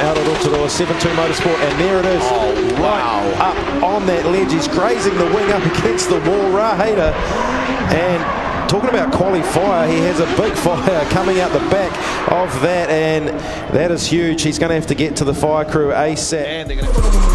out at Aotearoa, 7-2 Motorsport, and there it is. Oh, wow. Right up on that ledge. He's grazing the wing up against the wall. Raheda. And talking about quali fire, he has a big fire coming out the back of that, and that is huge. He's going to have to get to the fire crew ASAP. And they're going to...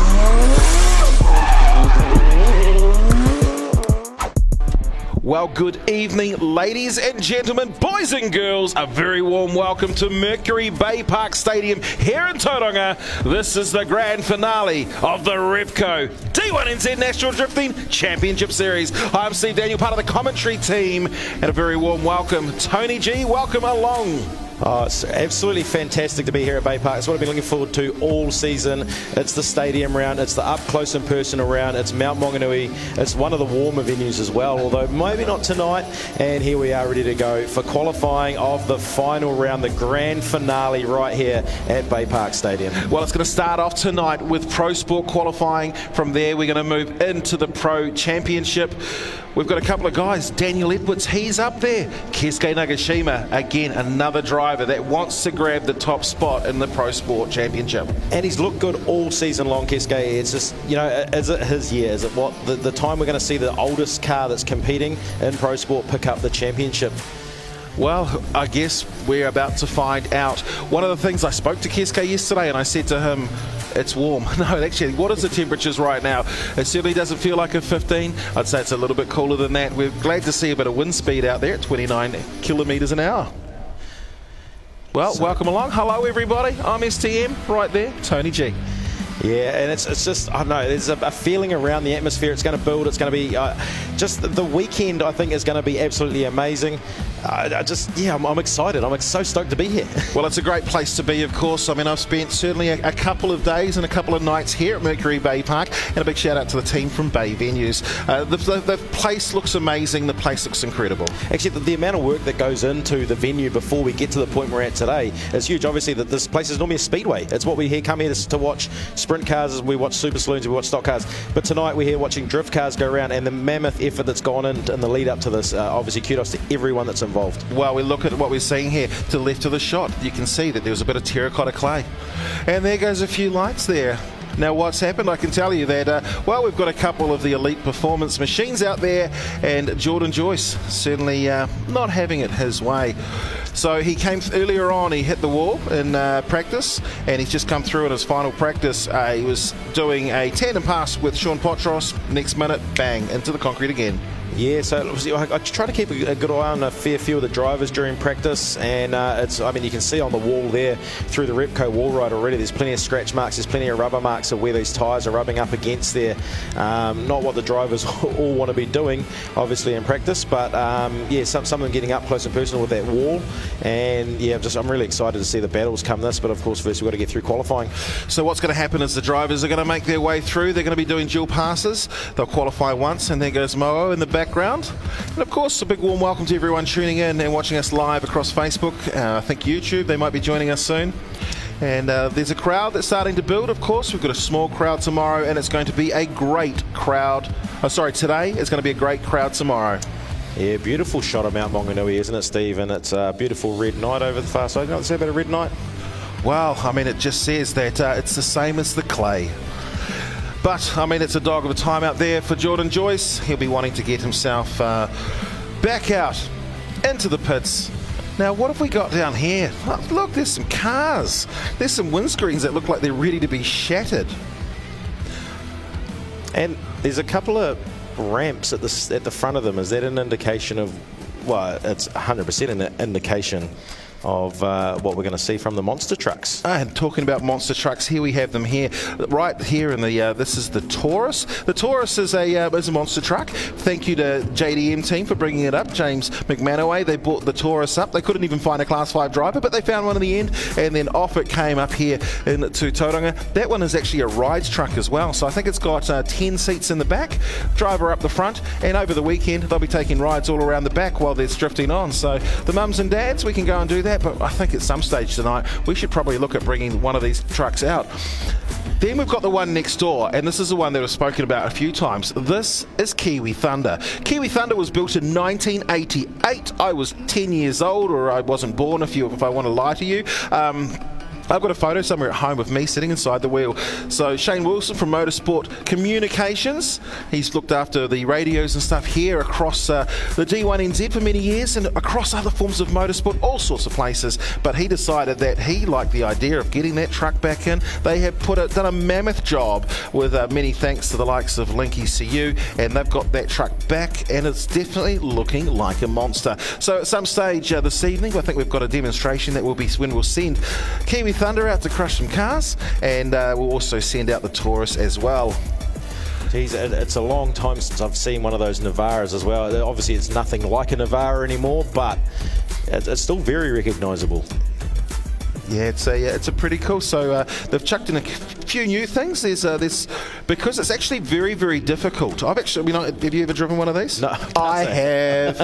Well, good evening, ladies and gentlemen, boys and girls. A very warm welcome to Mercury Baypark Stadium here in Tauranga. This is the grand finale of the Repco D1NZ National Drifting Championship Series. I'm Steve Daniel, part of the commentary team, and a very warm welcome. Tony G, welcome along. Oh, it's absolutely fantastic to be here at Baypark. It's what I've been looking forward to all season. It's the stadium round, it's the up close and personal round, it's Mount Maunganui. It's one of the warmer venues as well, although maybe not tonight. And here we are ready to go for qualifying of the final round, the grand finale right here at Baypark Stadium. Well, it's going to start off tonight with Pro Sport qualifying. From there, we're going to move into the Pro Championship. We've got a couple of guys. Daniel Edwards, he's up there. Keisuke Nagashima, again, another driver that wants to grab the top spot in the Pro Sport Championship. And he's looked good all season long, Keisuke. It's just, you know, is it his year? Is it what the time we're going to see the oldest car that's competing in Pro Sport pick up the championship? Well, I guess we're about to find out. One of the things, I spoke to Keisuke yesterday and I said to him, it's warm. No, actually, what is the temperatures right now? It certainly doesn't feel like a 15. I'd say it's a little bit cooler than that. We're glad to see a bit of wind speed out there at 29 kilometres an hour. Well, welcome along. Hello, everybody. I'm STM right there, Tony G. Yeah, and it's just, I don't know, there's a feeling around the atmosphere. It's going to build. It's going to be just the weekend, I think, is going to be absolutely amazing. I'm excited. I'm so stoked to be here. Well, it's a great place to be, of course. I mean, I've spent certainly a couple of days and a couple of nights here at Mercury Baypark, and a big shout out to the team from Bay Venues. The place looks amazing. The place looks incredible. Actually, the amount of work that goes into the venue before we get to the point we're at today is huge. Obviously, that this place is normally a speedway. It's what we come here to watch sprint cars, we watch super saloons, we watch stock cars. But tonight we're here watching drift cars go around, and the mammoth effort that's gone in the lead up to this. Obviously, kudos to everyone that's involved. Well, we look at what we're seeing here to the left of the shot. You can see that there was a bit of terracotta clay. And there goes a few lights there. Now, what's happened? I can tell you that, well, we've got a couple of the elite performance machines out there, and Jordan Joyce certainly not having it his way. So he came earlier on, he hit the wall in practice, and he's just come through in his final practice. He was doing a tandem pass with Sean Potros. Next minute, bang, into the concrete again. Yeah, so I try to keep a good eye on a fair few of the drivers during practice, and I mean, you can see on the wall there through the Repco wall ride already, there's plenty of scratch marks, there's plenty of rubber marks of where these tyres are rubbing up against there. Not what the drivers all want to be doing, obviously, in practice, but yeah, some of them getting up close and personal with that wall, and yeah, I'm really excited to see the battles come this, but of course, first we've got to get through qualifying. So what's going to happen is the drivers are going to make their way through. They're going to be doing dual passes. They'll qualify once, and there goes Moo in the background. And of course, a big warm welcome to everyone tuning in and watching us live across Facebook. I think YouTube, they might be joining us soon. And there's a crowd that's starting to build, of course. We've got a small crowd tomorrow, and it's going to be a great crowd. Today it's going to be a great crowd tomorrow. Yeah, beautiful shot of Mount Maunganui, isn't it, Steve? And it's a beautiful red night over the far side. You know what to say about a red night? Well, I mean, it just says that it's the same as the clay. But, I mean, it's a dog of a time out there for Jordan Joyce. He'll be wanting to get himself back out into the pits. Now, what have we got down here? Oh, look, there's some cars. There's some windscreens that look like they're ready to be shattered. And there's a couple of ramps at the front of them. Is that an indication of, well, it's 100% an indication of what we're going to see from the monster trucks. And talking about monster trucks, here we have them here, right here in the, this is the Taurus. The Taurus is a monster truck. Thank you to JDM team for bringing it up. James McManaway, they brought the Taurus up. They couldn't even find a Class 5 driver, but they found one in the end, and then off it came up here into Tauranga. That one is actually a rides truck as well, so I think it's got 10 seats in the back, driver up the front, and over the weekend they'll be taking rides all around the back while they're drifting on. So the mums and dads, we can go and do that. But I think at some stage tonight we should probably look at bringing one of these trucks out. Then we've got the one next door, and this is the one that was spoken about a few times. This is Kiwi Thunder. Kiwi Thunder was built in 1988. I was 10 years old, or I wasn't born if I want to lie to you. I've got a photo somewhere at home of me sitting inside the wheel. So Shane Wilson from Motorsport Communications, he's looked after the radios and stuff here across the D1NZ for many years and across other forms of motorsport, all sorts of places. But he decided that he liked the idea of getting that truck back in. They have done a mammoth job with many thanks to the likes of Linky CU, and they've got that truck back, and it's definitely looking like a monster. So at some stage this evening, I think we've got a demonstration that will be when we'll send Kiwi Thunder out to crush some cars, and we'll also send out the Taurus as well. Geez, it's a long time since I've seen one of those Navaras as well. Obviously it's nothing like a Navara anymore, but it's still very recognisable. Yeah, it's a pretty cool. So they've chucked in a few new things. There's because it's actually very, very difficult. I've actually, have you ever driven one of these? No, I have.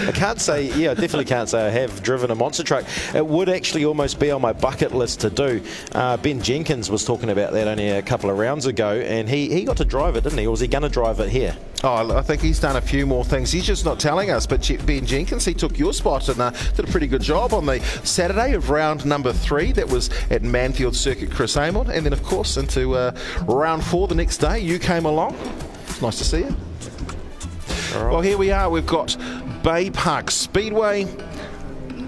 I can't say. Yeah, I definitely can't say I have driven a monster truck. It would actually almost be on my bucket list to do. Ben Jenkins was talking about that only a couple of rounds ago, and he got to drive it, didn't he? Or was he going to drive it here? Oh, I think he's done a few more things. He's just not telling us. But Ben Jenkins, he took your spot and did a pretty good job on the Saturday of round number 3. That was at Manfield Circuit, Chris Amon. And then, of course, into round 4 the next day. You came along. It's nice to see you. All right. Well, here we are. We've got Baypark Speedway.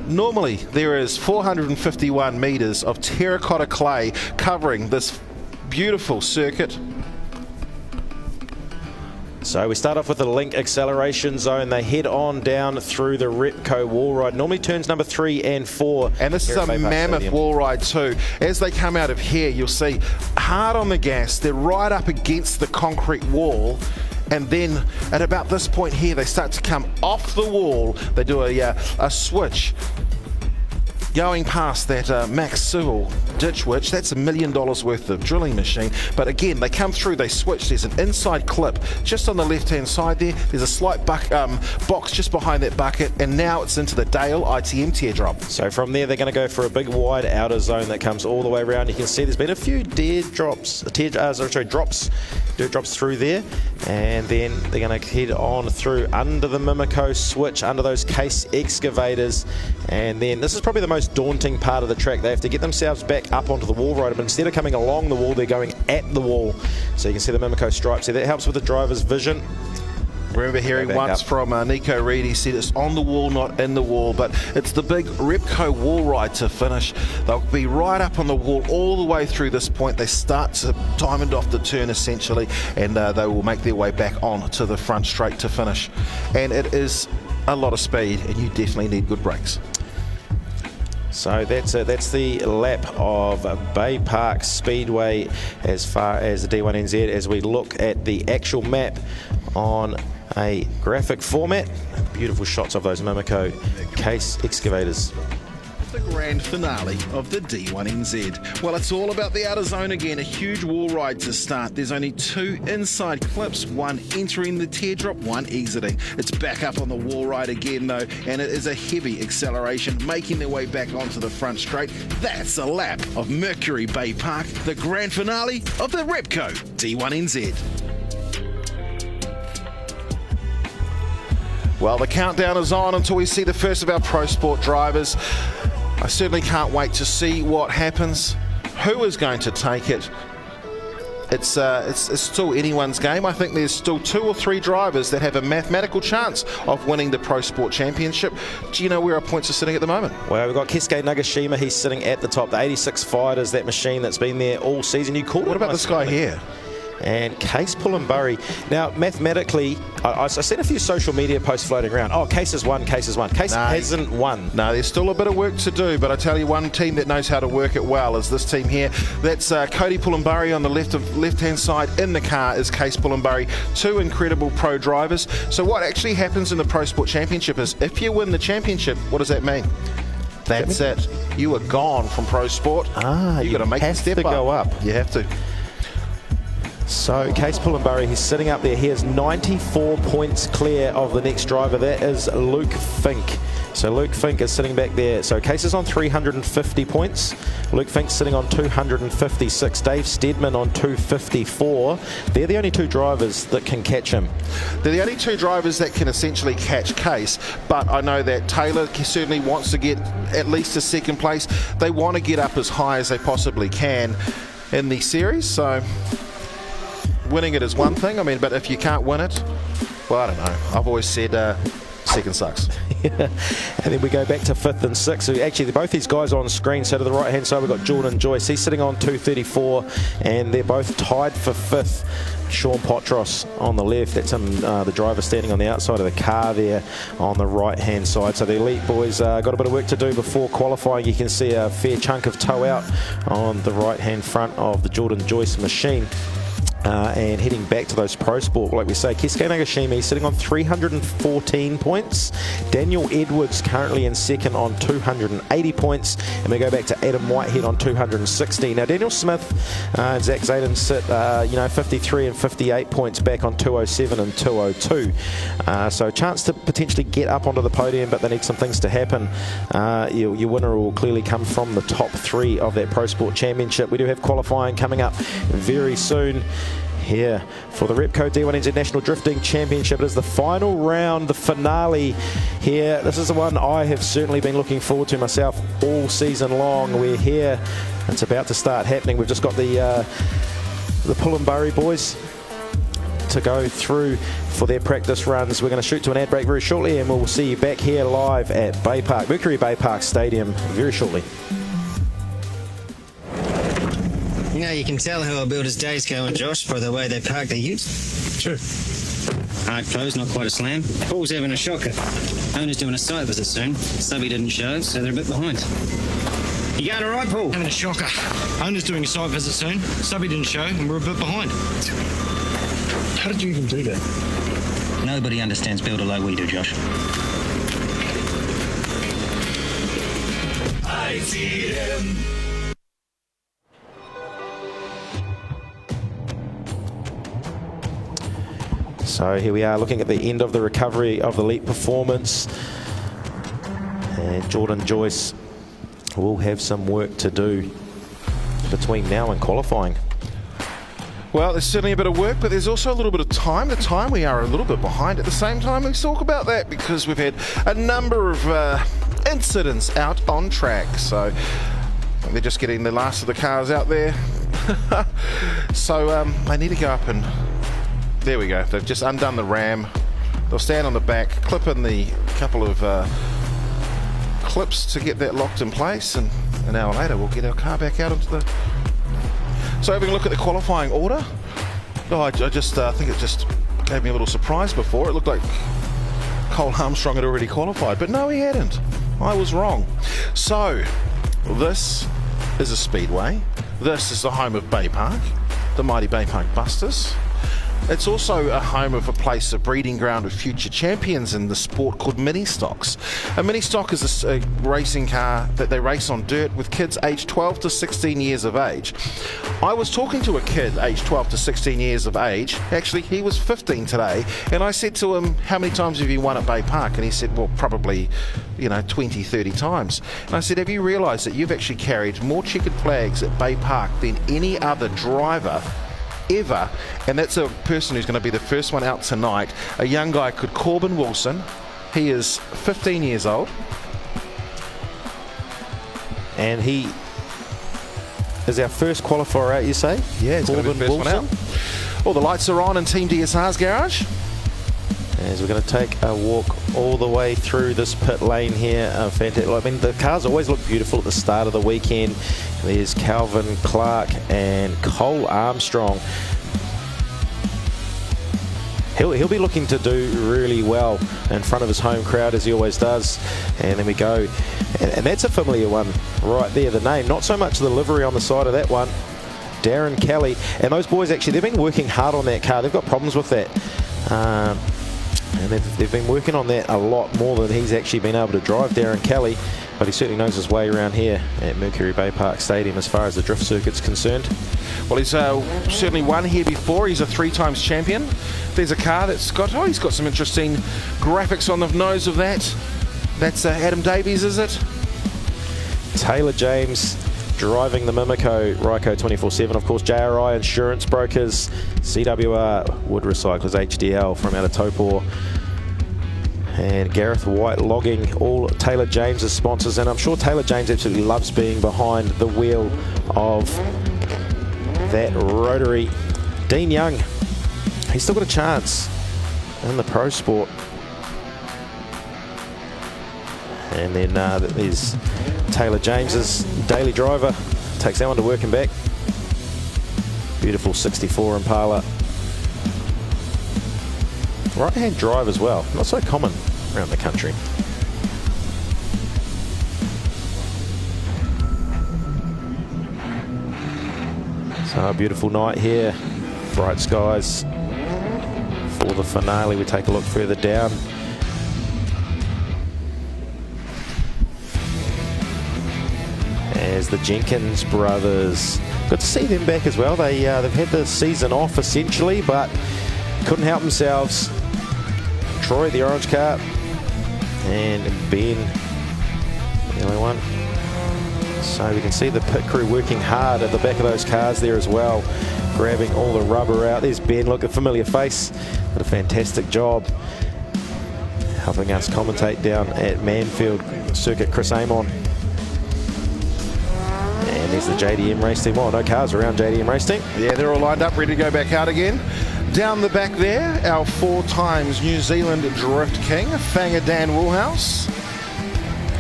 Normally, there is 451 metres of terracotta clay covering this beautiful circuit. So we start off with the link acceleration zone. They head on down through the Repco wall ride. Normally turns number 3 and 4. And this is a mammoth wall ride too. As they come out of here, you'll see hard on the gas. They're right up against the concrete wall. And then at about this point here, they start to come off the wall. They do a switch. Going past that Max Sewell ditch witch, that's $1 million worth of drilling machine. But again, they come through, they switch. There's an inside clip just on the left-hand side there. There's a slight box just behind that bucket, and now it's into the Dale ITM teardrop. So from there, they're going to go for a big wide outer zone that comes all the way around. You can see there's been a few dirt drops through there, and then they're going to head on through under the Mimico switch, under those case excavators, and then this is probably the most daunting part of the track. They have to get themselves back up onto the wall ride, but instead of coming along the wall, they're going at the wall. So you can see the Mimico stripes there. That helps with the driver's vision. I remember hearing once from Nico Reed, he said it's on the wall, not in the wall, but it's the big Repco wall ride to finish. They'll be right up on the wall all the way through this point. They start to diamond off the turn essentially, and they will make their way back on to the front straight to finish. And it is a lot of speed, and you definitely need good brakes. So that's the lap of Baypark Speedway as far as the D1NZ, as we look at the actual map on a graphic format. Beautiful shots of those Mimico case excavators. The grand finale of the D1NZ. Well, it's all about the outer zone again. A huge wall ride to start. There's only 2 inside clips, one entering the teardrop, one exiting. It's back up on the wall ride again though, and it is a heavy acceleration, making their way back onto the front straight. That's a lap of Mercury Baypark, the grand finale of the Repco D1NZ. Well, the countdown is on until we see the first of our Pro Sport drivers. I certainly can't wait to see what happens. Who is going to take it? It's still anyone's game. I think there's still 2 or 3 drivers that have a mathematical chance of winning the Pro Sport Championship. Do you know where our points are sitting at the moment? Well, we've got Keisuke Nagashima. He's sitting at the top. The 86 Fighters, that machine that's been there all season. You called it. What about this guy here? And Case Pullenburry. Now, mathematically, I've seen a few social media posts floating around. Oh, Case has won, Case has won. Case hasn't won. No, there's still a bit of work to do, but I tell you, one team that knows how to work it well is this team here. That's Cody Pullenburry on the left-hand side. In the car is Case Pullenburry. 2 incredible pro drivers. So what actually happens in the Pro Sport Championship is if you win the championship, what does that mean? That's it. You are gone from Pro Sport. You've got to make the step go up. You have to. So Case Pullenburry, he's sitting up there. He has 94 points clear of the next driver. That is Luke Fink. So Luke Fink is sitting back there. So Case is on 350 points. Luke Fink's sitting on 256. Dave Steadman on 254. They're the only two drivers that can catch him. They're the only two drivers that can essentially catch Case, but I know that Taylor certainly wants to get at least a second place. They want to get up as high as they possibly can in the series, so winning it is one thing, I mean, but if you can't win it, well, I don't know. I've always said second sucks. And then we go back to 5th and 6th. So actually, both these guys are on screen. So to the right-hand side, we've got Jordan Joyce. He's sitting on 234, and they're both tied for 5th. Sean Potros on the left. That's him, the driver standing on the outside of the car there on the right-hand side. So the elite boys got a bit of work to do before qualifying. You can see a fair chunk of toe out on the right-hand front of the Jordan Joyce machine. And heading back to those Pro Sport, like we say, Keisuke Nagashima sitting on 314 points. Daniel Edwards currently in second on 280 points. And we go back to Adam Whitehead on 260. Now, Daniel Smith and Zach Zayden sit, 53 and 58 points back on 207 and 202. So a chance to potentially get up onto the podium, but they need some things to happen. Your winner will clearly come from the top 3 of that Pro Sport Championship. We do have qualifying coming up very soon here for the Repco D1NZ National Drifting Championship. It is the final round, the finale here. This is the one I have certainly been looking forward to myself all season long. We're here. It's about to start happening. We've just got the Pullenbury boys to go through for their practice runs. We're going to shoot to an ad break very shortly, and we'll see you back here live at Baypark, Mercury Baypark Stadium very shortly. You know, you can tell how a builder's day's going, Josh, by the way they park their utes. True. Hard close, not quite a slam. Paul's having a shocker. Owner's doing a site visit soon. Subby didn't show, so they're a bit behind. You going all right, Paul? Having a shocker. Owner's doing a site visit soon. Subby didn't show, and we're a bit behind. How did you even do that? Nobody understands builder like we do, Josh. ITM. So here we are looking at the end of the recovery of the elite performance, and Jordan Joyce will have some work to do between now and qualifying. Well, there's certainly a bit of work, but there's also a little bit of time. The time we are a little bit behind. At the same time, let's talk about that because we've had a number of incidents out on track. So they're just getting the last of the cars out there. So they need to go up and... There we go. They've just undone the ram. They'll stand on the back, clip in the couple of clips to get that locked in place, and an hour later we'll get our car back out into the... So having a look at the qualifying order, I just think it just gave me a little surprise before. It looked like Cole Armstrong had already qualified, but no, he hadn't. I was wrong. So this is a speedway. This is the home of Baypark, the mighty Baypark Busters. It's also a home of a place, a breeding ground of future champions in the sport called mini stocks. A mini stock is a racing car that they race on dirt with kids aged 12 to 16 years of age. I was talking to a kid aged 12 to 16 years of age. Actually, he was 15 today, and I said to him, how many times have you won at Baypark? And he said, well, probably, 20, 30 times. And I said, have you realised that you've actually carried more checkered flags at Baypark than any other driver ever? And that's a person who's going to be the first one out tonight, a young guy called Corbin Wilson. He is 15 years old, And he is our first qualifier out, you say? yeah, he's going to be the first one out. All the lights are on in Team DSR's garage. As we're going to take a walk all the way through this pit lane here. Fantastic. I mean, the cars always look beautiful at the start of the weekend. There's Calvin Clark and Cole Armstrong. He'll be looking to do really well in front of his home crowd, as he always does. And then we go, and that's a familiar one right there, the name. Not so much the livery on the side of that one. Darren Kelly. And those boys, actually, they've been working hard on that car. They've got problems with that. And they've been working on that a lot more than he's actually been able to drive, Darren Kelly. But he certainly knows his way around here at Mercury Baypark Stadium as far as the drift circuit's concerned. Well, he's certainly won here before. He's a 3-times champion. There's a car that's got, he's got some interesting graphics on the nose of that. That's Adam Davies, is it? Taylor James driving the Mimico Ryco 24/7. Of course, JRI Insurance Brokers, CWR Wood Recyclers, HDL from out of Topor, and Gareth White Logging, all Taylor James's sponsors. And I'm sure Taylor James absolutely loves being behind the wheel of that rotary. Dean Young, he's still got a chance in the pro sport. And then there's Taylor James's daily driver, takes that one to work and back. Beautiful 64 Impala. Right-hand drive as well, not so common around the country. So a beautiful night here, bright skies. For the finale, we take a look further down. As the Jenkins brothers, good to see them back as well. They've had the season off essentially, but couldn't help themselves. Troy, the orange car, and Ben, the yellow one. So we can see the pit crew working hard at the back of those cars there as well, grabbing all the rubber out. There's Ben, look, a familiar face. Did a fantastic job helping us commentate down at Manfield Circuit, Chris Amon. And there's the JDM race team. Oh, no cars around JDM race team. Yeah, they're all lined up, ready to go back out again. Down the back there, our 4 times New Zealand Drift King, Fanger Dan Woolhouse.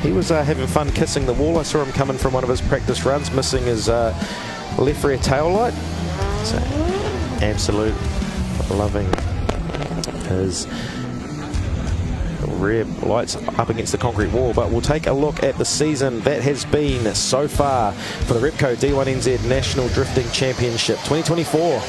He was having fun kissing the wall. I saw him coming from one of his practice runs, missing his left rear tail light. So, absolute loving his rear lights up against the concrete wall. But we'll take a look at the season that has been so far for the Repco D1NZ National Drifting Championship 2024.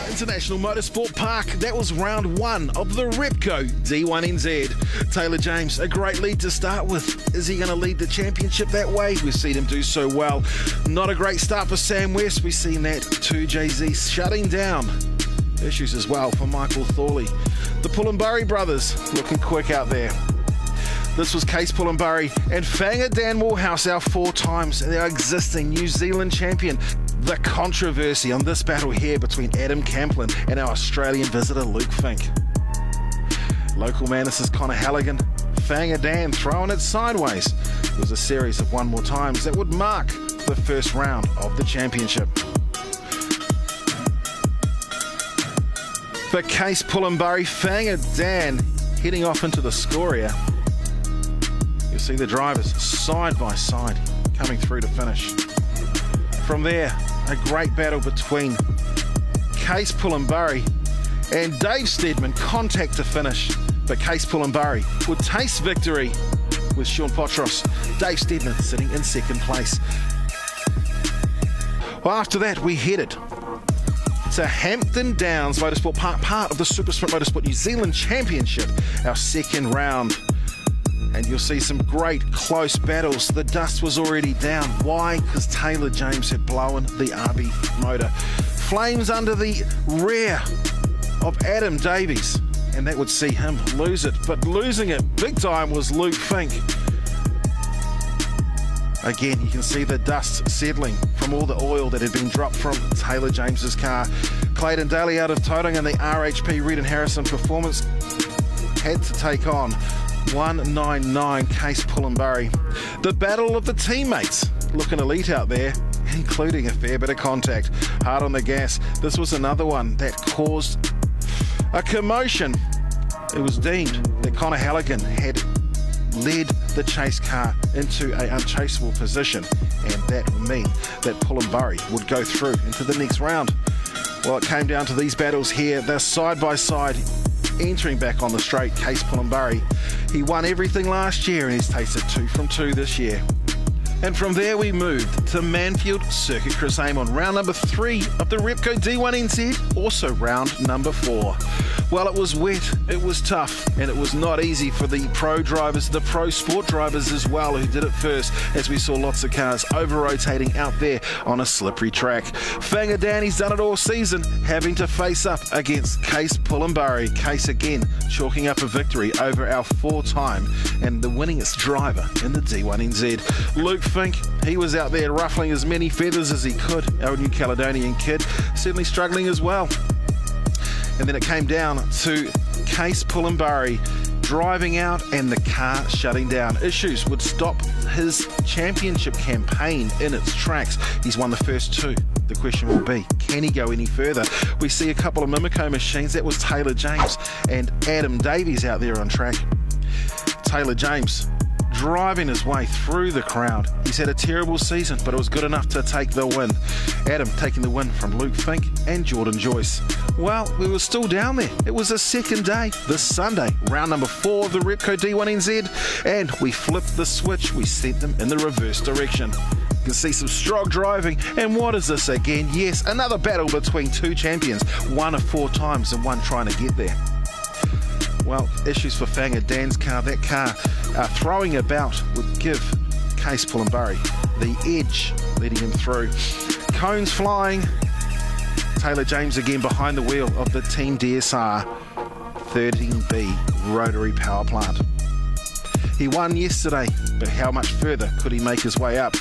International Motorsport Park. That was round 1 of the Repco D1NZ. Taylor James, a great lead to start with. Is he going to lead the championship that way? We've seen him do so well. Not a great start for Sam West. We've seen that 2JZ shutting down. Issues as well for Michael Thorley. The Pullenbury brothers looking quick out there. This was Case Pullenbury and Fanger Dan Woolhouse, our 4 times, our existing New Zealand champion. The controversy on this battle here between Adam Camplin and our Australian visitor Luke Fink. Local man, this is Connor Halligan. Fanger Dan throwing it sideways. It was a series of 1 more times that would mark the first round of the championship. For Case Pullenbury, Fanger Dan heading off into the scoria. You'll see the drivers side by side coming through to finish. From there, a great battle between Case Pullenbury and Dave Steadman, contact to finish. But Case Pullenbury would taste victory with Sean Potros. Dave Steadman sitting in 2nd place. Well, after that, we headed to Hampton Downs Motorsport Park, part of the Super Sprint Motorsport New Zealand Championship, our 2nd round. And you'll see some great close battles. The dust was already down. Why? Because Taylor James had blown the RB motor. Flames under the rear of Adam Davies, and that would see him lose it. But losing it big time was Luke Fink. Again, you can see the dust settling from all the oil that had been dropped from Taylor James's car. Clayton Daly out of Tauranga and the RHP Reed and Harrison Performance had to take on 199 Case Pullenbury. The battle of the teammates, looking elite out there, including a fair bit of contact. Hard on the gas. This was another one that caused a commotion. It was deemed that Connor Halligan had led the chase car into an unchaseable position, and that would mean that Pullenbury would go through into the next round. Well, it came down to these battles here. They're side by side, entering back on the straight. Case Pullenbury, he won everything last year and he's tasted 2 from 2 this year. And from there we moved to Manfield Circuit Chris Amon, round number 3 of the Repco D1NZ, also round number 4. Well, it was wet, it was tough, and it was not easy for the pro drivers, the pro sport drivers as well, who did it first, as we saw lots of cars over-rotating out there on a slippery track. Fanga Danny's done it all season, having to face up against Case Pullenbury. Case again chalking up a victory over our 4-time and the winningest driver in the D1NZ. Luke Fink, he was out there ruffling as many feathers as he could, our New Caledonian kid, certainly struggling as well. And then it came down to Case Pullenbury driving out and the car shutting down. Issues would stop his championship campaign in its tracks. He's won the first 2. The question will be, can he go any further? We see a couple of Mimico machines. That was Taylor James and Adam Davies out there on track. Taylor James driving his way through the crowd. He's had a terrible season, but it was good enough to take the win. Adam taking the win from Luke Fink and Jordan Joyce. Well, we were still down there. It was the second day, this Sunday, round number 4 of the Repco D1NZ, and we flipped the switch. We sent them in the reverse direction. You can see some strong driving, and what is this again? Yes, another battle between 2 champions, one of 4 times and one trying to get there. Well, issues for Fanga Dan's car. That car throwing about would give Case Pullenbury the edge, leading him through. Cones flying. Taylor James again behind the wheel of the Team DSR 13B rotary power plant. He won yesterday, but how much further could he make his way up?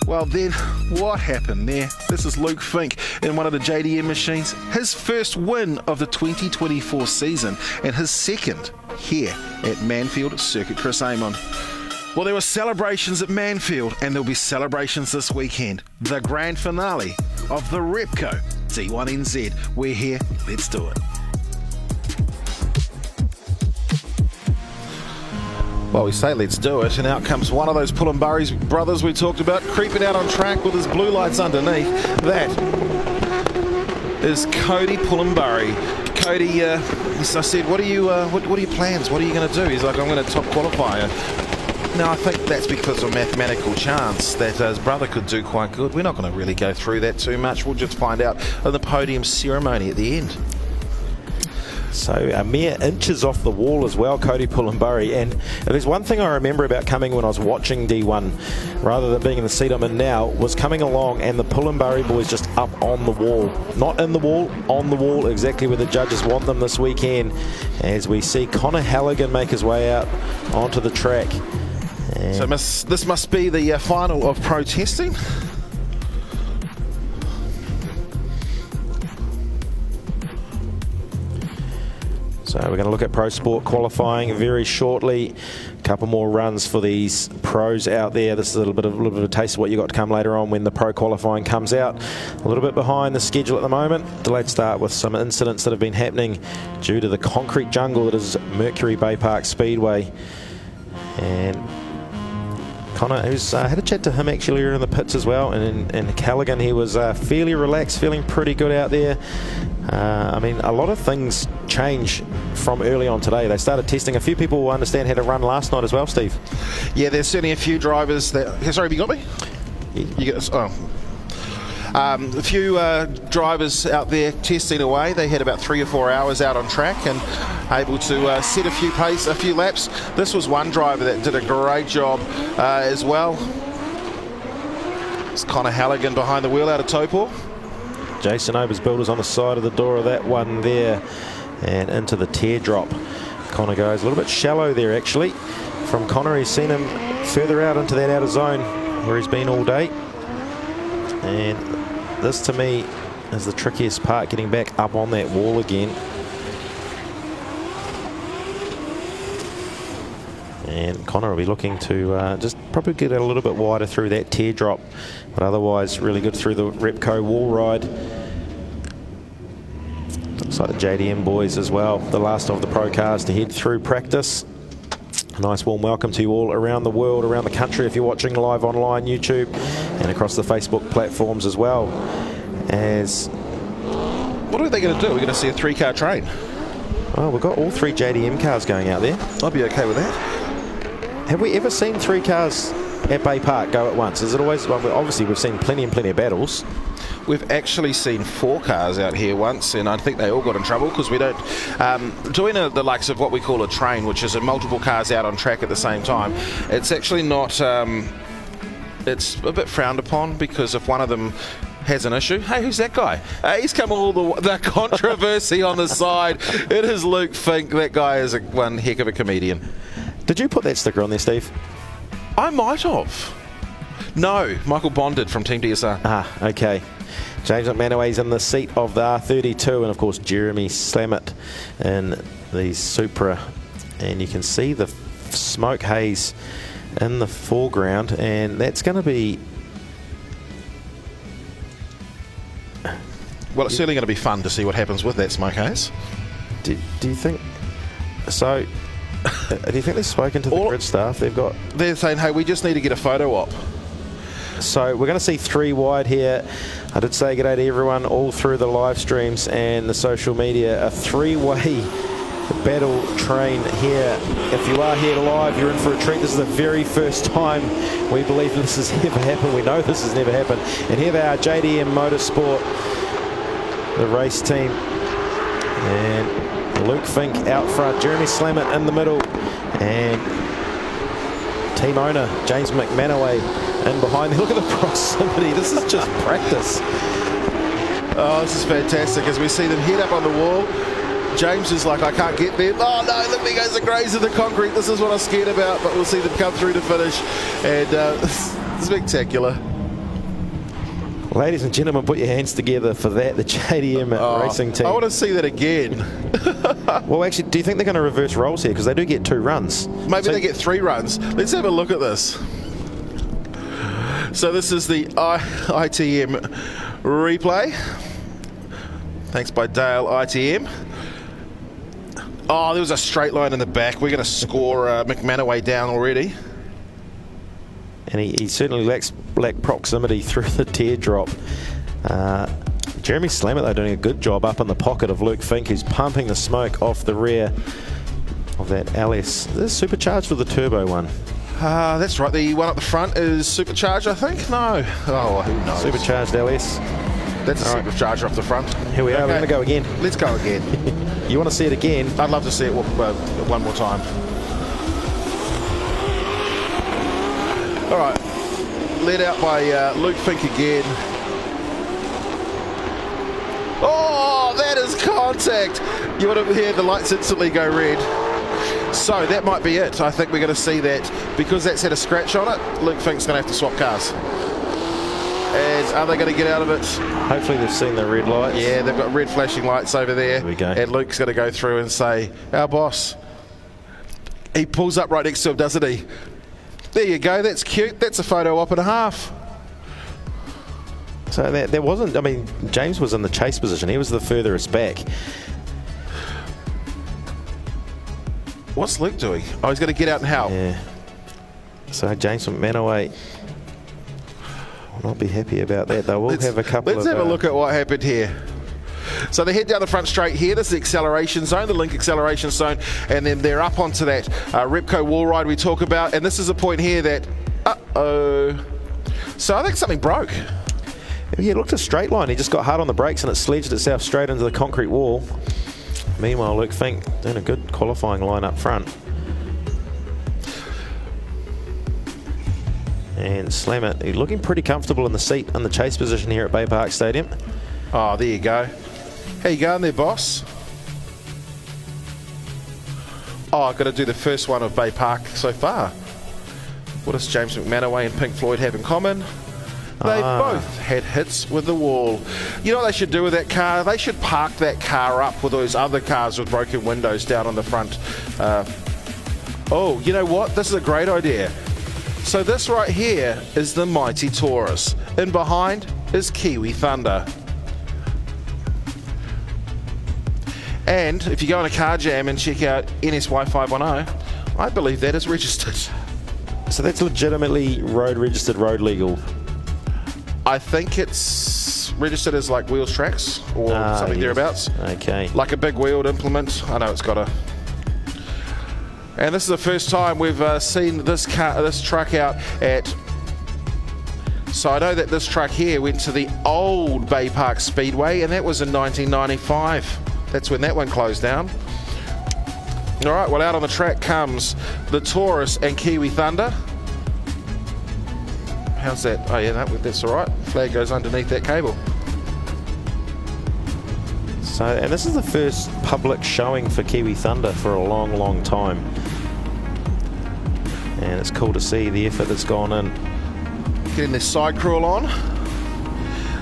Well then, what happened there? This is Luke Fink in one of the JDM machines. His first win of the 2024 season and his second here at Manfield Circuit Chris Amon. Well, there were celebrations at Manfield and there'll be celebrations this weekend. The grand finale of the Repco D1NZ. We're here, let's do it. Well, we say let's do it, and out comes one of those Pullenbury's brothers we talked about, creeping out on track with his blue lights underneath. That is Cody Pullenbury. Cody, I said, what are your plans? What are you going to do? He's like, I'm going to top qualifier. Now, I think that's because of mathematical chance that his brother could do quite good. We're not going to really go through that too much. We'll just find out in the podium ceremony at the end. So a mere inches off the wall as well, Cody Pullenbury. And there's one thing I remember about coming when I was watching D1, rather than being in the seat I'm in now, was coming along and the Pullenbury boys just up on the wall. Not in the wall, on the wall, exactly where the judges want them this weekend. As we see Connor Halligan make his way out onto the track. And so this must be the final of protesting. So we're going to look at pro sport qualifying very shortly. A couple more runs for these pros out there. This is a little bit of a taste of what you got to come later on when the pro qualifying comes out. A little bit behind the schedule at the moment. Delayed start with some incidents that have been happening due to the concrete jungle that is Mercury Baypark Speedway. And Connor, who's had a chat to him actually earlier in the pits as well, and Callaghan, he was fairly relaxed, feeling pretty good out there. I mean, a lot of things change from early on today. They started testing. A few people will understand how to run last night as well, Steve. Yeah, there's certainly a few drivers that... Sorry, have you got me? You get this? Oh. A few drivers out there testing away. They had about 3 or 4 hours out on track and able to set a few laps. This was one driver that did a great job as well. It's Connor Halligan behind the wheel out of Topor. Jason Ober's builders on the side of the door of that one there, and into the teardrop. Connor goes a little bit shallow there actually. From Connor, he's seen him further out into that outer zone where he's been all day. And this to me is the trickiest part, getting back up on that wall again. And Connor will be looking to just probably get a little bit wider through that teardrop, but otherwise really good through the Repco wall ride. Looks like the JDM boys as well, the last of the pro cars to head through practice. A nice warm welcome to you all around the world, around the country if you're watching live online, YouTube, and across the Facebook platforms as well. As what are they going to do? We're going to see a 3-car train. Oh, we've got all 3 JDM cars going out there. I'll be okay with that. Have we ever seen 3 cars at Baypark go at once? Is it always, well, obviously we've seen plenty and plenty of battles. We've actually seen 4 cars out here once, and I think they all got in trouble because we don't doing the likes of what we call a train, which is multiple cars out on track at the same time. It's actually not. It's a bit frowned upon because if one of them has an issue, hey, who's that guy? He's come all the controversy on the side. It is Luke Fink. That guy is one heck of a comedian. Did you put that sticker on there, Steve? I might have. No, Michael Bond did from Team DSR. Ah, okay. James McManaway's in the seat of the R32, and of course Jeremy Slammett in the Supra. And you can see the smoke haze in the foreground, and that's going to be... Well, it's certainly going to be fun to see what happens with that smoke haze. Do you think... So, do you think they've spoken to the grid staff? They're saying, hey, we just need to get a photo op. So we're going to see 3 wide here. I did say g'day to everyone all through the live streams and the social media. A 3-way battle train here. If you are here live, you're in for a treat. This is the very first time we believe this has ever happened. We know this has never happened. And here they are, JDM Motorsport, the race team. And Luke Fink out front, Jeremy Slammett in the middle, and team owner James McManaway in behind. Look at the proximity. This is just practice. Oh, this is fantastic. As we see them head up on the wall, James is like, I can't get there. Oh no, look, there goes the graze of the concrete. This is what I'm scared about, but we'll see them come through to finish. And spectacular. Ladies and gentlemen, put your hands together for that, the JDM racing team. I want to see that again. Well, actually, do you think they're going to reverse roles here? Because they do get 2 runs. Maybe they get 3 runs. Let's have a look at this. So this is the ITM replay. Thanks by Dale ITM. Oh, there was a straight line in the back. We're going to score McManaway down already. And he certainly lacks proximity through the teardrop. Jeremy Slammett, though, doing a good job up in the pocket of Luke Fink, who's pumping the smoke off the rear of that LS. This is supercharged with the turbo one. That's right. The one up the front is supercharged, I think. No. Oh, who knows? Supercharged LS. That's a supercharger off the front. Here we are. We're going to go again. Let's go again. You want to see it again? I'd love to see it one more time. All right. Led out by Luke Fink again. Oh, that is contact. You want to hear the lights instantly go red. So that might be it. I think we're going to see that because that's had a scratch on it. Luke Fink's going to have to swap cars. And are they going to get out of it? Hopefully they've seen the red lights. Yeah, they've got red flashing lights over there. Here we go. And Luke's going to go through and say, our boss. He pulls up right next to him, doesn't he? There you go. That's cute. That's a photo op and a half. So there wasn't, I mean, James was in the chase position. He was the furthest back. What's Luke doing? Oh, he's going to get out and help. Yeah. So James McManaway will not be happy about that, though. Let's have a look at what happened here. So they head down the front straight here. This is the acceleration zone, the link acceleration zone, and then they're up onto that Repco wall ride we talk about. And this is a point here that, so I think something broke. Yeah, it looked a straight line. He just got hard on the brakes and it sledged itself straight into the concrete wall. Meanwhile, Luke Fink doing a good qualifying line up front. And Slammett, he's looking pretty comfortable in the seat in the chase position here at Baypark Stadium. Oh, there you go. How you going there, boss? Oh, I've got to do the first one of Baypark so far. What does James McManaway and Pink Floyd have in common? They both had hits with the wall. You know what they should do with that car? They should park that car up with those other cars with broken windows down on the front. Oh, you know what? This is a great idea. So this right here is the mighty Taurus. In behind is Kiwi Thunder. And if you go on a car jam and check out NSY 510, I believe that is registered. So that's legitimately road registered, road legal. I think it's registered as like wheels tracks or something thereabouts. Okay. Like a big wheeled implement. I know it's got a... And this is the first time we've seen this truck out at... So I know that this truck here went to the old Baypark Speedway, and that was in 1995. That's when that one closed down. All right, well, out on the track comes the Taurus and Kiwi Thunder. How's that? Oh, yeah, that's all right. Flag goes underneath that cable. So, and this is the first public showing for Kiwi Thunder for a long, long time. And it's cool to see the effort that's gone in. Getting this side crawl on.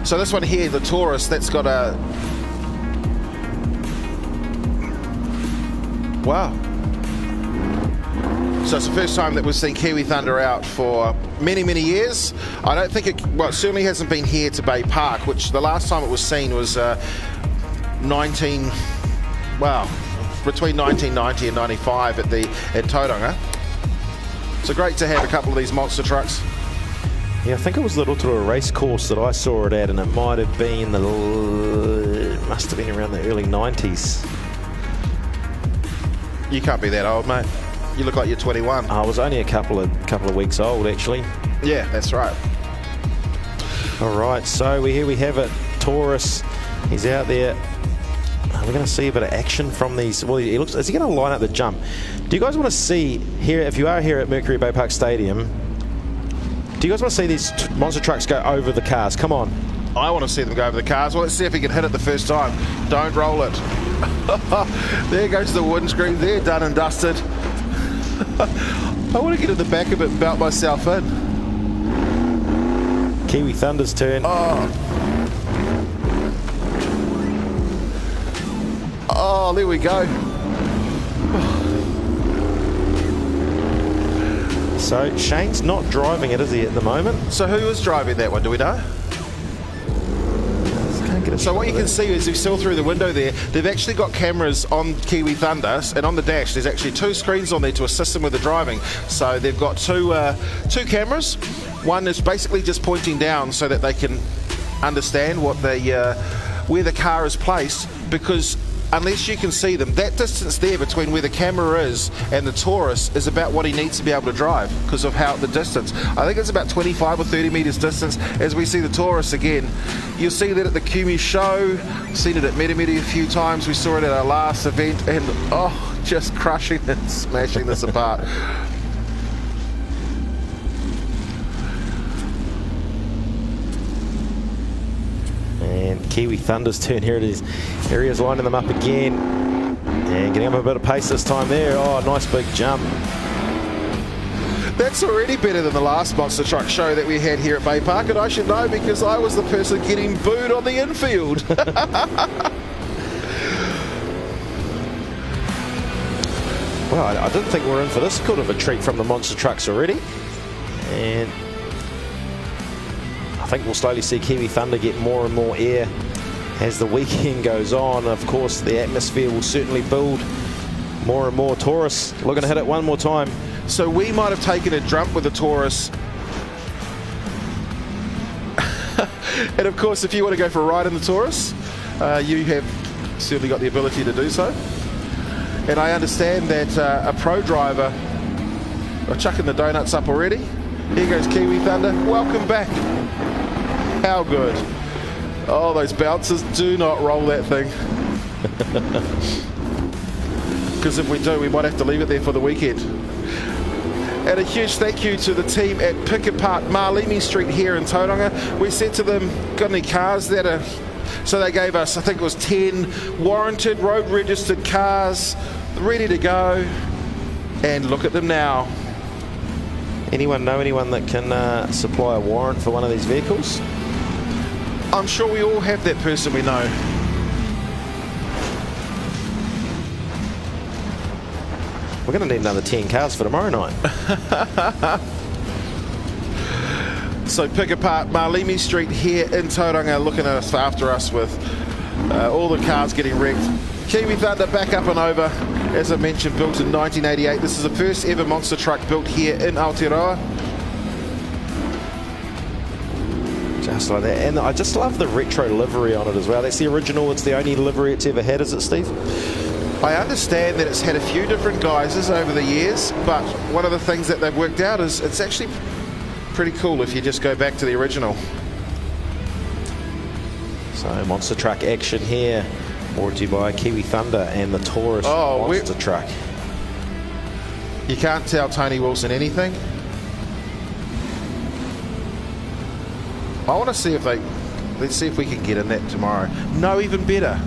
So this one here, the Taurus, that's got a... Wow. So it's the first time that we've seen Kiwi Thunder out for many, many years. I don't think it certainly hasn't been here to Baypark, which the last time it was seen was between 1990 and 95 at Tauranga. So great to have a couple of these monster trucks. Yeah, I think it was the Rotorua race course that I saw it at, and it might have been must have been around the early 90s. You can't be that old, mate. You look like you're 21. I was only a couple of weeks old, actually. Yeah, that's right. All right, so here we have it. Taurus, he's out there. We're going to see a bit of action from these. Well, he looks. Is he going to line up the jump? Do you guys want to see here? If you are here at Mercury Baypark Stadium, do you guys want to see these monster trucks go over the cars? Come on. I want to see them go over the cars. Well, let's see if he can hit it the first time. Don't roll it. There goes the windscreen. They're done and dusted. I want to get in the back of it and belt myself in. Kiwi Thunder's turn. Oh, there we go. So Shane's not driving it, is he, at the moment? So who is driving that one? Do we know? So what you can see is you saw through the window there, they've actually got cameras on Kiwi Thunder, and on the dash there's actually two screens on there to assist them with the driving. So they've got two cameras. One is basically just pointing down so that they can understand what where the car is placed, because unless you can see them, that distance there between where the camera is and the Taurus is about what he needs to be able to drive because of the distance. I think it's about 25 or 30 metres distance. As we see the Taurus again, you'll see that at the Kumi show, seen it at Metamedi a few times, we saw it at our last event, and just crushing and smashing this apart. And Kiwi Thunder's turn. Here it is. Here he is lining them up again. And getting up a bit of pace this time there. Oh, nice big jump. That's already better than the last monster truck show that we had here at Baypark, and I should know because I was the person getting booed on the infield. Well, I didn't think we were in for this kind of a treat from the monster trucks already. And I think we'll slowly see Kiwi Thunder get more and more air as the weekend goes on. Of course, the atmosphere will certainly build more and more. Taurus looking to hit it one more time. So we might have taken a jump with the Taurus. And of course, if you want to go for a ride in the Taurus, you have certainly got the ability to do so. And I understand that a pro driver are chucking the donuts up already. Here goes Kiwi Thunder. Welcome back. How good. Oh, those bouncers, do not roll that thing. Because if we do, we might have to leave it there for the weekend. And a huge thank you to the team at Pick Apart Marlimi Street here in Tauranga. We said to them, got any cars that are... So they gave us, I think it was 10 warranted, road registered cars, ready to go. And look at them now. Anyone know anyone that can supply a warrant for one of these vehicles? I'm sure we all have that person we know. We're going to need another 10 cars for tomorrow night. So Pick Apart Marlimi Street here in Tauranga looking after us with all the cars getting wrecked. Kiwi Thunder back up and over. As I mentioned, built in 1988. This is the first ever monster truck built here in Aotearoa. Just like that. And I just love the retro livery on it as well. That's the original. It's the only livery it's ever had, is it, Steve? I understand that it's had a few different guises over the years, but one of the things that they've worked out is it's actually pretty cool if you just go back to the original. So monster truck action here, brought to you by Kiwi Thunder and the Taurus monster truck. You can't tell Tony Wilson anything. I want to see if let's see if we can get in that tomorrow. No, even better,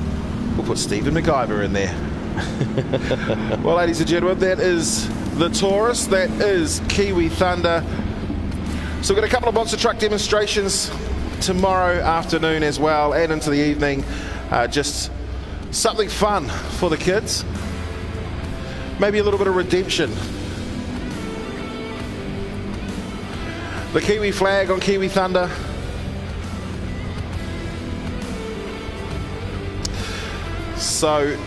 we'll put Stephen MacGyver in there. Well, ladies and gentlemen, that is the Taurus, that is Kiwi Thunder. So we've got a couple of monster truck demonstrations tomorrow afternoon as well, and into the evening. Just something fun for the kids. Maybe a little bit of redemption. The Kiwi flag on Kiwi Thunder. So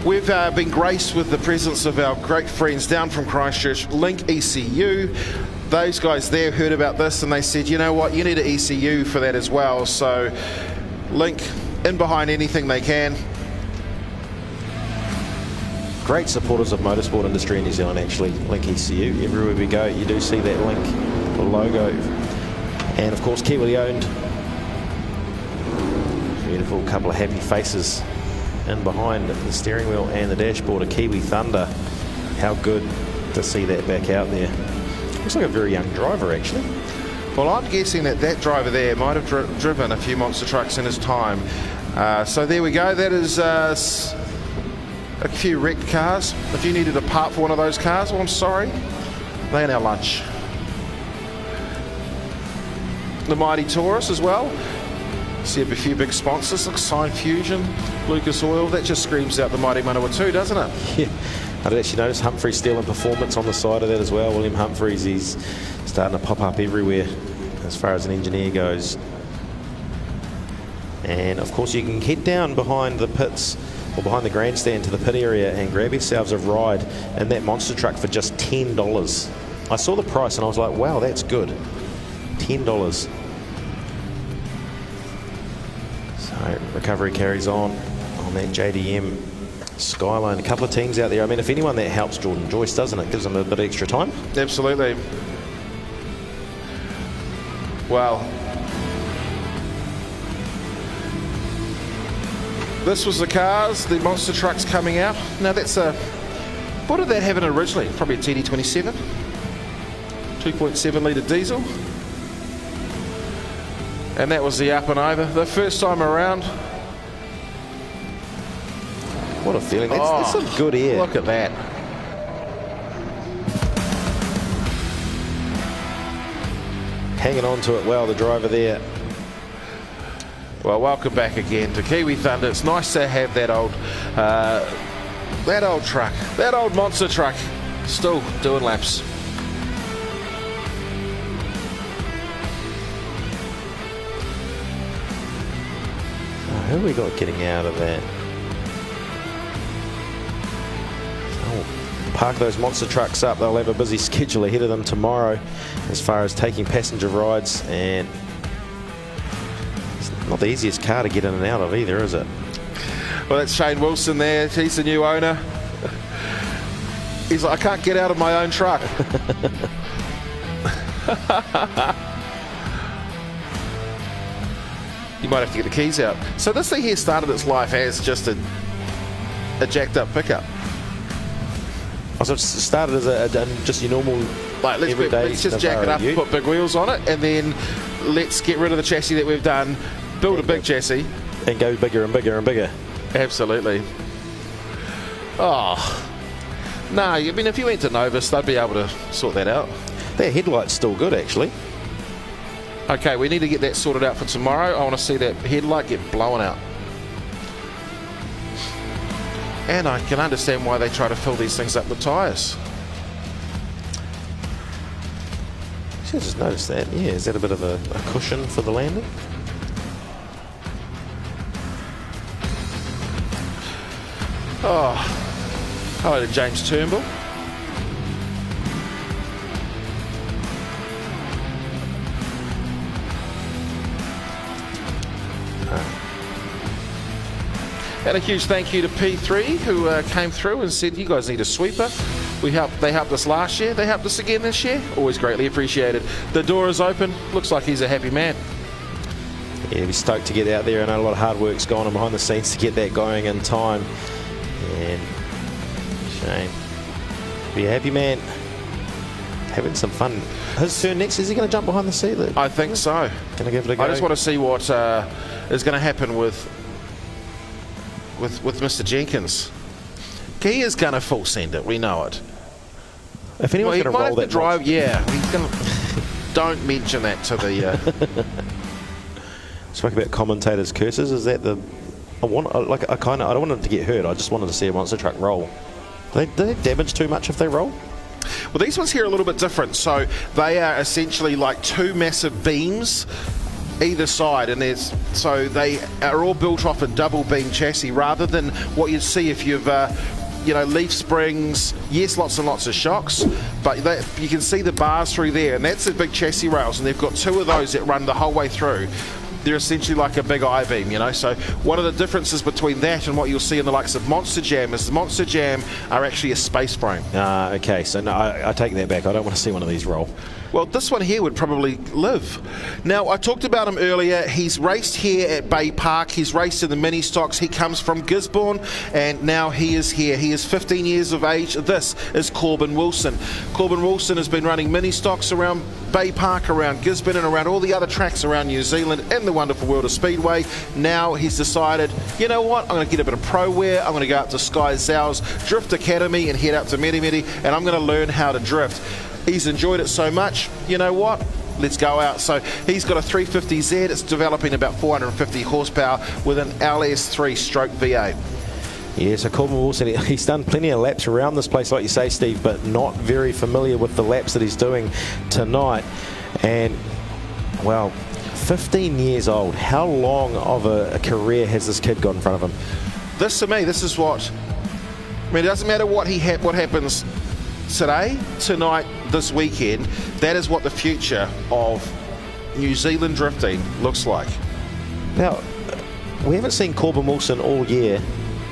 we've been graced with the presence of our great friends down from Christchurch, Link ECU. Those guys there heard about this and they said, you know what, you need an ECU for that as well. So Link in behind anything they can. Great supporters of motorsport industry in New Zealand, actually, Link ECU. Everywhere we go, you do see that Link logo. And of course, Kiwi owned. Beautiful couple of happy faces in behind the steering wheel and the dashboard of Kiwi Thunder. How good to see that back out there. Looks like a very young driver, actually. Well, I'm guessing that driver there might have driven a few monster trucks in his time. So there we go. That is a few wrecked cars. If you needed a part for one of those cars, well, I'm sorry, they are our lunch. The mighty Taurus as well. See a few big sponsors like Sign Fusion, Lucas Oil. That just screams out the mighty Manawatu, doesn't it? Yeah, I did actually notice Humphrey Steel and Performance on the side of that as well. William Humphreys, he's starting to pop up everywhere as far as an engineer goes. And of course you can head down behind the pits or behind the grandstand to the pit area and grab yourselves a ride in that monster truck for just $10. I saw the price and I was like, wow, that's good. $10. So recovery carries on that JDM Skyline. A couple of teams out there. I mean, if anyone, that helps Jordan Joyce, doesn't it? Gives them a bit of extra time. Absolutely. Well, this was the cars, the monster trucks coming out. Now that's what did that have in originally? Probably a TD27, 2.7 litre diesel. And that was the up and over. The first time around. What a feeling. That's some good air. Look at that. Hanging on to it well, the driver there. Well, welcome back again to Kiwi Thunder. It's nice to have that old truck, that old monster truck, still doing laps. Who have we got getting out of that? Park those monster trucks up. They'll have a busy schedule ahead of them tomorrow as far as taking passenger rides, and it's not the easiest car to get in and out of either, is it? Well, that's Shane Wilson there. He's the new owner. He's like, I can't get out of my own truck. You might have to get the keys out. So this thing here started its life as just a jacked up pickup. So it started as just your normal, like, let's just jack it up and put big wheels on it, and then let's get rid of the chassis that we've done, build a big chassis, and go bigger and bigger and bigger. Absolutely. Oh, no, I mean, if you went to Novus, they'd be able to sort that out. Their headlight's still good, actually. Okay, we need to get that sorted out for tomorrow. I want to see that headlight get blown out. And I can understand why they try to fill these things up with tyres. I just noticed that. Yeah, is that a bit of a cushion for the landing? Oh, hello to James Turnbull. And a huge thank you to P3 who came through and said, you guys need a sweeper. They helped us last year. They helped us again this year. Always greatly appreciated. The door is open. Looks like he's a happy man. Yeah, he's stoked to get out there. I know a lot of hard work's gone on behind the scenes to get that going in time. And Shane, be a happy man. Having some fun. His turn next. Is he going to jump behind the seat? I think so. Going to give it a go. I just want to see what is going to happen with Mr. Jenkins. He is going to full send it. We know it. If anyone's going to roll that drive, yeah. He's going to. Don't mention that to the. Spoke about commentators' curses. Is that the? I don't want them to get hurt. I just wanted to see a monster truck roll. Do they damage too much if they roll? Well, these ones here are a little bit different. So they are essentially like two massive beams either side, and they are all built off a double beam chassis rather than what you'd see if you've leaf springs. Yes, lots and lots of shocks, but you can see the bars through there, and that's the big chassis rails, and they've got two of those that run the whole way through. They're essentially like a big I-beam, so one of the differences between that and what you'll see in the likes of Monster Jam is the Monster Jam are actually a space frame. Okay, so no, I take that back. I don't want to see one of these roll. Well, this one here would probably live. Now, I talked about him earlier. He's raced here at Baypark. He's raced in the mini stocks. He comes from Gisborne, and now he is here. He is 15 years of age. This is Corbin Wilson. Corbin Wilson has been running mini stocks around Baypark, around Gisborne, and around all the other tracks around New Zealand in the wonderful world of Speedway. Now he's decided, you know what, I'm going to get a bit of pro wear. I'm going to go up to Sky Zhao's Drift Academy and head out to Meremere, and I'm going to learn how to drift. He's enjoyed it so much, you know what? Let's go out. So he's got a 350Z. It's developing about 450 horsepower with an LS3 stroke V8. Yeah, so Corbin Wilson, he's done plenty of laps around this place, like you say, Steve, but not very familiar with the laps that he's doing tonight. And, well, 15 years old. How long of a career has this kid got in front of him? This, to me, this is what... I mean, it doesn't matter what happens today, tonight, this weekend. That is what the future of New Zealand drifting looks like. Now, we haven't seen Corbin Wilson all year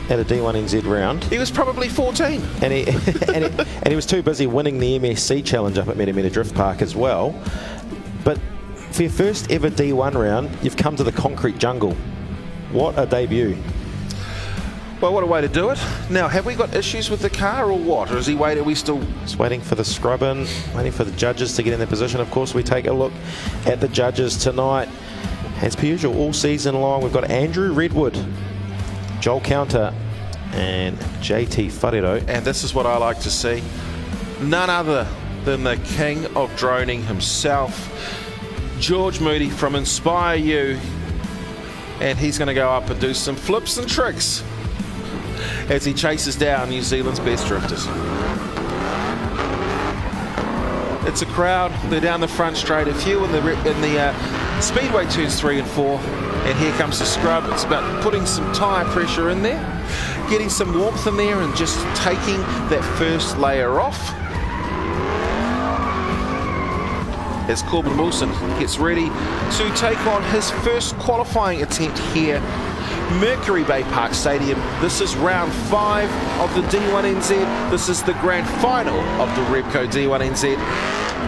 at a D1NZ round. He was probably 14. And he was too busy winning the MSC challenge up at Meremere Drift Park as well. But for your first ever D1 round, you've come to the concrete jungle. What a debut. Well, what a way to do it. Now, have we got issues with the car or what? Or is he waiting? Are we still... Just waiting for the scrubbing, waiting for the judges to get in their position. Of course, we take a look at the judges tonight. As per usual, all season long, we've got Andrew Redwood, Joel Counter, and JT Wharero. And this is what I like to see. None other than the king of droning himself, George Moody from Inspire You. And he's going to go up and do some flips and tricks as he chases down New Zealand's best drifters. It's a crowd. They're down the front straight. A few in the Speedway turns 3 and 4. And here comes the scrub. It's about putting some tyre pressure in there, getting some warmth in there, and just taking that first layer off. As Corbin Wilson gets ready to take on his first qualifying attempt here, Mercury Baypark Stadium. This is round 5 of the D1NZ. This is the grand final of the Repco D1NZ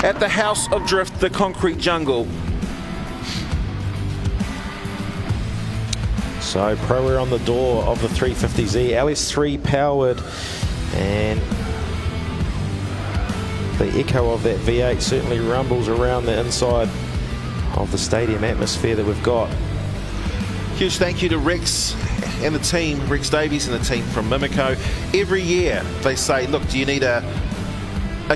at the House of Drift, the concrete jungle. So Pro Air on the door of the 350Z, LS3 powered, and the echo of that V8 certainly rumbles around the inside of the stadium atmosphere that we've got. Huge thank you to Rex and the team, Rex Davies and the team from Mimico. Every year they say, look, do you need a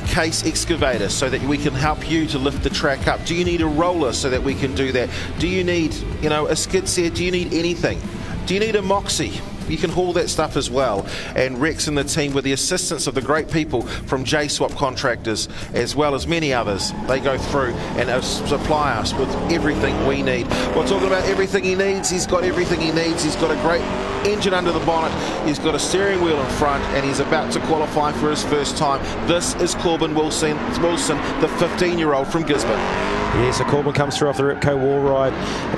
case excavator so that we can help you to lift the track up? Do you need a roller so that we can do that? Do you need, a skid steer? Do you need anything? Do you need a Moxie? You can haul that stuff as well. And Rex and the team, with the assistance of the great people from J-Swap Contractors, as well as many others, they go through and supply us with everything we need. We're talking about everything he needs. He's got everything he needs. He's got a great engine under the bonnet. He's got a steering wheel in front, and he's about to qualify for his first time. This is Corbin Wilson, the 15-year-old from Gisborne. Yeah, so Corbin comes through off the Repco wall ride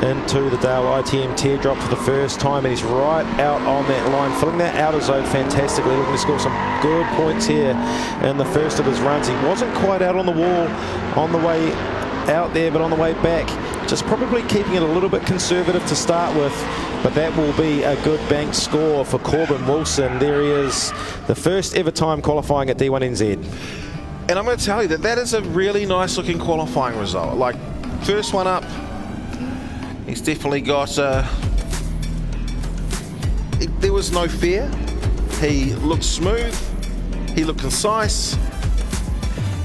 into the Dale ITM teardrop for the first time, and he's right out on that line, filling that outer zone fantastically, looking to score some good points here in the first of his runs. He wasn't quite out on the wall on the way out there, but on the way back, just probably keeping it a little bit conservative to start with, but that will be a good bank score for Corbin Wilson. There he is, the first ever time qualifying at D1NZ. And I'm going to tell you that is a really nice looking qualifying result. Like, first one up, he's definitely got, there was no fear. He looked smooth, he looked concise.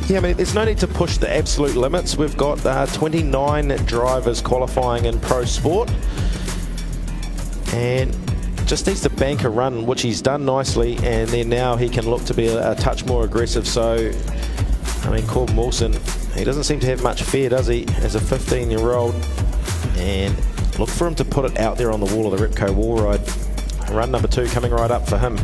Yeah, I mean, there's no need to push the absolute limits. We've got 29 drivers qualifying in pro sport, and just needs to bank a run, which he's done nicely, and then now he can look to be a touch more aggressive. So, I mean, Corbin Wilson, he doesn't seem to have much fear, does he, as a 15-year-old? And look for him to put it out there on the wall of the Repco wall ride. Run number 2 coming right up for him.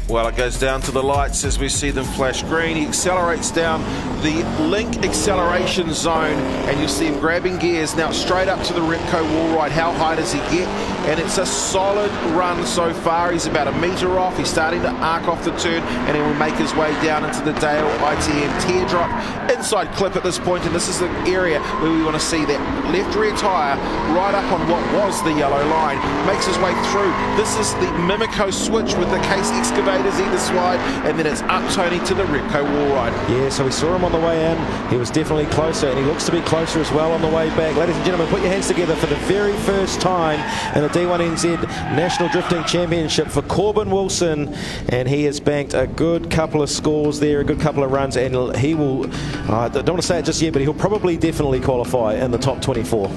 Well, it goes down to the lights as we see them flash green. He accelerates down the link acceleration zone, and you'll see him grabbing gears now straight up to the Repco wall ride. How high does he get? And it's a solid run so far. He's about a metre off. He's starting to arc off the turn, and he will make his way down into the Dale ITM teardrop. Inside clip at this point, and this is the area where we want to see that left rear tyre right up on what was the yellow line. Makes his way through. This is the Mimico switch with the case excavators either side, and then it's up Tony to the Repco wall ride. Yeah, so we saw him on the way in. He was definitely closer, and he looks to be closer as well on the way back. Ladies and gentlemen, put your hands together for the very first time in the D1NZ National Drifting Championship for Corbin Wilson, and he has banked a good couple of scores there, a good couple of runs, and he will, I don't want to say it just yet, but he'll probably definitely qualify in the top 24.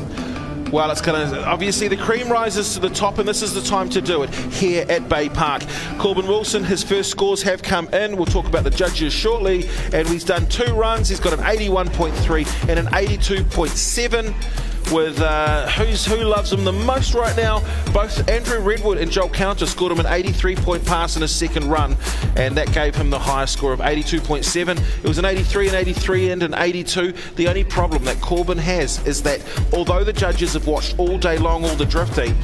Well, it's going to, obviously the cream rises to the top, and this is the time to do it here at Baypark. Corbin Wilson, his first scores have come in. We'll talk about the judges shortly, and he's done 2 runs. He's got an 81.3 and an 82.7. With who loves him the most right now. Both Andrew Redwood and Joel Counter scored him an 83-point pass in his second run, and that gave him the highest score of 82.7. It was an 83, an 83 and an 82. The only problem that Corbin has is that although the judges have watched all day long all the drifting,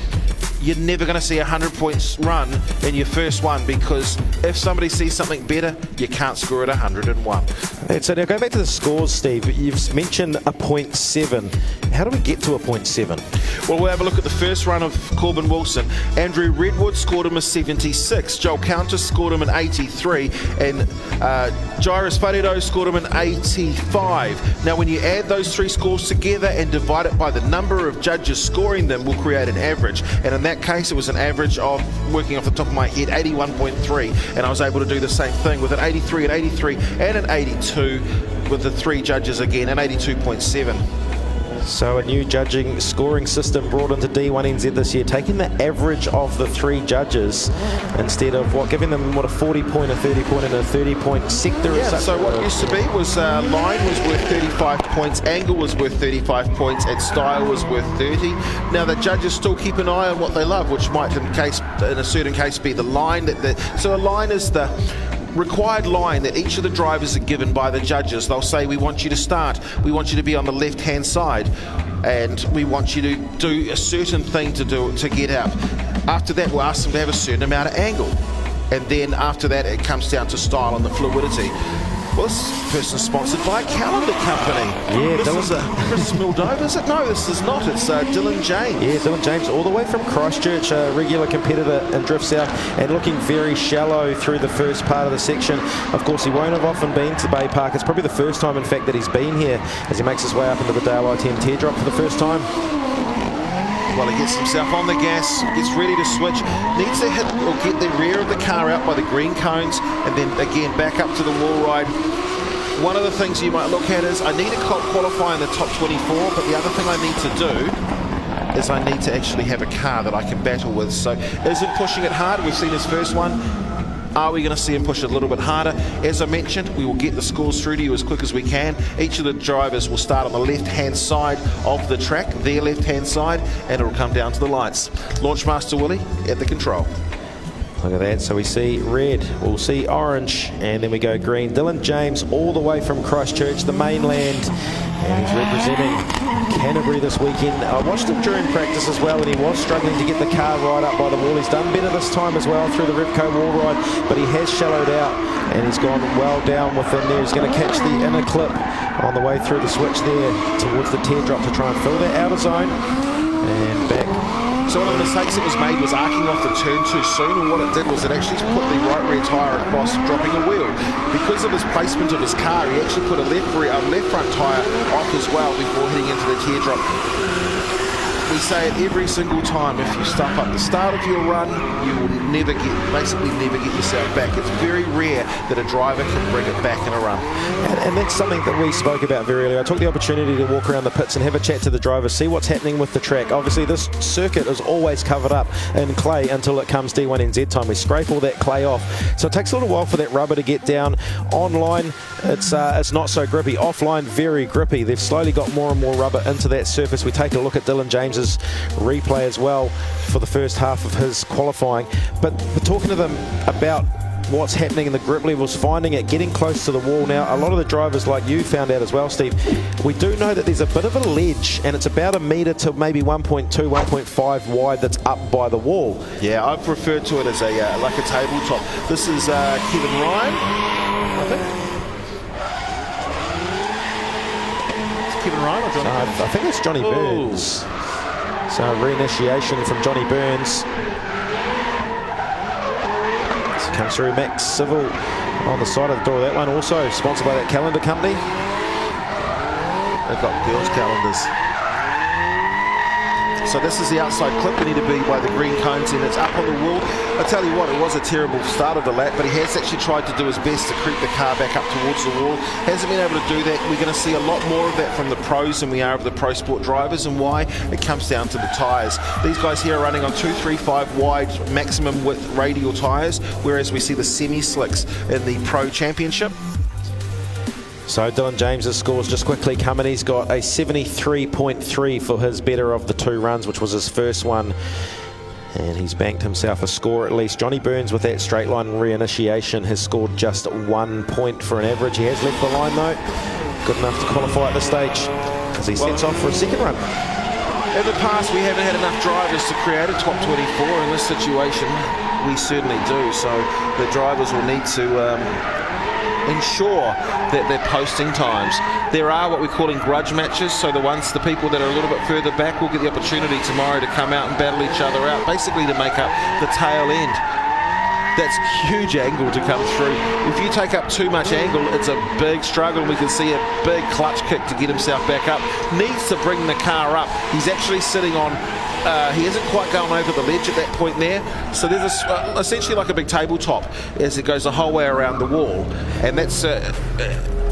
you're never going to see a 100-point run in your first one, because if somebody sees something better, you can't score at 101. And so now going back to the scores, Steve, you've mentioned a 0.7. How do we get to a 0.7? Well, we'll have a look at the first run of Corbin Wilson. Andrew Redwood scored him a 76. Joel Counter scored him an 83. And Jairus Faredo scored him an 85. Now, when you add those 3 scores together and divide it by the number of judges scoring them, we'll create an average. And in that case, it was an average of, working off the top of my head, 81.3. And I was able to do the same thing with an 83, an 83 and an 82 with the 3 judges again, an 82.7. So a new judging scoring system brought into D1NZ this year, taking the average of the 3 judges instead of giving them a 40-point, a 30-point and a 30-point sector. Yeah, so what used to be was line was worth 35 points, angle was worth 35 points, and style was worth 30. Now the judges still keep an eye on what they love, which might in a certain case be the line. So a line is the required line that each of the drivers are given by the judges. They'll say, we want you to start, we want you to be on the left hand side, and we want you to do a certain thing to get out. After that, we'll ask them to have a certain amount of angle, and then after that it comes down to style and the fluidity. Well, this person's sponsored by a calendar company. Yeah, this is Chris Mildova, is it? No, this is not. It's Dylan James. Yeah, Dylan James, all the way from Christchurch, a regular competitor in Drift South, and looking very shallow through the first part of the section. Of course, he won't have often been to Baypark. It's probably the first time, in fact, that he's been here as he makes his way up into the Dale ITM teardrop for the first time. Well, he gets himself on the gas, gets ready to switch, needs to hit or get the rear of the car out by the green cones, and then again back up to the wall ride. One of the things you might look at is, I need to qualify in the top 24, but the other thing I need to do is I need to actually have a car that I can battle with. So isn't pushing it hard. We've seen his first one. Are we going to see him push it a little bit harder? As I mentioned, we will get the scores through to you as quick as we can. Each of the drivers will start on the left-hand side of the track, their left-hand side, and it will come down to the lights. Launchmaster Willie at the control. Look at that. So we see red, we'll see orange, and then we go green. Dylan James all the way from Christchurch, the mainland, and he's representing Canterbury this weekend. I watched him during practice as well, and he was struggling to get the car right up by the wall. He's done better this time as well through the Repco wall ride, but he has shallowed out, and he's gone well down within there. He's going to catch the inner clip on the way through the switch there towards the teardrop to try and fill that outer zone, and back. So one of the mistakes that was made was arcing off the turn too soon, and what it did was it actually put the right rear tyre across, dropping a wheel. Because of his placement of his car, he actually put a left front tyre off as well before hitting into the teardrop. We say it every single time, if you stuff up the start of your run, you will basically never get yourself back. It's very rare that a driver can bring it back in a run. And that's something that we spoke about very early. I took the opportunity to walk around the pits and have a chat to the drivers, see what's happening with the track. Obviously, this circuit is always covered up in clay until it comes D1NZ time. We scrape all that clay off. So it takes a little while for that rubber to get down. Online, it's not so grippy. Offline, very grippy. They've slowly got more and more rubber into that surface. We take a look at Dylan James's replay as well for the first half of his qualifying. But we're talking to them about what's happening in the grip levels, finding it, getting close to the wall. Now, a lot of the drivers, like you found out as well, Steve, we do know that there's a bit of a ledge, and it's about a metre to maybe 1.2, 1.5 wide that's up by the wall. Yeah, I've referred to it as a like a tabletop. This is Kevin Ryan, I think. It's Kevin Ryan or Johnny? I think it's Johnny Burns. So reinitiation from Johnny Burns. Comes through Max Civil on the side of the door. That one also sponsored by that calendar company. They've got girls' calendars. So this is the outside clip. We need to be by the green cones, and it's up on the wall. I tell you what, it was a terrible start of the lap, but he has actually tried to do his best to creep the car back up towards the wall. Hasn't been able to do that. We're going to see a lot more of that from the pros than we are of the pro sport drivers, and why? It comes down to the tyres. These guys here are running on 235 wide maximum width radial tyres, whereas we see the semi-slicks in the pro championship. So Dylan James's scores just quickly coming. He's got a 73.3 for his better of the two runs, which was his first one. And he's banked himself a score at least. Johnny Burns with that straight line reinitiation has scored just 1 point for an average. He has left the line though. Good enough to qualify at this stage as he sets off for a second run. In the past, we haven't had enough drivers to create a top 24. In this situation, we certainly do. So the drivers will need to ensure that they're posting times. There are what we're calling grudge matches, so the people that are a little bit further back will get the opportunity tomorrow to come out and battle each other out, basically to make up the tail end. That's huge angle to come through. If you take up too much angle, it's a big struggle. We can see a big clutch kick to get himself back up. Needs to bring the car up. He's actually sitting on he hasn't quite gone over the ledge at that point there, so there's essentially like a big tabletop as it goes the whole way around the wall, and that's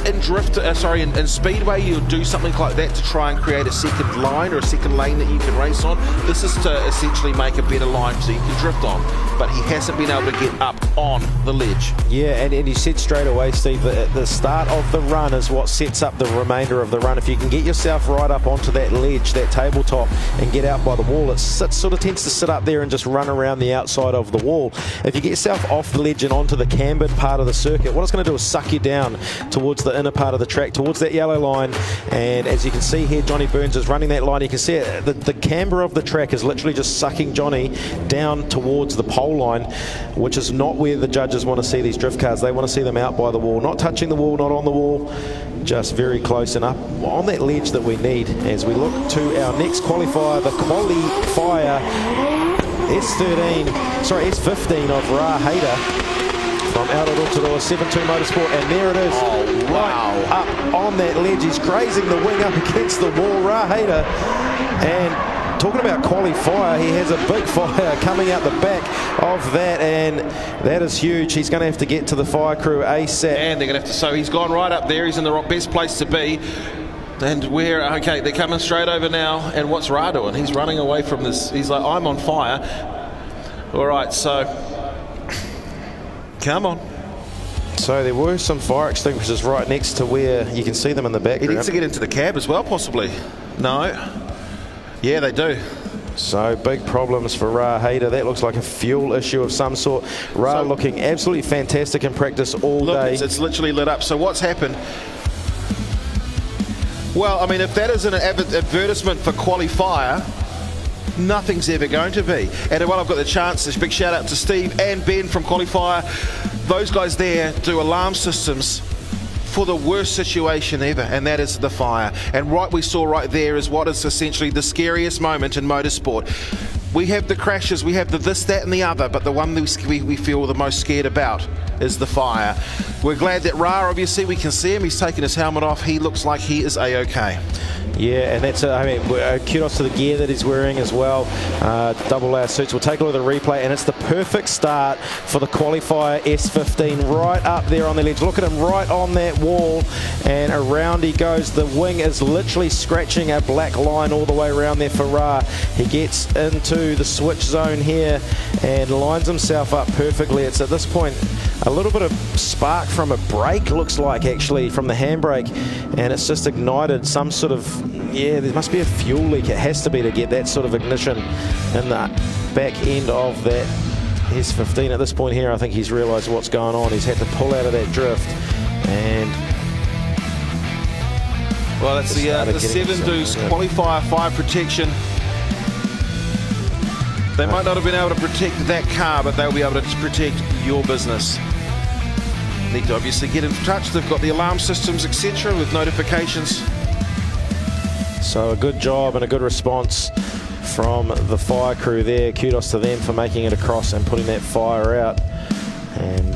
in speedway you'll do something like that to try and create a second line or a second lane that you can race on. This is to essentially make a better line so you can drift on, but he hasn't been able to get up on the ledge. Yeah, and you said straight away, Steve, that the start of the run is what sets up the remainder of the run. If you can get yourself right up onto that ledge, that tabletop, and get out by the wall, it sort of tends to sit up there and just run around the outside of the wall. If you get yourself off the ledge and onto the cambered part of the circuit, what it's going to do is suck you down towards the inner part of the track, towards that yellow line. And as you can see here, Johnny Burns is running that line. You can see it, the camber of the track is literally just sucking Johnny down towards the pole line, which is not where the judges want to see these drift cars. They want to see them out by the wall, not touching the wall, not on the wall, just very close and up on that ledge that we need as we look to our next qualifier, the qualifier S15 of Ra Hader from Aotearoa 7-2 Motorsport, and there it is. Oh, wow. Right up on that ledge. He's grazing the wing up against the wall. Ra Hader, and talking about qualifier, he has a big fire coming out the back of that, and that is huge. He's going to have to get to the fire crew ASAP. And they're going to have to, so he's gone right up there. He's in the best place to be. And okay, they're coming straight over now. And what's Ra doing? He's running away from this. He's like, I'm on fire. All right, so come on. So there were some fire extinguishers right next to where you can see them in the background. He needs to get into the cab as well, possibly. No. Yeah, they do. So big problems for Ra Hader. That looks like a fuel issue of some sort. Ra looking absolutely fantastic in practice all day. It's literally lit up. So what's happened? Well, I mean, if that is an advertisement for qualifier, nothing's ever going to be. And while I've got the chance, a big shout out to Steve and Ben from Qualifier. Those guys there do alarm systems for the worst situation ever, and that is the fire. And what we saw right there is what is essentially the scariest moment in motorsport. We have the crashes, we have the this, that and the other, but the one that we feel the most scared about is the fire. We're glad that Ra, obviously, we can see him. He's taken his helmet off. He looks like he is A-OK. Yeah, and that's, I mean, kudos to the gear that he's wearing as well. Double layer suits. We'll take a look at the replay, and it's the perfect start for the qualifier S15 right up there on the ledge. Look at him right on that wall, and around he goes. The wing is literally scratching a black line all the way around there for Ra. He gets into the switch zone here and lines himself up perfectly. It's at this point a little bit of spark from a brake, looks like, actually, from the handbrake, and it's just ignited some sort of, yeah, there must be a fuel leak. It has to be to get that sort of ignition in the back end of that S15. At this point here, I think he's realised what's going on. He's had to pull out of that drift, and well, that's the Seven Deuce qualifier fire protection. They might not have been able to protect that car, but they'll be able to protect your business. Need to obviously get in touch. They've got the alarm systems, etc., with notifications. So a good job and a good response from the fire crew there. Kudos to them for making it across and putting that fire out. And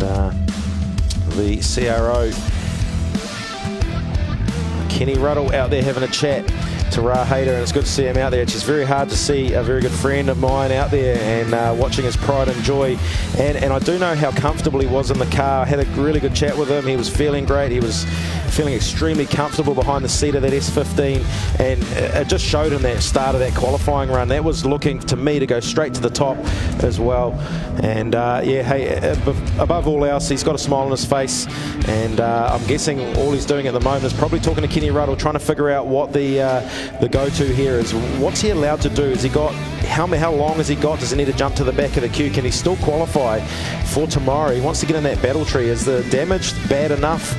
the CRO, Kenny Ruddle, out there having a chat to Ra Hader, and it's good to see him out there. It's just very hard to see a very good friend of mine out there and watching his pride and joy. And I do know how comfortable he was in the car. I had a really good chat with him. He was feeling great. He was feeling extremely comfortable behind the seat of that S15, and it just showed him that start of that qualifying run. That was looking to me to go straight to the top as well. And yeah, hey, above all else, he's got a smile on his face, and I'm guessing all he's doing at the moment is probably talking to Kenny Ruddle, trying to figure out what the go-to here is. What's he allowed to do? Has he got, how long has he got? Does he need to jump to the back of the queue? Can he still qualify for tomorrow? He wants to get in that battle tree. Is the damage bad enough?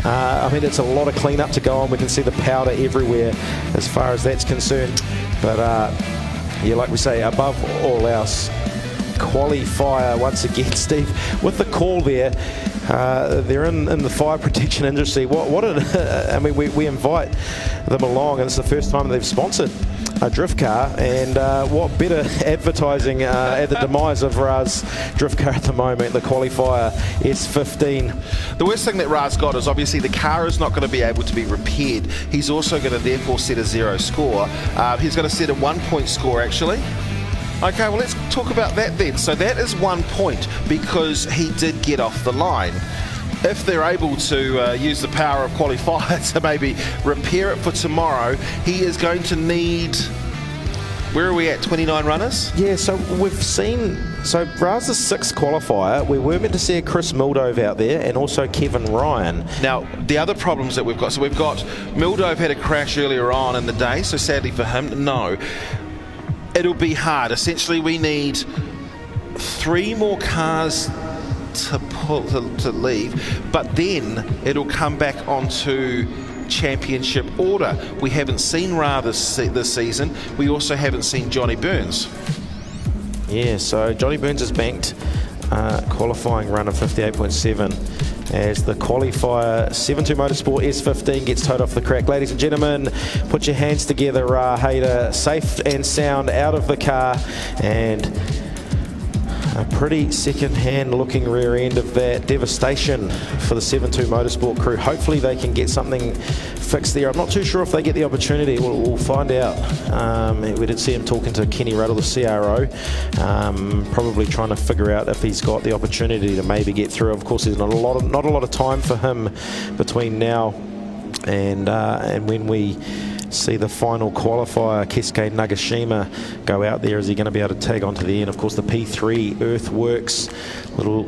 I mean, it's a lot of cleanup to go on. We can see the powder everywhere as far as that's concerned. But yeah, like we say, above all else, qualifier once again, Steve, with the call there. They're in the fire protection industry. I mean, we invite them along, and it's the first time they've sponsored a drift car, and what better advertising at the demise of Ra's drift car at the moment, the qualifier S15. The worst thing that Ra's got is obviously the car is not going to be able to be repaired. He's also going to therefore set a 0 score. He's going to set a 1-point score, actually. Okay, well, let's talk about that then. So that is 1 point because he did get off the line. If they're able to use the power of qualifier to maybe repair it for tomorrow, he is going to need, where are we at, 29 runners? Yeah, so we've seen, so Ra's the 6th qualifier. We were meant to see a Chris Mildove out there and also Kevin Ryan. Now, the other problems that we've got, so we've got Mildove had a crash earlier on in the day, so sadly for him, no. It'll be hard. Essentially, we need 3 more cars to leave, but then it'll come back onto championship order. We haven't seen Ra this season. We also haven't seen Johnny Burns. Yeah, so Johnny Burns has banked qualifying run of 58.7 as the qualifier 7.2 Motorsport S15 gets towed off the track. Ladies and gentlemen, put your hands together. Ra Hader safe and sound out of the car, and a pretty second-hand looking rear end of that. Devastation for the 7.2 Motorsport crew. Hopefully they can get something fixed there. I'm not too sure if they get the opportunity. We'll find out. We did see him talking to Kenny Ruddle, the CRO, probably trying to figure out if he's got the opportunity to maybe get through. Of course, there's not a lot of time for him between now and when we see the final qualifier, Cascade Nagashima, go out there. Is he going to be able to tag onto the end? Of course, the P3 Earthworks little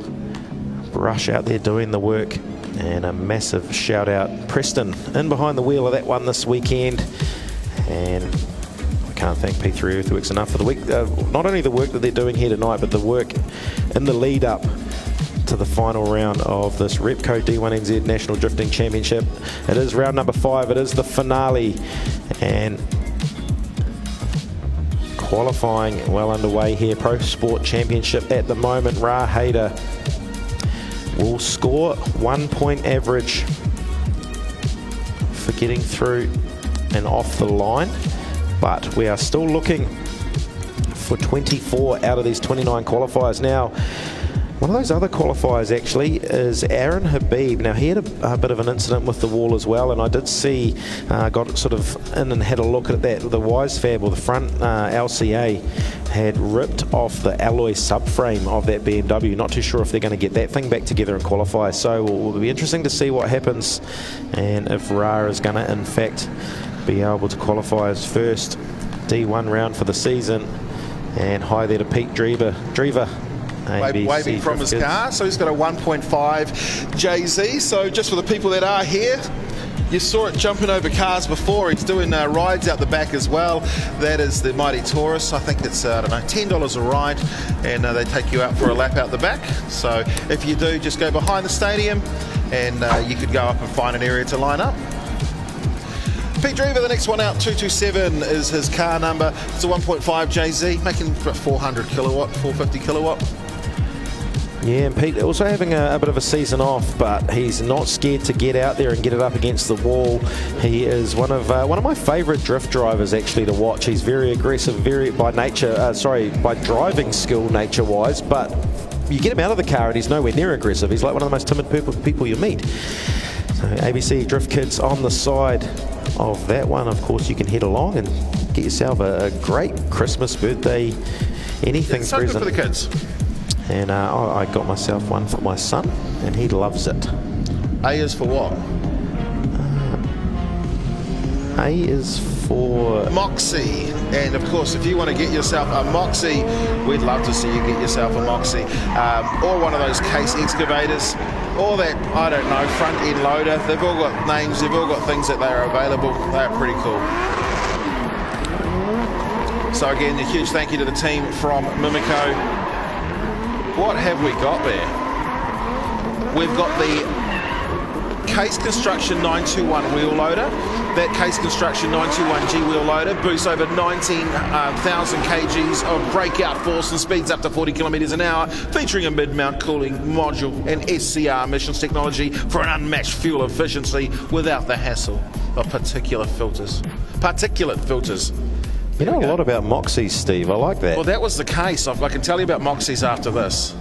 rush out there doing the work, and a massive shout out. Preston in behind the wheel of that one this weekend, and I can't thank P3 Earthworks enough for the week. Not only the work that they're doing here tonight, but the work in the lead up to the final round of this Repco D1NZ National Drifting Championship. It is round number 5. It is the finale, and qualifying well underway here. Pro Sport Championship at the moment. Ra Hader will score 1 point average for getting through and off the line, but we are still looking for 24 out of these 29 qualifiers. Now, one of those other qualifiers actually is Aaron Habib. Now, he had a bit of an incident with the wall as well, and I did see, got sort of in and had a look at that. The Wisefab, or the front LCA, had ripped off the alloy subframe of that BMW. Not too sure if they're going to get that thing back together and qualify. So it will be interesting to see what happens, and if Ra is going to in fact be able to qualify his first D1 round for the season. And hi there to Pete Drever. Waving from his car, so he's got a 1.5 JZ. So just for the people that are here, you saw it jumping over cars before. He's doing rides out the back as well. That is the mighty Taurus. I think it's, I don't know, $10 a ride, and they take you out for a lap out the back. So if you do, just go behind the stadium, and you could go up and find an area to line up. Pete Drever, the next one out, 227 is his car number. It's a 1.5 JZ, making about 400 kilowatt, 450 kilowatt. Yeah, and Pete also having a bit of a season off, but he's not scared to get out there and get it up against the wall. He is one of my favourite drift drivers actually to watch. He's very aggressive, very by nature, by driving skill nature-wise, but you get him out of the car and he's nowhere near aggressive. He's like one of the most timid people you meet. So ABC Drift Kids on the side of that one. Of course, you can head along and get yourself a great Christmas, birthday, anything so present. Good for the kids. And I got myself one for my son, and he loves it. A is for what? A is for Moxie. And of course, if you want to get yourself a Moxie, we'd love to see you get yourself a Moxie, or one of those case excavators, or that, I don't know, front end loader. They've all got names, they've all got things that they are available. They are pretty cool. So again, a huge thank you to the team from Mimico. What have we got there? We've got the Case Construction 921 wheel loader. That Case Construction 921G wheel loader boosts over 19,000 kgs of breakout force and speeds up to 40 kilometres an hour, featuring a mid-mount cooling module and SCR emissions technology for an unmatched fuel efficiency without the hassle of particulate filters. You know a lot about Moxies, Steve. I like that. Well, that was the case. I can tell you about Moxies after this.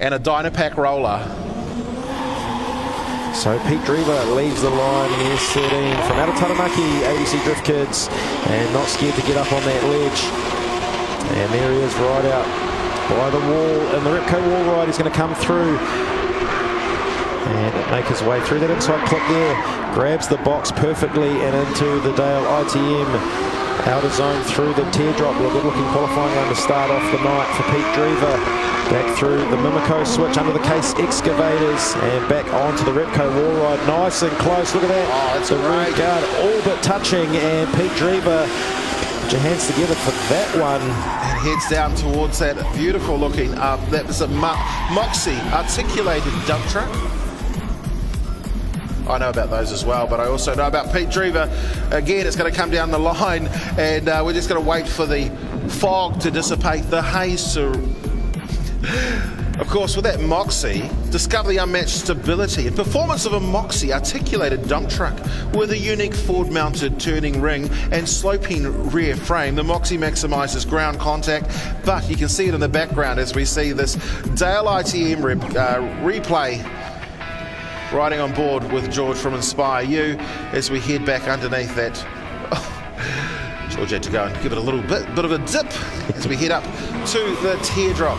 And a Dynapack roller. So Pete Drever leaves the line in the S13 from out of Taranaki, ABC Drift Kids, and not scared to get up on that ledge. And there he is, right out by the wall. And the Repco wall ride is going to come through and make his way through that inside clip there. Grabs the box perfectly and into the Dale ITM. Outer zone through the teardrop. A good looking qualifying run to start off the night for Pete Drever. Back through the Mimico switch under the Case excavators and back onto the Repco wall ride. Nice and close. Look at that. Oh, that's the rear guard all but touching, and Pete Drever, put your hands together for that one. And heads down towards that beautiful looking, that was a Moxie articulated dump truck. I know about those as well, but I also know about Pete Drever. Again, it's going to come down the line, and we're just going to wait for the fog to dissipate, the haze to... Of course, with that Moxie, discover the unmatched stability and performance of a Moxie articulated dump truck with a unique forward-mounted turning ring and sloping rear frame. The Moxie maximises ground contact, but you can see it in the background as we see this Dale ITM replay riding on board with George from Inspire You as we head back underneath that. George had to go and give it a little bit of a dip as we head up to the teardrop.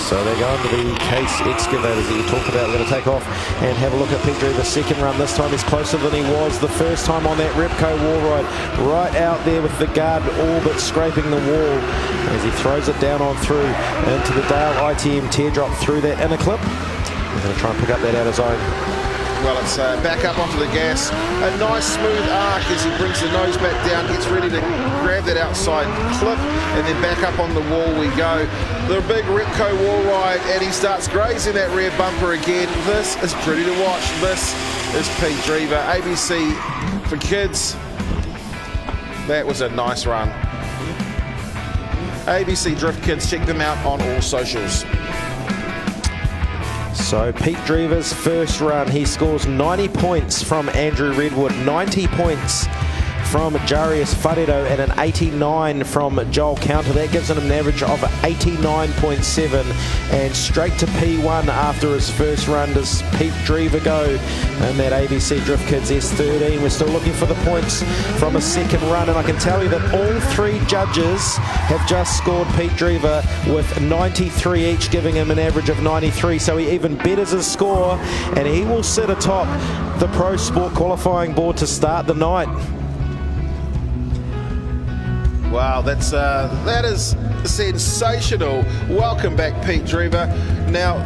So they're going to the Case excavators that you talked about. We're going to take off and have a look at Pete Drever's second run. This time he's closer than he was the first time on that Repco wall ride. Right out there with the guard all but scraping the wall as he throws it down on through into the Dale ITM teardrop through that inner clip. We're going to try and pick up that outer zone. Well, it's back up onto the gas. A nice smooth arc as he brings the nose back down, gets ready to grab that outside clip, and then back up on the wall we go. The big Repco wall ride, and he starts grazing that rear bumper again. This is pretty to watch. This is Pete Drever, ABC for kids. That was a nice run. ABC Drift Kids, check them out on all socials. So Pete Drever's first run, he scores 90 points from Andrew Redwood, 90 points from Jarius Wharedo, and an 89 from Joel Counter. That gives him an average of 89.7, and straight to P1 after his first run does Pete Drever go in that ABC Drift Kids S13. We're still looking for the points from a second run, and I can tell you that all three judges have just scored Pete Drever with 93 each, giving him an average of 93, so he even betters his score, and he will sit atop the Pro Sport qualifying board to start the night. Wow, that is sensational. Welcome back, Pete Drever. Now,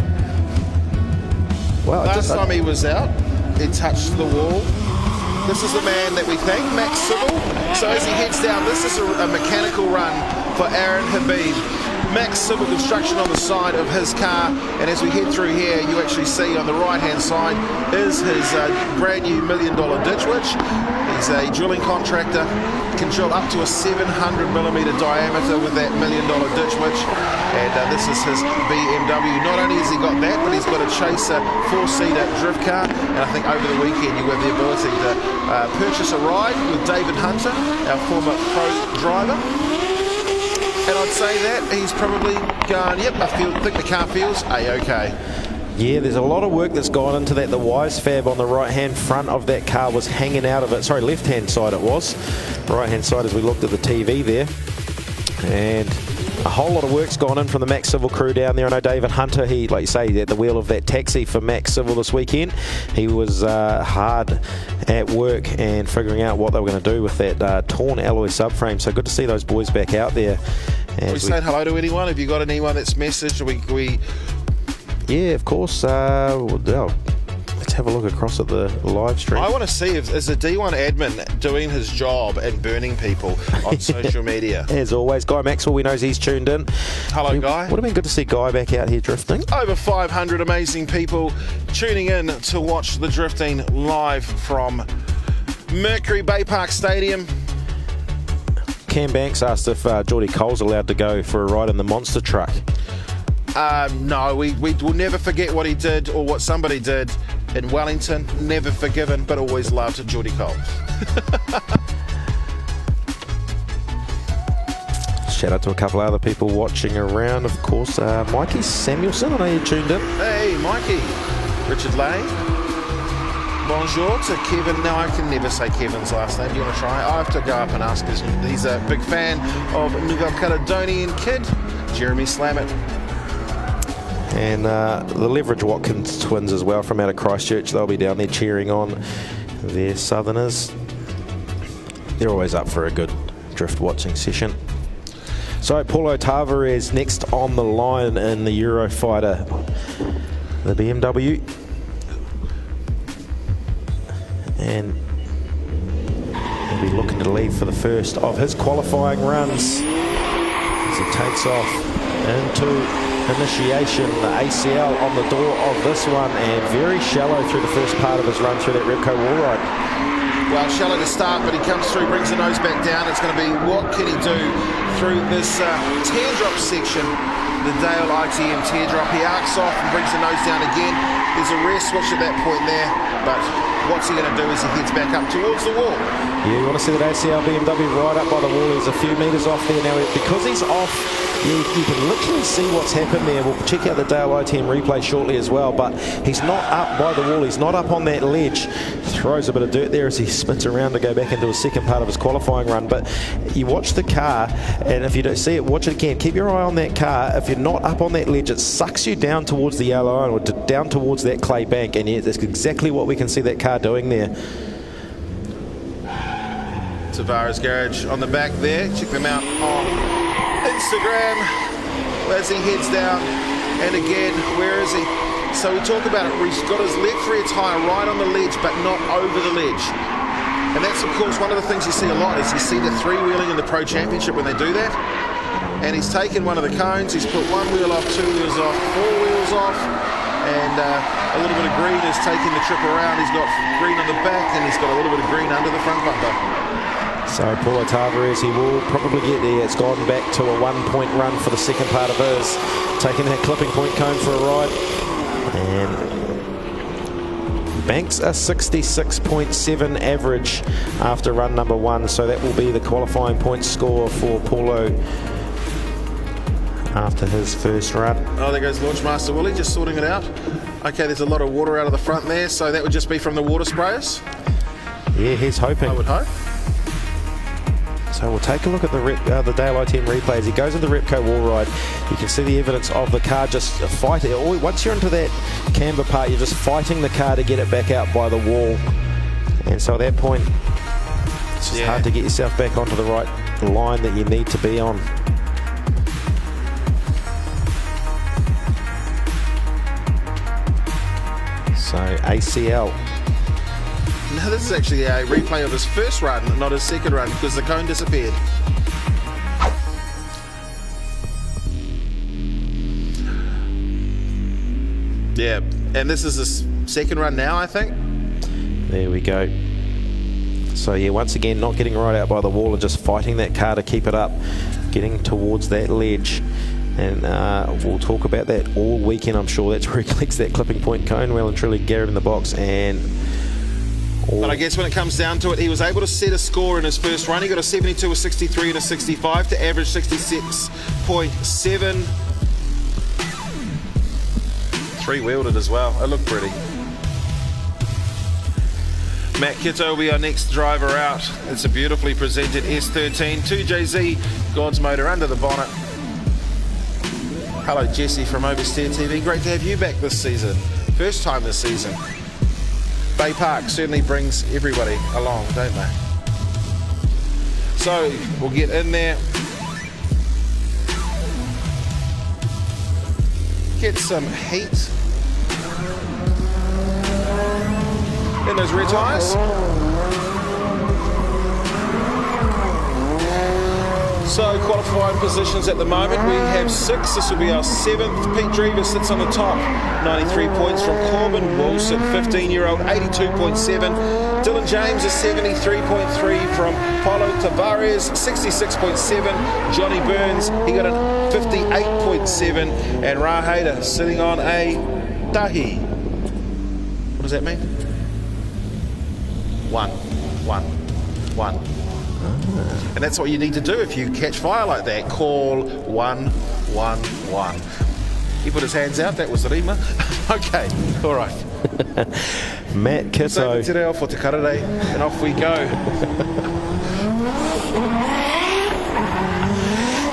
Well, last time he was out, he touched the wall. This is the man that we thank, Max Civil. So as he heads down, this is a mechanical run for Aaron Habib. Max Civil Construction on the side of his car, and as we head through here, you actually see on the right-hand side is his brand new $1 million ditch witch. He's a drilling contractor, can drill up to a 700mm diameter with that $1 million ditch witch, and this is his BMW. Not only has he got that, but he's got a Chaser 4-seater drift car, and I think over the weekend you have the ability to purchase a ride with David Hunter, our former pro driver. And I'd say that he's probably gone, yep, I think the car feels A-okay. Yeah, there's a lot of work that's gone into that. The wise fab on the right-hand front of that car was hanging out of it. Sorry, left-hand side it was. Right-hand side as we looked at the TV there. And a whole lot of work's gone in from the Max Civil crew down there. I know David Hunter, he, like you say, at the wheel of that taxi for Max Civil this weekend. He was hard at work and figuring out what they were going to do with that torn alloy subframe. So good to see those boys back out there. Are we saying hello to anyone? Have you got anyone that's messaged? Yeah, of course. Let's have a look across at the live stream. I want to see if is the D1 admin doing his job and burning people on social media. As always, Guy Maxwell, we know he's tuned in. Hello, Guy. Would have been good to see Guy back out here drifting. Over 500 amazing people tuning in to watch the drifting live from Mercury Baypark Stadium. Cam Banks asked if Geordie Cole's allowed to go for a ride in the monster truck. No, we will never forget what he did or what somebody did in Wellington. Never forgiven, but always loved Geordie Cole. Shout out to a couple of other people watching around, of course. Mikey Samuelson, I know you tuned in. Hey, Mikey. Richard Lane. Bonjour to Kevin. Now, I can never say Kevin's last name. Do you want to try? I have to go up and ask because he's a big fan of Nouvelle Caledonian kid, Jeremy Slammett. And the Leverage Watkins twins as well from out of Christchurch. They'll be down there cheering on their Southerners. They're always up for a good drift watching session. So Paulo Tavares next on the line in the Eurofighter, the BMW. And he'll be looking to leave for the first of his qualifying runs as he takes off into initiation. The ACL on the door of this one, and very shallow through the first part of his run through that Repco wall ride. Well, shallow to start, but he comes through, brings the nose back down. It's going to be what can he do through this teardrop section, the Dale ITM teardrop. He arcs off and brings the nose down again. There's a rear switch at that point there, but what's he going to do as he heads back up towards the wall? Yeah, you want to see that ACL BMW right up by the wall. He's a few metres off there now. Because he's off, you can literally see what's happened there. We'll check out the Dale ITM replay shortly as well, but he's not up by the wall. He's not up on that ledge. Throws a bit of dirt there as he spins around to go back into his second part of his qualifying run. But you watch the car, and if you don't see it, watch it again. Keep your eye on that car. If you're not up on that ledge, it sucks you down towards the yellow line or down towards that clay bank, and yeah, that's exactly what we can see that car doing there. Tavares Garage on the back there. Check them out on Instagram as he heads down. And again, where is he? So we talk about it, he's got his left rear tyre right on the ledge, but not over the ledge. And that's, of course, one of the things you see a lot is you see the three-wheeling in the Pro Championship when they do that. And he's taken one of the cones, he's put one wheel off, two wheels off, four wheels off, and a little bit of green is taking the trip around. He's got green on the back, and he's got a little bit of green under the front bumper. So Paulo Tavares, he will probably get there. It's gone back to a 1-point run for the second part of his. Taking that clipping point cone for a ride. And banks a 66.7 average after run number 1. So that will be the qualifying point score for Paulo after his first run. Oh, there goes Launchmaster Willie, just sorting it out. Okay, there's a lot of water out of the front there, so that would just be from the water sprayers. Yeah, he's hoping. I would hope. So we'll take a look at the Dale ITM replay. As he goes into the Repco wall ride, you can see the evidence of the car just fighting. Once you're into that camber part, you're just fighting the car to get it back out by the wall. And so at that point, it's just hard to get yourself back onto the right line that you need to be on. So ACL. Now this is actually a replay of his first run, not his second run, because the cone disappeared. Yeah, and this is his second run now, I think. There we go. So yeah, once again, not getting right out by the wall and just fighting that car to keep it up, getting towards that ledge. And we'll talk about that all weekend, I'm sure. That's where he collects that clipping point cone. Well and truly, Garrett in the box. But I guess when it comes down to it, he was able to set a score in his first run. He got a 72, a 63 and a 65 to average 66.7. Three-wheeled it as well. It looked pretty. Matt Kitto will be our next driver out. It's a beautifully presented S13 2JZ God's Motor under the bonnet. Hello Jesse from Oversteer TV. Great to have you back this season. First time this season. Baypark certainly brings everybody along, don't they? So we'll get in there. Get some heat in those rear tyres. So qualifying positions at the moment, we have 6. This will be our 7th. Pete Drever sits on the top, 93 points from Corbin Wilson, 15-year-old, 82.7. Dylan James is 73.3 from Paulo Tavares, 66.7. Johnny Burns, he got a 58.7. And Raheda sitting on a Dahi. What does that mean? 1. And that's what you need to do if you catch fire like that. Call 111. He put his hands out. That was Rima. Okay, all right. Matt Kitto. Te reo for te karere, and off we go.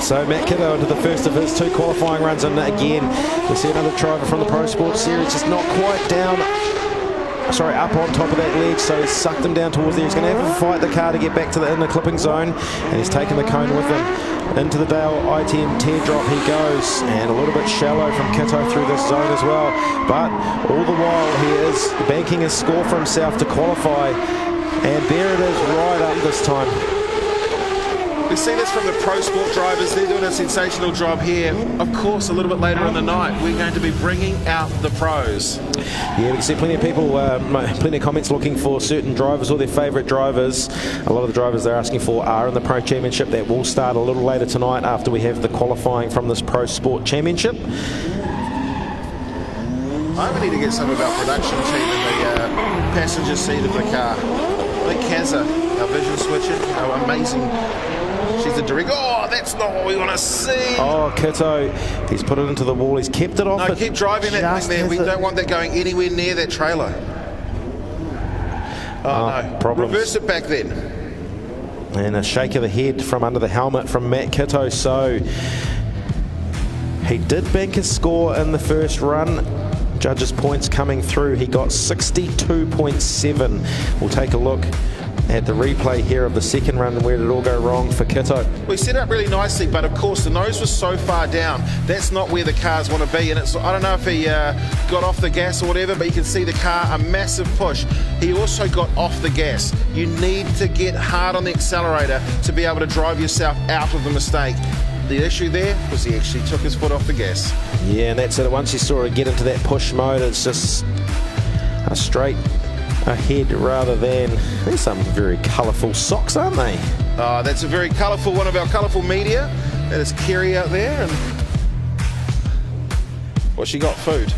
So Matt Kitto into the first of his 2 qualifying runs, and again we see another driver from the Pro Sports Series just not quite down. Up on top of that ledge, so he's sucked him down towards there. He's going to have to fight the car to get back to the inner clipping zone, and he's taken the cone with him. Into the Dale ITM teardrop he goes, and a little bit shallow from Kitto through this zone as well. But all the while he is banking his score for himself to qualify, and there it is right up this time. We've seen this from the Pro Sport drivers. They're doing a sensational job here. Of course, a little bit later in the night, we're going to be bringing out the pros. Yeah, we can see plenty of people, plenty of comments looking for certain drivers or their favourite drivers. A lot of the drivers they're asking for are in the Pro Championship. That will start a little later tonight after we have the qualifying from this Pro Sport Championship. I need to get some of our production team in the passenger seat of the car. I think Kaza, our vision switcher, our amazing... She's the director. Oh, that's not what we want to see. Oh, Kitto, he's put it into the wall. He's kept it off. No, keep driving that thing there. We don't want that going anywhere near that trailer. Oh, no. Problems. Reverse it back then. And a shake of the head from under the helmet from Matt Kitto. So he did bank his score in the first run. Judges' points coming through. He got 62.7. We'll take a look at the replay here of the second run. Where did it all go wrong for Kitto? We set up really nicely, but of course the nose was so far down. That's not where the cars want to be, and I don't know if he got off the gas or whatever, but you can see the car, a massive push. He also got off the gas. You need to get hard on the accelerator to be able to drive yourself out of the mistake. The issue there was he actually took his foot off the gas. Yeah, and that's it. Once you sort of get into that push mode, it's just a straight ahead rather than... There's some very colourful socks, aren't they? Oh, that's a very colourful, one of our colourful media. That is Kerry out there. And what she got? Food.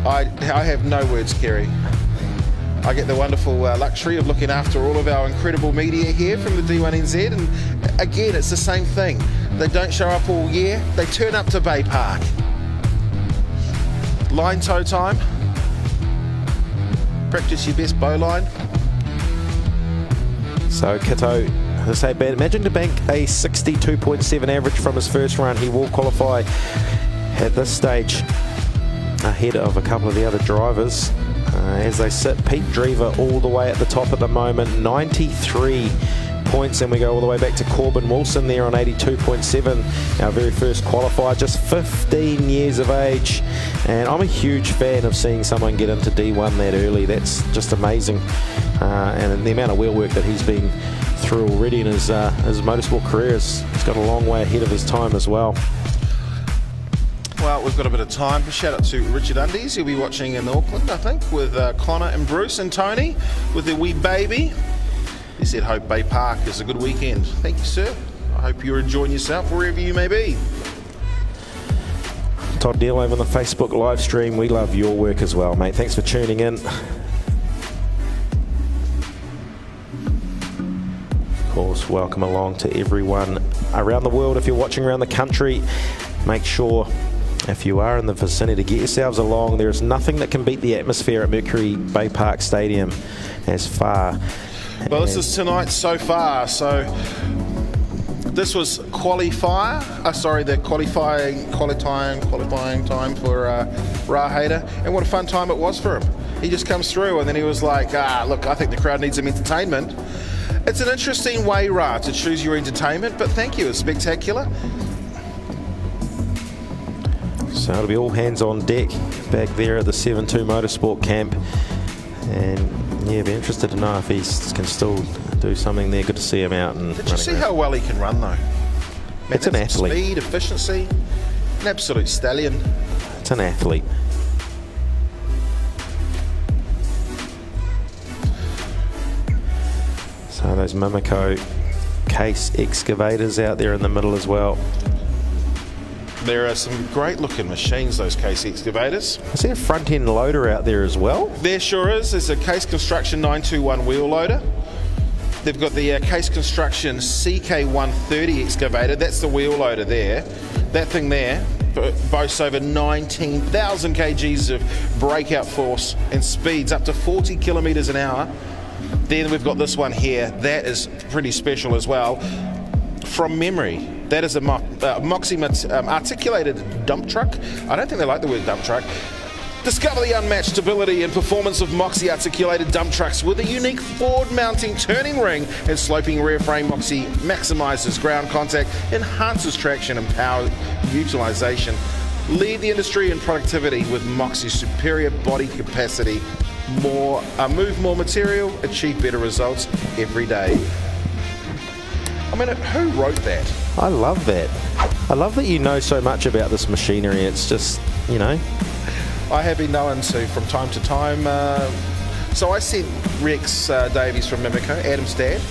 I have no words, Kerry. I get the wonderful luxury of looking after all of our incredible media here from the D1NZ, and again, it's the same thing. They don't show up all year, they turn up to Baypark. Line tow time. Practice your best bow line. So Kitto, as I say, imagine to bank a 62.7 average from his first run. He will qualify at this stage ahead of a couple of the other drivers. As they sit, Pete Drever all the way at the top at the moment, 93 points, and we go all the way back to Corbin Wilson there on 82.7, our very first qualifier, just 15 years of age, and I'm a huge fan of seeing someone get into D1 that early. That's just amazing, and the amount of wheel work that he's been through already in his motorsport career, he's got a long way ahead of his time as well. Well, we've got a bit of time. Shout out to Richard Undies. He'll be watching in Auckland, I think, with Connor and Bruce and Tony with their wee baby. He said, hope Baypark is a good weekend. Thank you, sir. I hope you're enjoying yourself wherever you may be. Todd Deal over on the Facebook live stream. We love your work as well, mate. Thanks for tuning in. Of course, welcome along to everyone around the world. If you're watching around the country, make sure, if you are in the vicinity, to get yourselves along. There is nothing that can beat the atmosphere at Mercury Baypark Stadium as far. Well, this is tonight so far. So this was the qualifying time for Raheda, and what a fun time it was for him. He just comes through and then he was like, look, I think the crowd needs some entertainment. It's an interesting way, Ra, to choose your entertainment, but thank you, it's spectacular. So it'll be all hands on deck back there at the 7-2 Motorsport camp, and yeah, be interested to know if he can still do something there. Good to see him out. And did you see how well he can run though? Man, it's an athlete. Speed, efficiency, an absolute stallion. It's an athlete. So those Mimico case excavators out there in the middle as well. There are some great looking machines, those case excavators. I see a front end loader out there as well. There sure is. There's a Case Construction 921 wheel loader. They've got the Case Construction CK130 excavator. That's the wheel loader there. That thing there boasts over 19,000 kgs of breakout force and speeds up to 40 kilometres an hour. Then we've got this one here. That is pretty special as well. From memory, that is a Moxie articulated dump truck. I don't think they like the word dump truck. Discover the unmatched stability and performance of Moxie articulated dump trucks with a unique forward mounting turning ring and sloping rear frame. Moxie maximises ground contact, enhances traction and power utilisation. Lead the industry in productivity with Moxie's superior body capacity. Move more material, achieve better results every day. I mean, who wrote that? I love that. I love that you know so much about this machinery. It's just, you know. I have been known to from time to time. So I sent Rex Davies from Mimico, Adam's dad.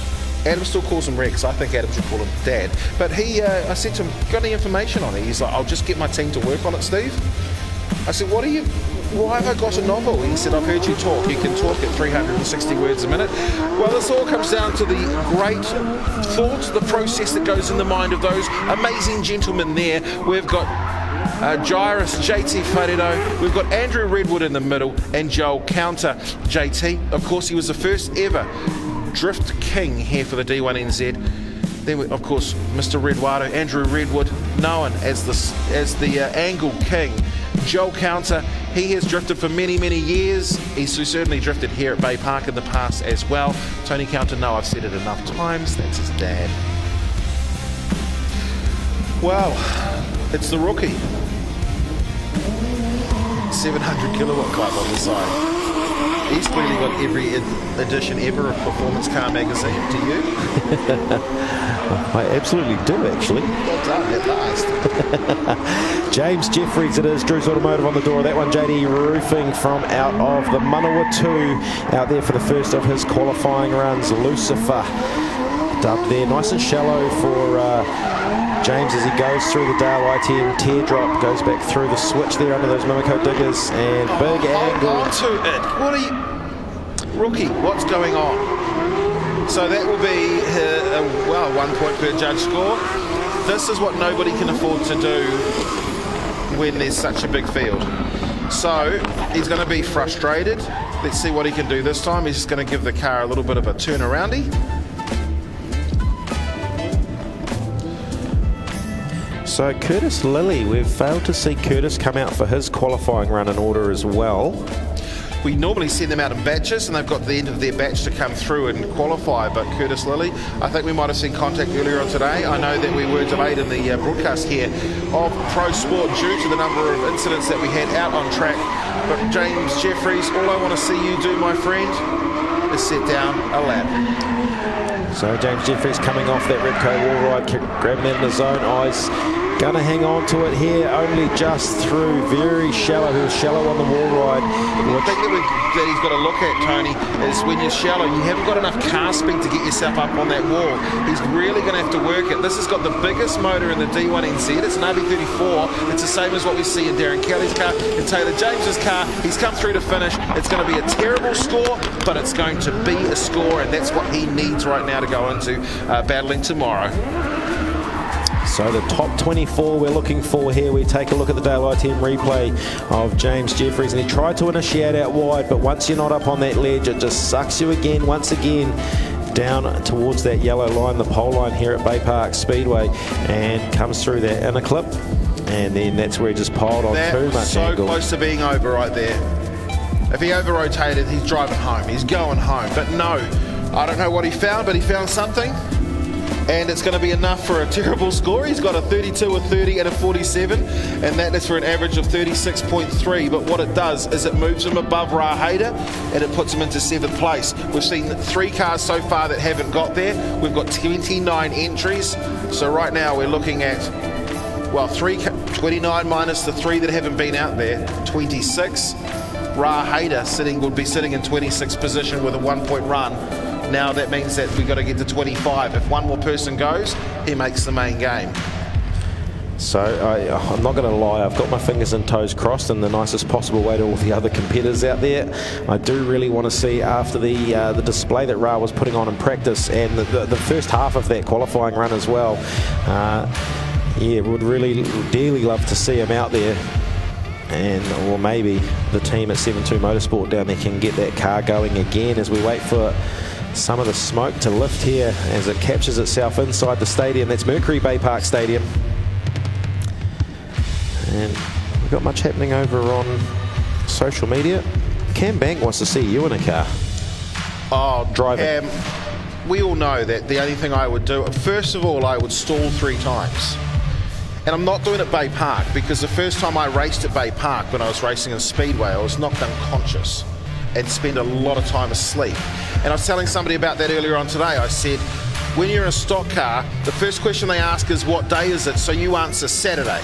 Adam still calls him Rex. I think Adam should call him Dad. But I said to him, got any information on it? He's like, I'll just get my team to work on it, Steve. I said, why have I got a novel? He said, I've heard you talk. You can talk at 360 words a minute. Well, this all comes down to the great thought, the process that goes in the mind of those amazing gentlemen there. We've got Jairus, JT Wharedo, we've got Andrew Redwood in the middle, and Joel Counter. JT, of course, he was the first ever drift king here for the D1NZ. Then, of course, Mr. Redwater, Andrew Redwood, known as the Angle King. Joel Counter, he has drifted for many, many years. He's certainly drifted here at Baypark in the past as well. Tony Counter, no, I've said it enough times. That's his dad. Well, it's the rookie. 700 kilowatt club on the side. He's clearly got every edition ever of Performance Car Magazine. Do you? I absolutely do, actually. Well done, at last. James Jeffries it is. Drew's Automotive on the door of that one. JD Roofing from out of the Manawatu, out there for the first of his qualifying runs. Lucifer dubbed there, nice and shallow for James as he goes through the Dale ITM teardrop, goes back through the switch there under those Mimico diggers, and big angle. Onto it. What are you... Rookie, what's going on? So that will be, well, 1 point per judge score. This is what nobody can afford to do when there's such a big field. So he's going to be frustrated. Let's see what he can do this time. He's just going to give the car a little bit of a turnaroundy. So Curtis Lilly, we've failed to see Curtis come out for his qualifying run in order as well. We normally send them out in batches, and they've got the end of their batch to come through and qualify, but Curtis Lilly, I think we might have seen contact earlier on today. I know that we were delayed in the broadcast here of Pro Sport due to the number of incidents that we had out on track. But James Jeffries, all I want to see you do, my friend, is set down a lap. So James Jeffries coming off that Repco wall ride, grabbing that in his own eyes. Going to hang on to it here, only just through, very shallow. He was shallow on the wall ride. The thing that he's got to look at, Tony, is when you're shallow, you haven't got enough car speed to get yourself up on that wall. He's really going to have to work it. This has got the biggest motor in the D1NZ. It's an RB34. It's the same as what we see in Darren Kelly's car, in Taylor James's car. He's come through to finish. It's going to be a terrible score, but it's going to be a score, and that's what he needs right now to go into battling tomorrow. So the top 24 we're looking for here. We take a look at the Dale ITM replay of James Jeffries, and he tried to initiate out wide, but once you're not up on that ledge, it just sucks you again, once again, down towards that yellow line, the pole line here at Baypark Speedway, and comes through that inner clip, and then that's where he just piled on too much so angle. Close to being over right there. If he over-rotated, he's driving home. He's going home. But no, I don't know what he found, but he found something. And it's going to be enough for a terrible score. He's got a 32, a 30, and a 47, and that is for an average of 36.3. But what it does is it moves him above Raheda, and it puts him into 7th place. We've seen 3 cars so far that haven't got there. We've got 29 entries. So right now we're looking at, well, 29 minus the 3 that haven't been out there, 26. Raheda would be sitting in 26th position with a 1-point run. Now that means that we've got to get to 25. If one more person goes, he makes the main game. So I'm not going to lie, I've got my fingers and toes crossed in the nicest possible way to all the other competitors out there. I do really want to see, after the display that Ra was putting on in practice, and the first half of that qualifying run as well, yeah, would really dearly love to see him out there. And or maybe the team at 72 Motorsport down there can get that car going again as we wait for some of the smoke to lift here as it captures itself inside the stadium. That's Mercury Baypark Stadium. And we've got much happening over on social media. Cam Bank wants to see you in a car. Oh, driving. We all know that the only thing I would do, first of all, I would stall 3 times. And I'm not doing it at Baypark, because the first time I raced at Baypark, when I was racing in Speedway, I was knocked unconscious and spent a lot of time asleep. And I was telling somebody about that earlier on today. I said, when you're in a stock car, the first question they ask is, what day is it? So you answer Saturday,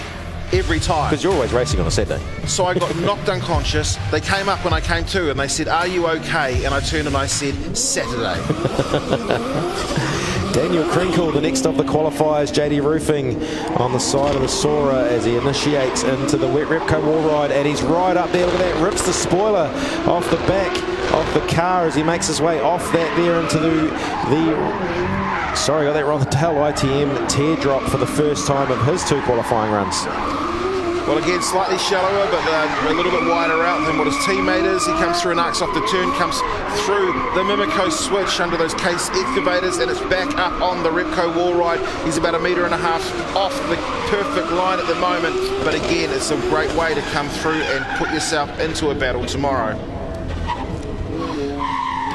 every time. Because you're always racing on a Saturday. So I got knocked unconscious. They came up when I came to, and they said, are you okay? And I turned and I said, Saturday. Daniel Krinkle, the next of the qualifiers. JD Roofing on the side of the Sora as he initiates into the wet Repco wall ride, and he's right up there. Look at that, rips the spoiler off the back of the car as he makes his way off that there into sorry, got that wrong, the Dale ITM teardrop for the first time of his 2 qualifying runs. Well, again, slightly shallower, but a little bit wider out than what his teammate is. He comes through and arcs off the turn, comes through the Mimico switch under those case excavators, and it's back up on the Repco wall ride. He's about 1.5 meters off the perfect line at the moment, but again, it's a great way to come through and put yourself into a battle tomorrow.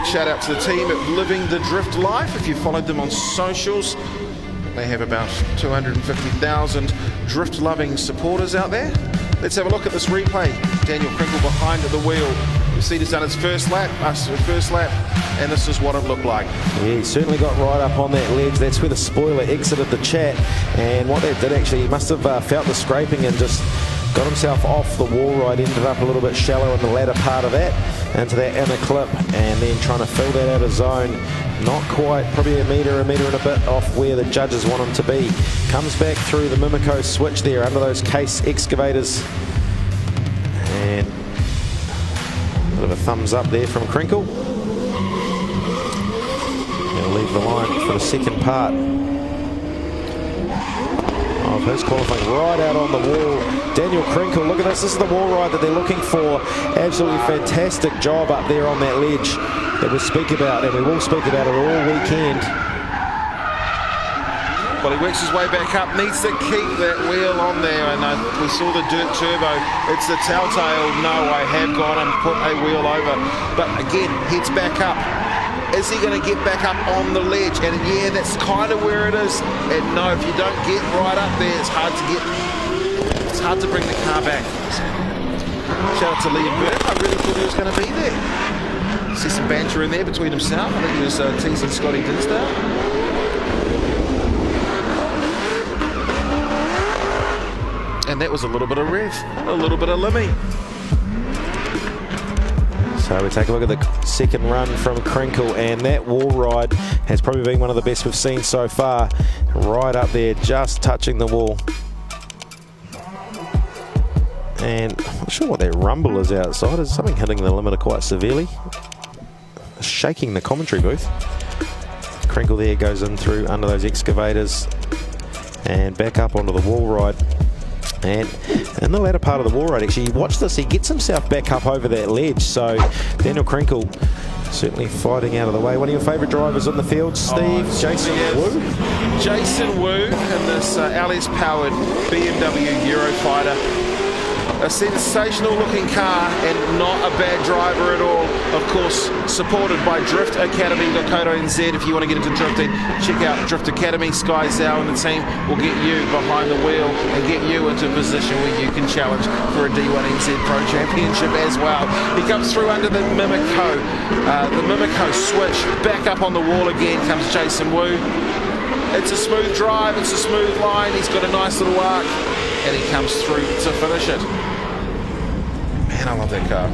Shout out to the team at Living the Drift Life. If you followed them on socials, they have about 250,000 drift-loving supporters out there. Let's have a look at this replay. Daniel Crinkle behind the wheel. You see he's done his first lap, and this is what it looked like. Yeah, he certainly got right up on that ledge. That's where the spoiler exited the chat, and what that did actually, he must have felt the scraping and just got himself off the wall ride, ended up a little bit shallow in the latter part of that, into that inner clip, and then trying to fill that out of zone. Not quite, probably 1 meter and a bit off where the judges want him to be. Comes back through the Mimico switch there under those case excavators. And a bit of a thumbs up there from Crinkle. He'll leave the line for the second part of his qualifying, right out on the wall. Daniel Crinkle, look at this. This is the wall ride that they're looking for. Absolutely fantastic job up there on that ledge that we'll speak about, and we will speak about it all weekend. Well, he works his way back up, needs to keep that wheel on there, and we saw the dirt turbo. It's the telltale, no, I have gone and put a wheel over. But again, heads back up. Is he going to get back up on the ledge? And yeah, that's kind of where it is. And no, if you don't get right up there, it's hard to bring the car back. Shout out to Liam Burke. I really thought he was going to be there. See some banter in there between himself. I think he was teasing Scotty Dinsdale. And that was a little bit of rev, a little bit of limmy. So we take a look at the second run from Crinkle, and that wall ride has probably been one of the best we've seen so far. Right up there, just touching the wall. And I'm not sure what that rumble is outside. Is something hitting the limiter quite severely? Shaking the commentary booth. Crinkle there goes in through under those excavators and back up onto the wall ride. And in the latter part of the wall ride, actually, watch this, he gets himself back up over that ledge. So Daniel Crinkle certainly fighting out of the way. One of your favourite drivers on the field, Steve? Jason Wu? Jason Wu in this LS-powered BMW Eurofighter. A sensational looking car and not a bad driver at all. Of course, supported by driftacademy.co.nz. If you want to get into drifting, check out Drift Academy. Sky Zhao and the team will get you behind the wheel and get you into a position where you can challenge for a D1NZ Pro Championship as well. He comes through under the Mimico switch. Back up on the wall again comes Jason Wu. It's a smooth drive, it's a smooth line. He's got a nice little arc, and he comes through to finish it. Man, I love that car.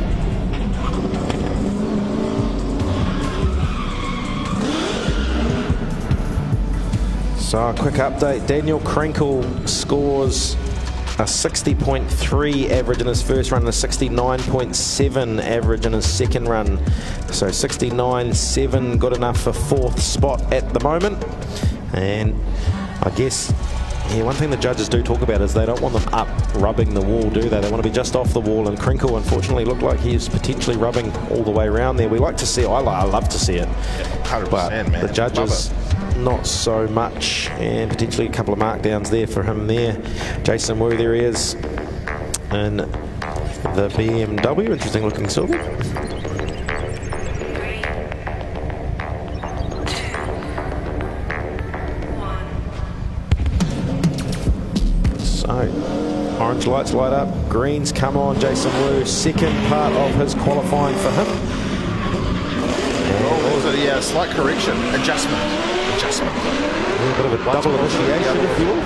So a quick update, Daniel Crinkle scores a 60.3 average in his first run and a 69.7 average in his second run. So 69.7, good enough for fourth spot at the moment. And I guess, yeah, one thing the judges do talk about is they don't want them up rubbing the wall, do they? They want to be just off the wall, and Crinkle unfortunately looked like he's potentially rubbing all the way around there. We like to see it. I love to see it. 100%, but man. the judges, not so much, and potentially a couple of markdowns there for him there. Jason Wu, there he is in the BMW. Interesting looking silver. Orange lights light up, greens come on. Jason Wu, second part of his qualifying for him. Oh, there's a slight correction, adjustment. A bit of a double initiation, if you will.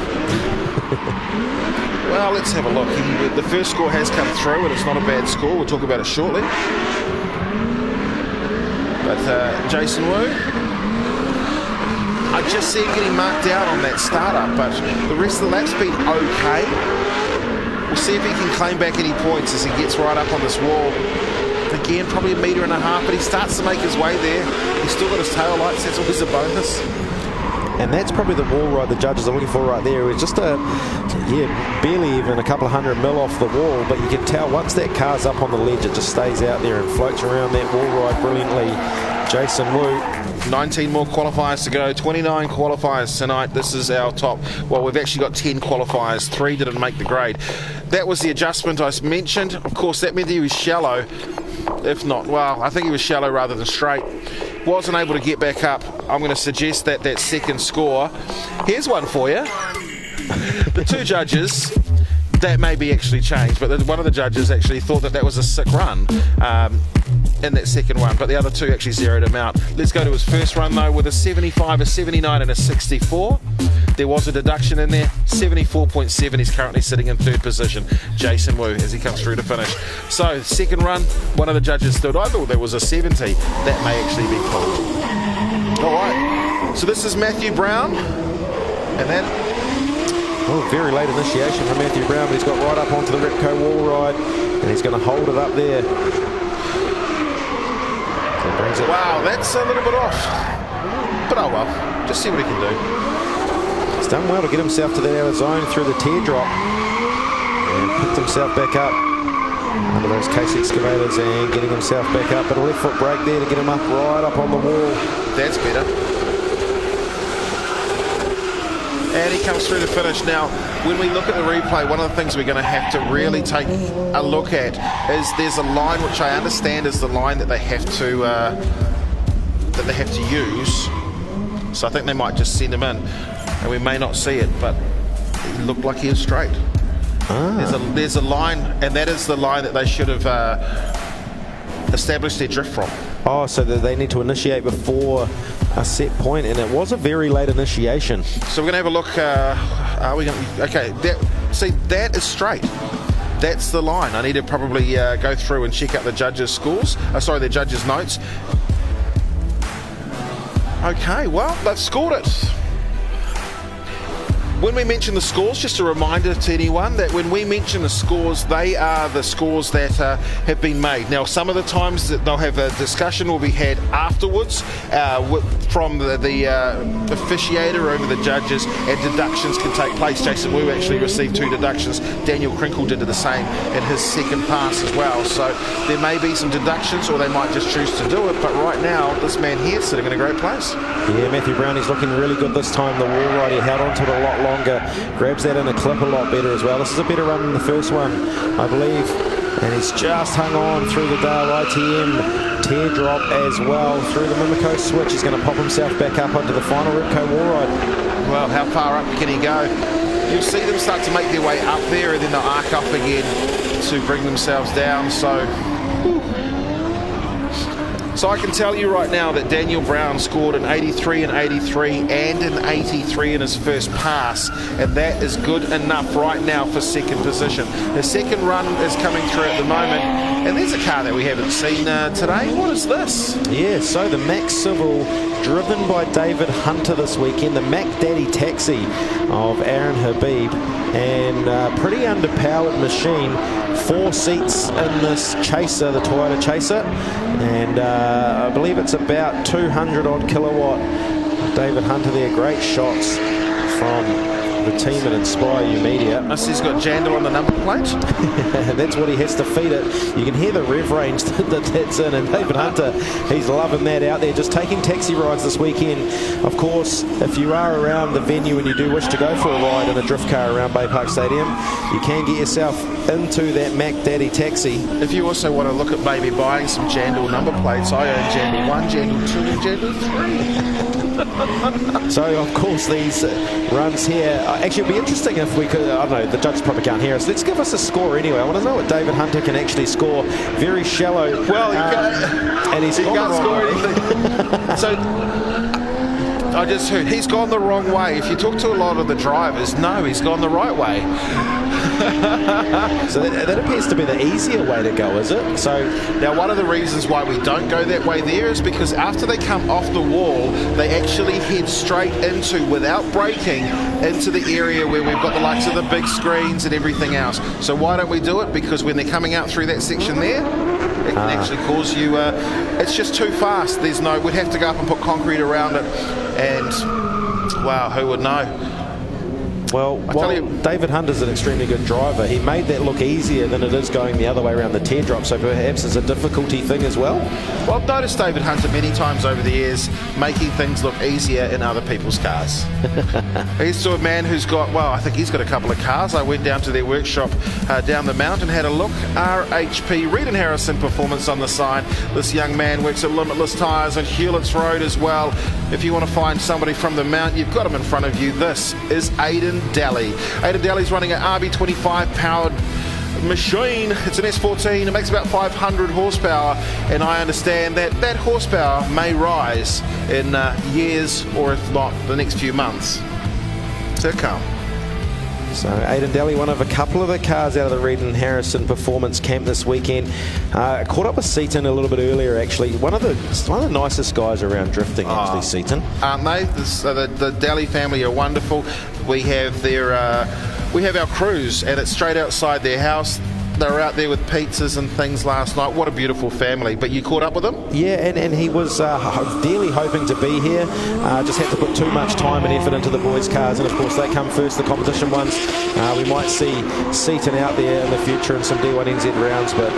Well, let's have a look. The first score has come through, and it's not a bad score. We'll talk about it shortly. But Jason Wu, I just see him getting marked out on that startup, but the rest of the lap speed, okay. We'll see if he can claim back any points as he gets right up on this wall. Again, probably 1.5 meters, but he starts to make his way there. He's still got his tail lights, that's always a bonus. And that's probably the wall ride the judges are looking for right there. It was just barely even a couple of 100 mil off the wall, but you can tell once that car's up on the ledge, it just stays out there and floats around that wall ride brilliantly. Jason Wu. 19 more qualifiers to go, 29 qualifiers tonight. This is our top. Well, we've actually got 10 qualifiers, 3 didn't make the grade. That was the adjustment I mentioned. Of course, that meant he was shallow. If not, well, I think he was shallow rather than straight. Wasn't able to get back up. I'm going to suggest that second score. Here's one for you. The two judges, that may be actually changed, but one of the judges actually thought that was a sick run in that second one, but the other two actually zeroed him out. Let's go to his first run though with a 75, a 79 and a 64. There was a deduction in there, 74.7. He's currently sitting in third position, Jason Wu, as he comes through to finish. So second run, one of the judges thought, I thought there was a 70. That may actually be pulled. All right, so this is Matthew Brown, and that. Oh, very late initiation from Matthew Brown, but he's got right up onto the Repco wall ride, and he's going to hold it up there. Wow, that's a little bit off. But oh well, just see what he can do. He's done well to get himself to the outer zone through the teardrop. And picked himself back up under those case excavators and getting himself back up. But a left foot brake there to get him up right up on the wall. That's better. And he comes through the finish. Now, when we look at the replay, one of the things we're going to have to really take a look at is there's a line which I understand is the line that they have to use. So I think they might just send him in, and we may not see it, but it looked like he was straight. There's a line, and that is the line that they should have established their drift from. Oh, so that they need to initiate before a set point, and it was a very late initiation. So we're going to have a look. Are we going to? Okay, that is straight. That's the line. I need to probably go through and check out the judges' scores. The judges' notes. Okay, well, they've scored it. When we mention the scores, just a reminder to anyone that when we mention the scores, they are the scores that have been made. Now, some of the times that they'll have a discussion will be had afterwards from the officiator over the judges, and deductions can take place. Jason Wu actually received 2 deductions. Daniel Krinkle did the same in his second pass as well. So there may be some deductions, or they might just choose to do it. But right now, this man here is sitting in a great place. Yeah, Matthew Brown, he's looking really good this time. The wall ride, he held on to it a lot longer. Grabs that in a clip a lot better as well. This is a better run than the first one, I believe. And he's just hung on through the Dale ITM teardrop as well. Through the Mimico switch, he's going to pop himself back up onto the final Repco wall ride. Well, how far up can he go? You'll see them start to make their way up there, and then they'll arc up again to bring themselves down. So I can tell you right now that Daniel Brown scored an 83 and 83 and an 83 in his first pass, and that is good enough right now for second position. The second run is coming through at the moment, and there's a car that we haven't seen today. What is this? Yeah, so the Max Civil, driven by David Hunter this weekend, the Mac Daddy Taxi of Aaron Habib, and pretty underpowered machine. 4 seats in this Chaser, the Toyota Chaser, and I believe it's about 200 odd kilowatt. David Hunter there, great shots from the team at Inspire You Media. He's got Jandal on the number plate. That's what he has to feed it. You can hear the rev range that's in, and David Hunter, he's loving that out there, just taking taxi rides this weekend. Of course, if you are around the venue and you do wish to go for a ride in a drift car around Baypark Stadium, you can get yourself into that Mac Daddy Taxi. If you also want to look at maybe buying some Jandal number plates, I own Jandal 1, Jandal 2 and Jandal 3. So of course these runs here, actually it'd be interesting if we could, I don't know, the judges probably can't hear us. Let's give us a score anyway. I want to know what David Hunter can actually score. Very shallow. Well, and he can't score anything. So I just heard he's gone the wrong way. If you talk to a lot of the drivers, no, he's gone the right way. So that appears to be the easier way to go, is it? So now one of the reasons why we don't go that way there is because after they come off the wall, they actually head straight into, without braking, into the area where we've got the likes of the big screens and everything else. So why don't we do it? Because when they're coming out through that section there, it can actually cause you, it's just too fast. We'd have to go up and put concrete around it, and Wow, who would know? Well, David Hunter's an extremely good driver. He made that look easier than it is going the other way around the teardrop, so perhaps it's a difficulty thing as well. Well, I've noticed David Hunter many times over the years making things look easier in other people's cars. He's to a man who's got, well, I think he's got a couple of cars. I went down to their workshop down the mountain, had a look. RHP, Reed and Harrison Performance on the side. This young man works at Limitless Tires on Hewlett's Road as well. If you want to find somebody from the mount, you've got him in front of you. This is Aidan Daly. Aidan Daly's running an RB25 powered machine. It's an S14. It makes about 500 horsepower, and I understand that that horsepower may rise in years, or if not, the next few months. So come. So Aidan Daly, one of a couple of the cars out of the Reed and Harrison Performance Camp this weekend. Caught up with Seaton a little bit earlier, actually. One of the nicest guys around drifting, actually, Seaton. Aren't they? The Daly family are wonderful. We have we have our crews, and it's straight outside their house. They were out there with pizzas and things last night. What a beautiful family. But you caught up with him? Yeah, and he was dearly hoping to be here. Just had to put too much time and effort into the boys' cars, and of course they come first, the competition ones. We might see Seaton out there in the future in some D1NZ rounds, but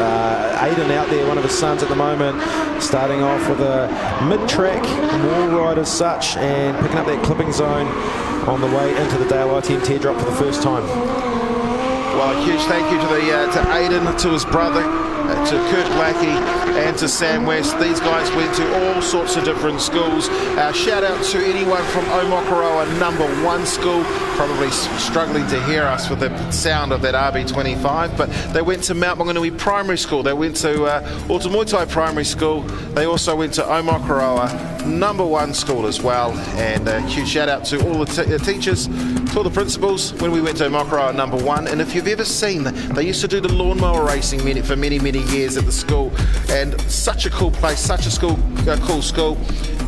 Aidan out there, one of his sons at the moment, starting off with a mid-track wall ride as such, and picking up that clipping zone on the way into the Dale ITM teardrop for the first time. Well, a huge thank you to Aidan, to his brother, to Kurt Blackie, and to Sam West. These guys went to all sorts of different schools. Shout out to anyone from Omokoroa #1 school, probably struggling to hear us with the sound of that RB25, but they went to Mount Maunganui Primary School. They went to Otamoitai Primary School. They also went to Omokoroa #1 school as well, and a huge shout out to all the teachers, to all the principals when we went to Omokoroa #1. And if you've ever seen, they used to do the lawnmower racing for many years at the school, and such a cool place, such a cool school.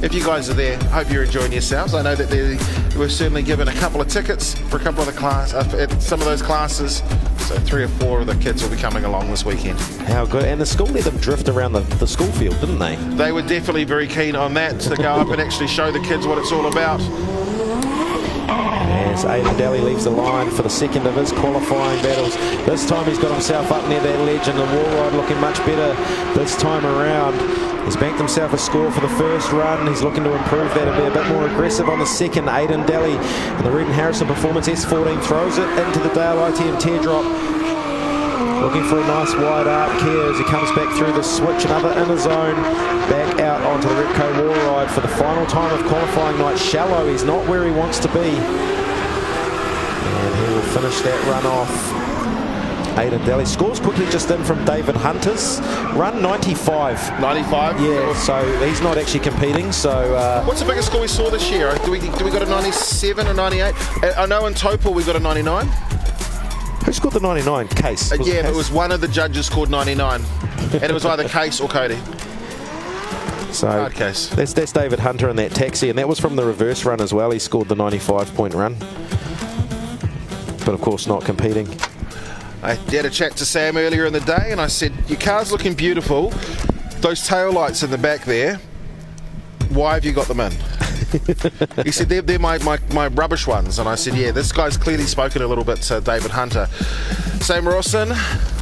If you guys are there, I hope you're enjoying yourselves. I know that they were certainly given a couple of tickets for a couple of the class at some of those classes, so 3 or 4 of the kids will be coming along this weekend. How good. And the school let them drift around the school field, didn't they? They were definitely very keen on that, to go up and actually show the kids what it's all about. As Aidan Daly leaves the line for the second of his qualifying battles. This time he's got himself up near that ledge, and the wall ride looking much better this time around. He's banked himself a score for the first run. He's looking to improve that and be a bit more aggressive on the second. Aidan Daly and the Reed and Harrison Performance S14 throws it into the Dale ITM teardrop. Looking for a nice wide arc here as he comes back through the switch, another inner zone, back out onto the Repco wall ride for the final time of qualifying night. Shallow, he's not where he wants to be. And he will finish that run off. Aidan Daly scores quickly just in from David Hunter's run, 95. 95? Yeah, so he's not actually competing, so... What's the biggest score we saw this year? Do we got a 97 or 98? I know in Taupo we got a 99. Who scored the 99? Case? Yeah, but it was one of the judges scored 99. And it was either Case or Cody. So Case. That's David Hunter in that taxi, and that was from the reverse run as well. He scored the 95-point run. But of course not competing. I had a chat to Sam earlier in the day, and I said, your car's looking beautiful. Those tail lights in the back there, why have you got them in? He said, they're my rubbish ones. And I said, yeah, this guy's clearly spoken a little bit to David Hunter. Sam Rawson,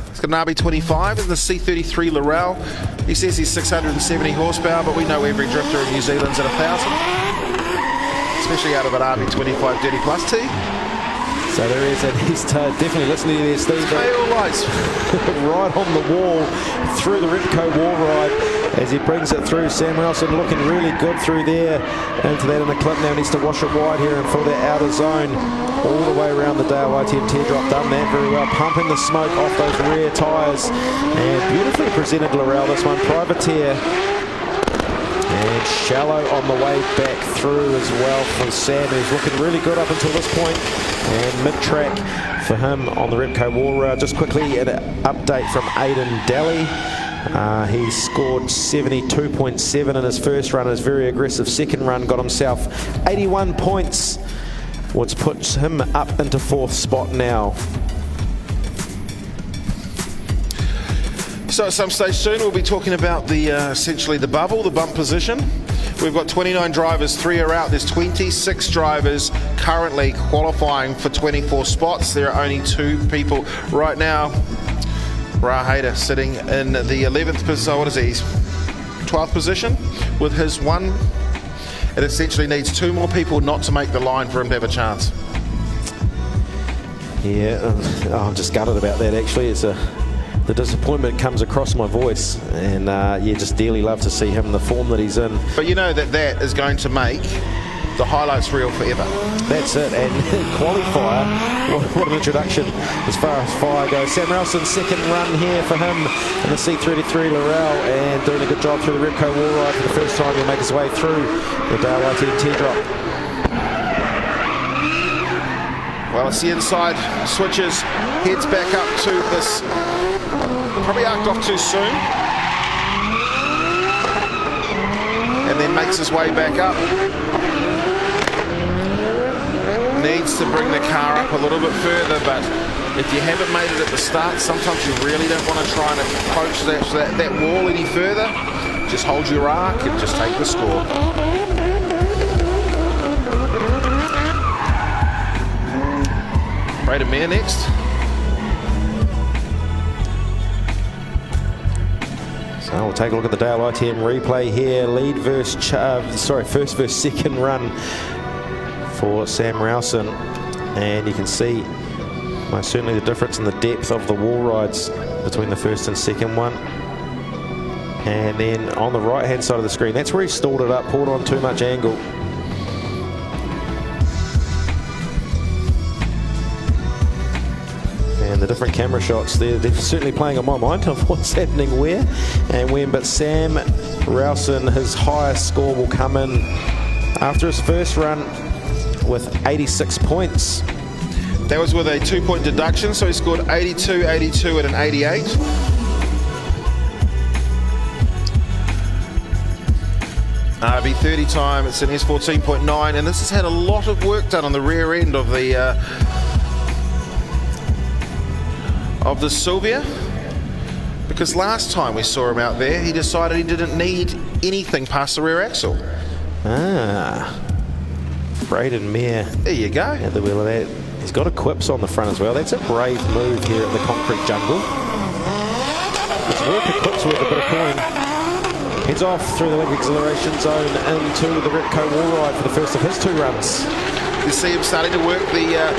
he's got an RB25 in the C33 Laurel. He says he's 670 horsepower, but we know every drifter in New Zealand's at 1,000. Especially out of an RB25 Dirty Plus T. So there is, and he's definitely listening to this, Steve. Tail lights. Right on the wall, through the Repco wall ride, as he brings it through. Sam Wilson looking really good through there. Into that in the clip now, needs to wash it wide here and fill that outer zone all the way around the Dale ITM teardrop. Done that very well, pumping the smoke off those rear tyres. And beautifully presented Laurel, this one. Privateer. And Shallow on the way back through as well from Sam, who's looking really good up until this point. And mid-track for him on the Repco wall ride. Just quickly an update from Aidan Daly. He scored 72.7 in his first run. His very aggressive second run got himself 81 points, which puts him up into 4th spot now. So at some stage soon we'll be talking about the essentially the bubble, the bump position. We've got 29 drivers, 3 are out. There's 26 drivers currently qualifying for 24 spots. There are only 2 people right now. Raheda sitting in the 11th position, what is he? 12th position with his 1. It essentially needs 2 more people not to make the line for him to have a chance. Yeah, I'm just gutted about that actually. The disappointment comes across my voice, and yeah, just dearly love to see him in the form that he's in. But you know that is going to make the highlights reel forever. That's it, and qualifier, what an introduction as far as fire goes. Sam Ralston's second run here for him in the C33 Laurel, and doing a good job through the Repco wall ride for the first time. He'll make his way through the Dale teardrop. Well, it's the inside, switches, heads back up to this, probably arced off too soon, and then makes his way back up. Needs to bring the car up a little bit further, but if you haven't made it at the start, sometimes you really don't want to try and approach that wall any further. Just hold your arc and just take the score. Braden Mayer next. So we'll take a look at the Dale ITM replay here. First versus second run for Sam Ralston, and you can see most certainly the difference in the depth of the wall rides between the first and second one. And then on the right hand side of the screen, that's where he stalled it up, pulled on too much angle. And the different camera shots, they're certainly playing on my mind of what's happening where and when. But Sam Ralston, his highest score will come in after his first run with 86 points. That was with a 2-point deduction, so he scored 82, 82 and an 88. RB 30 time, it's an S14.9, and this has had a lot of work done on the rear end of the Sylvia, because last time we saw him out there, he decided he didn't need anything past the rear axle. Braden Mayer. There you go. At the wheel of that. He's got a quips on the front as well. That's a brave move here at the concrete jungle. His work equips with a bit of coin. Heads off through the link acceleration zone into the Repco wall ride for the first of his 2 runs. You see him starting to work the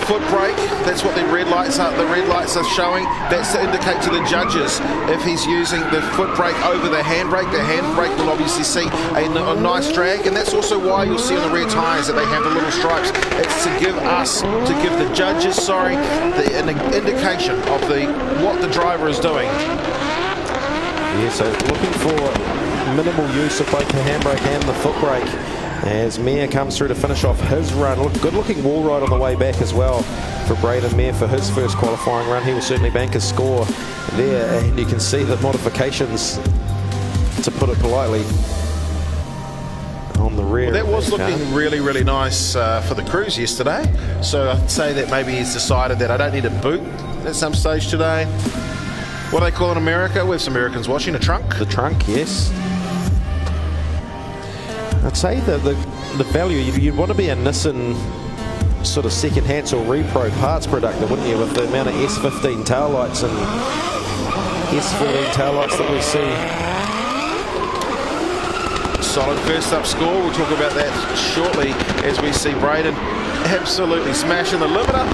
foot brake. That's what the red lights are. The red lights are showing. That's to indicate to the judges if he's using the foot brake over the handbrake. The handbrake will obviously see a nice drag, and that's also why you'll see on the rear tyres that they have the little stripes. It's to give the judges, an indication of what the driver is doing. Yeah, so looking for minimal use of both the handbrake and the foot brake as Mayer comes through to finish off his run. Good looking wall ride on the way back as well for Braden Mayer for his first qualifying run. He will certainly bank his score there, and you can see the modifications, to put it politely, on the rear. Well, that was looking really, really nice for the cruise yesterday. So I'd say that maybe he's decided that I don't need a boot at some stage today. What do they call in America? We have some Americans watching, a trunk? The trunk, yes. I'd say that the value, you'd want to be a Nissan sort of second-hand or repro parts producer, wouldn't you, with the amount of S15 taillights and S14 taillights that we see. Solid first up score. We'll talk about that shortly as we see Braden absolutely smashing the limiter.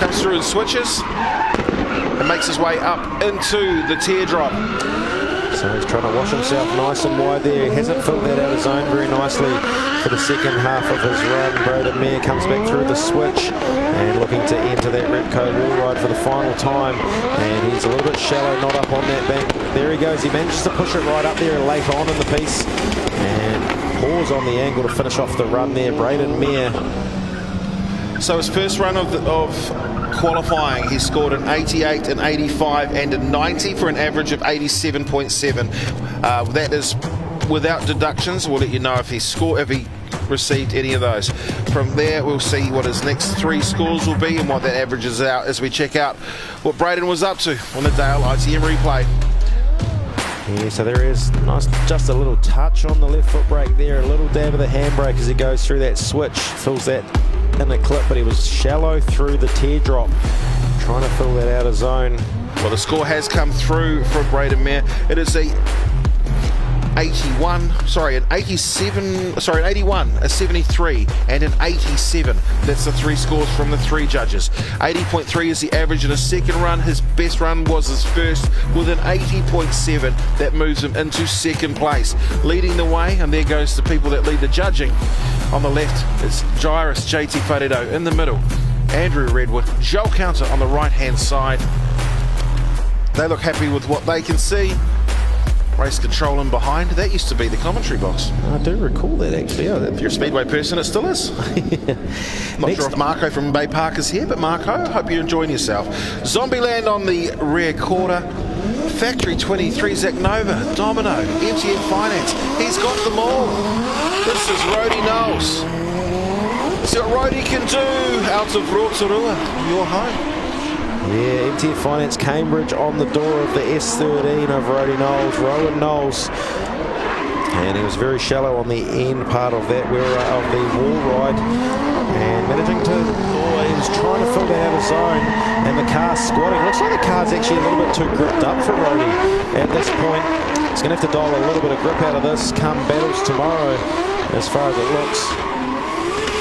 Comes through and switches and makes his way up into the teardrop. So he's trying to wash himself nice and wide there. He hasn't filled that out of zone very nicely for the second half of his run. Braden Mayer comes back through the switch and looking to enter that Repco wall ride for the final time. And he's a little bit shallow, not up on that bank. There he goes. He manages to push it right up there late on in the piece and pause on the angle to finish off the run there. Braden Mayer. So his first run of qualifying, he scored an 88, an 85 and a 90 for an average of 87.7. That is without deductions. We'll let you know if he received any of those. From there we'll see what his next 3 scores will be and what that averages out as we check out what Braden was up to on the Dale ITM replay. Yeah, so there is nice, just a little touch on the left foot brake there, a little dab of the handbrake as he goes through that switch, fills that in the clip, but he was shallow through the teardrop, trying to fill that out of zone. Well, the score has come through for Braden Mayer. It is a 81, an 87, an 81, a 73, and an 87. That's the three scores from the three judges. 80.3 is the average in his second run. His best run was his first with an 80.7. That moves him into second place. Leading the way, and there goes the people that lead the judging. On the left, it's Jairus JT Wharedo. In the middle, Andrew Redwood, Joel Counter on the right-hand side. They look happy with what they can see. Race control in behind. That used to be the commentary box. I do recall that actually. Yeah, If you're a Speedway person, it still is. Not sure if Marco from Baypark is here, but Marco, hope you're enjoying yourself. Zombieland on the rear quarter. Factory 23, Zach Nova, Domino, MTN Finance. He's got them all. This is Rody Knowles. See what Rody can do out of Rotorua, your home. Yeah, MTN Finance Cambridge on the door of the S13 of Rody Knowles, Rowan Knowles. And he was very shallow on the end part of that of the wall ride. And managing to, he was trying to fill that out of zone. And the car's squatting. Looks like the car's actually a little bit too gripped up for Rody at this point. He's going to have to dial a little bit of grip out of this come battles tomorrow, as far as it looks.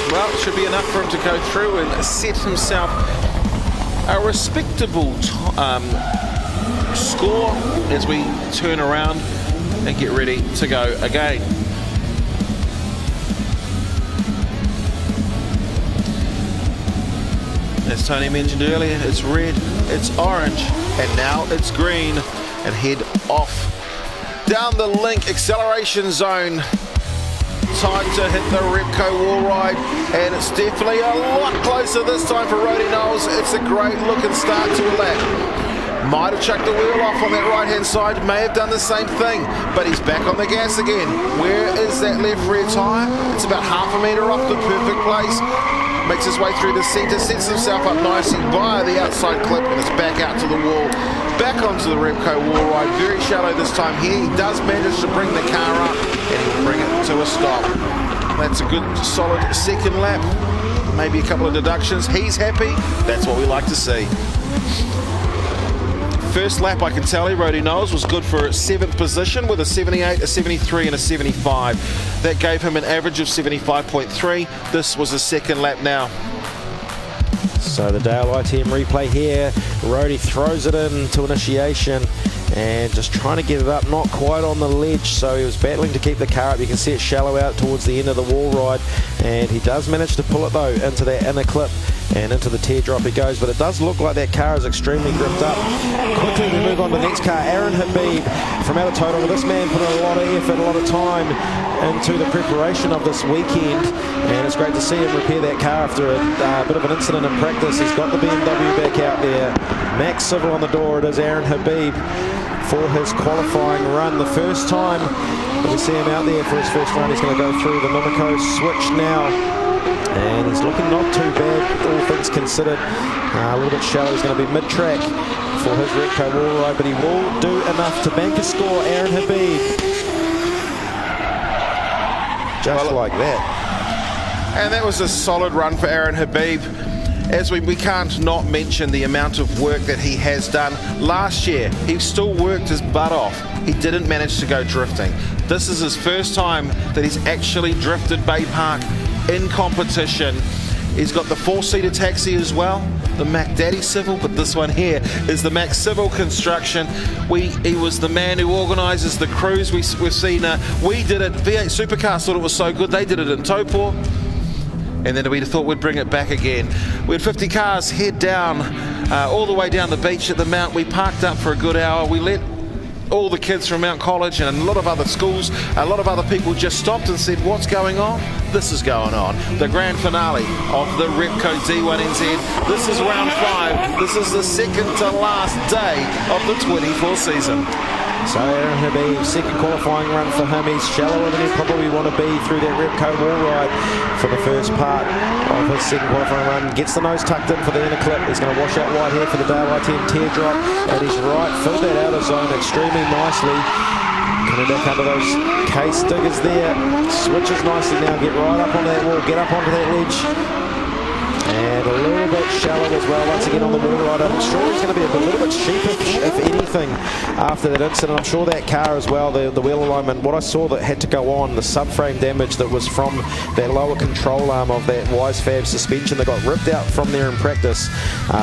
Well, it should be enough for him to go through and set himself a respectable score as we turn around and get ready to go again. As Tony mentioned earlier, it's red, it's orange, and now it's green. And head off down the link acceleration zone. Time to hit the Repco wall ride, and it's definitely a lot closer this time for Rody Knowles. It's a great looking start to a lap. Might have chucked the wheel off on that right hand side, may have done the same thing, but he's back on the gas again. Where is that left rear tyre? It's about half a metre off the perfect place. Makes his way through the centre, sets himself up nicely via the outside clip, and it's back out to the wall. Back onto the Repco wall ride, very shallow this time here. He does manage to bring the car up, and he'll bring it to a stop. That's a good, solid second lap. Maybe a couple of deductions. He's happy. That's what we like to see. First lap, I can tell you, Rody Knowles was good for 7th position with a 78, a 73 and a 75. That gave him an average of 75.3. This was a second lap now. So the Dale ITM replay here. Rody throws it in to initiation and just trying to get it up, not quite on the ledge, so he was battling to keep the car up. You can see it shallow out towards the end of the wall ride, and he does manage to pull it though into that inner clip, and into the teardrop he goes, but it does look like that car is extremely gripped up. Quickly we move on to the next car, Aaron Habib from out of Total. This man put in a lot of effort, a lot of time into the preparation of this weekend, and it's great to see him repair that car after a bit of an incident in practice. He's got the BMW back out there. Max Civil on the door. It is Aaron Habib for his qualifying run. The first time that we see him out there for his first run, he's going to go through the Mimico switch now. And he's looking not too bad, all things considered. A little bit shallow. He's going to be mid-track for his Repco wall ride, but he will do enough to bank a score. Aaron Habib. Just like that. And that was a solid run for Aaron Habib. As we can't not mention the amount of work that he has done. Last year, he still worked his butt off. He didn't manage to go drifting. This is his first time that he's actually drifted Baypark in competition. He's got the 4-seater taxi as well, the Mac Daddy Civil, but this one here is the Mac Civil Construction. He was the man who organises the cruise. We've seen, we did it, V8 Supercars thought it was so good, they did it in Taupo. And then we thought we'd bring it back again. We had 50 cars head down, all the way down the beach at the Mount. We parked up for a good hour. We let all the kids from Mount College and a lot of other schools, a lot of other people just stopped and said, what's going on? This is going on. The grand finale of the Repco D1NZ. This is round 5. This is the second to last day of the 24 season. So it'll be second qualifying run for him. He's shallower than he'd probably want to be through that Repco wall ride for the first part of his second qualifying run. Gets the nose tucked in for the inner clip. He's going to wash out wide here for the Dale ITM teardrop. And he's right, filled that outer zone extremely nicely. Coming back under those case diggers there. Switches nicely now, get right up on that wall, get up onto that ledge. And a little bit shallow as well, once again on the wall ride. I'm sure he's going to be a little bit sheepish, if anything, after that incident. I'm sure that car as well, the wheel alignment, what I saw that had to go on, the subframe damage that was from that lower control arm of that Wisefab suspension that got ripped out from there in practice.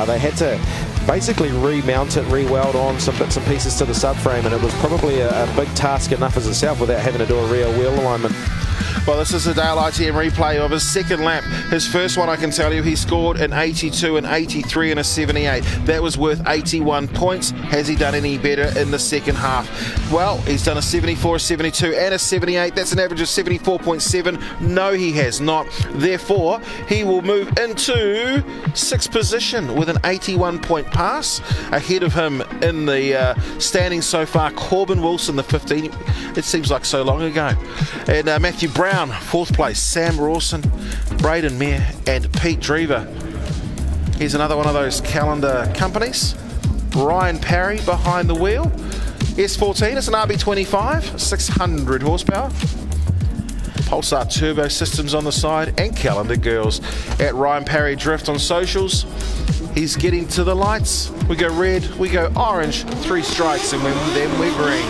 They had to basically remount it, re-weld on some bits and pieces to the subframe, and it was probably a big task enough as itself without having to do a real wheel alignment. Well, this is a Dale ITM replay of his second lap. His first one, I can tell you, he scored an 82, an 83 and a 78. That was worth 81 points. Has he done any better in the second half? Well, he's done a 74, a 72 and a 78. That's an average of 74.7. No, he has not. Therefore, he will move into 6th position with an 81-point pass. Ahead of him in the standings so far, Corbin Wilson, the 15. It seems like so long ago. And Matthew Brown, 4th place, Sam Rawson, Braden Mayer and Pete Drever. Here's another one of those calendar companies. Ryan Parry behind the wheel. S14, it's an RB25, 600 horsepower. Pulsar turbo systems on the side, and calendar girls at Ryan Parry Drift on socials. He's getting to the lights. We go red, we go orange, 3 strikes, and then we green.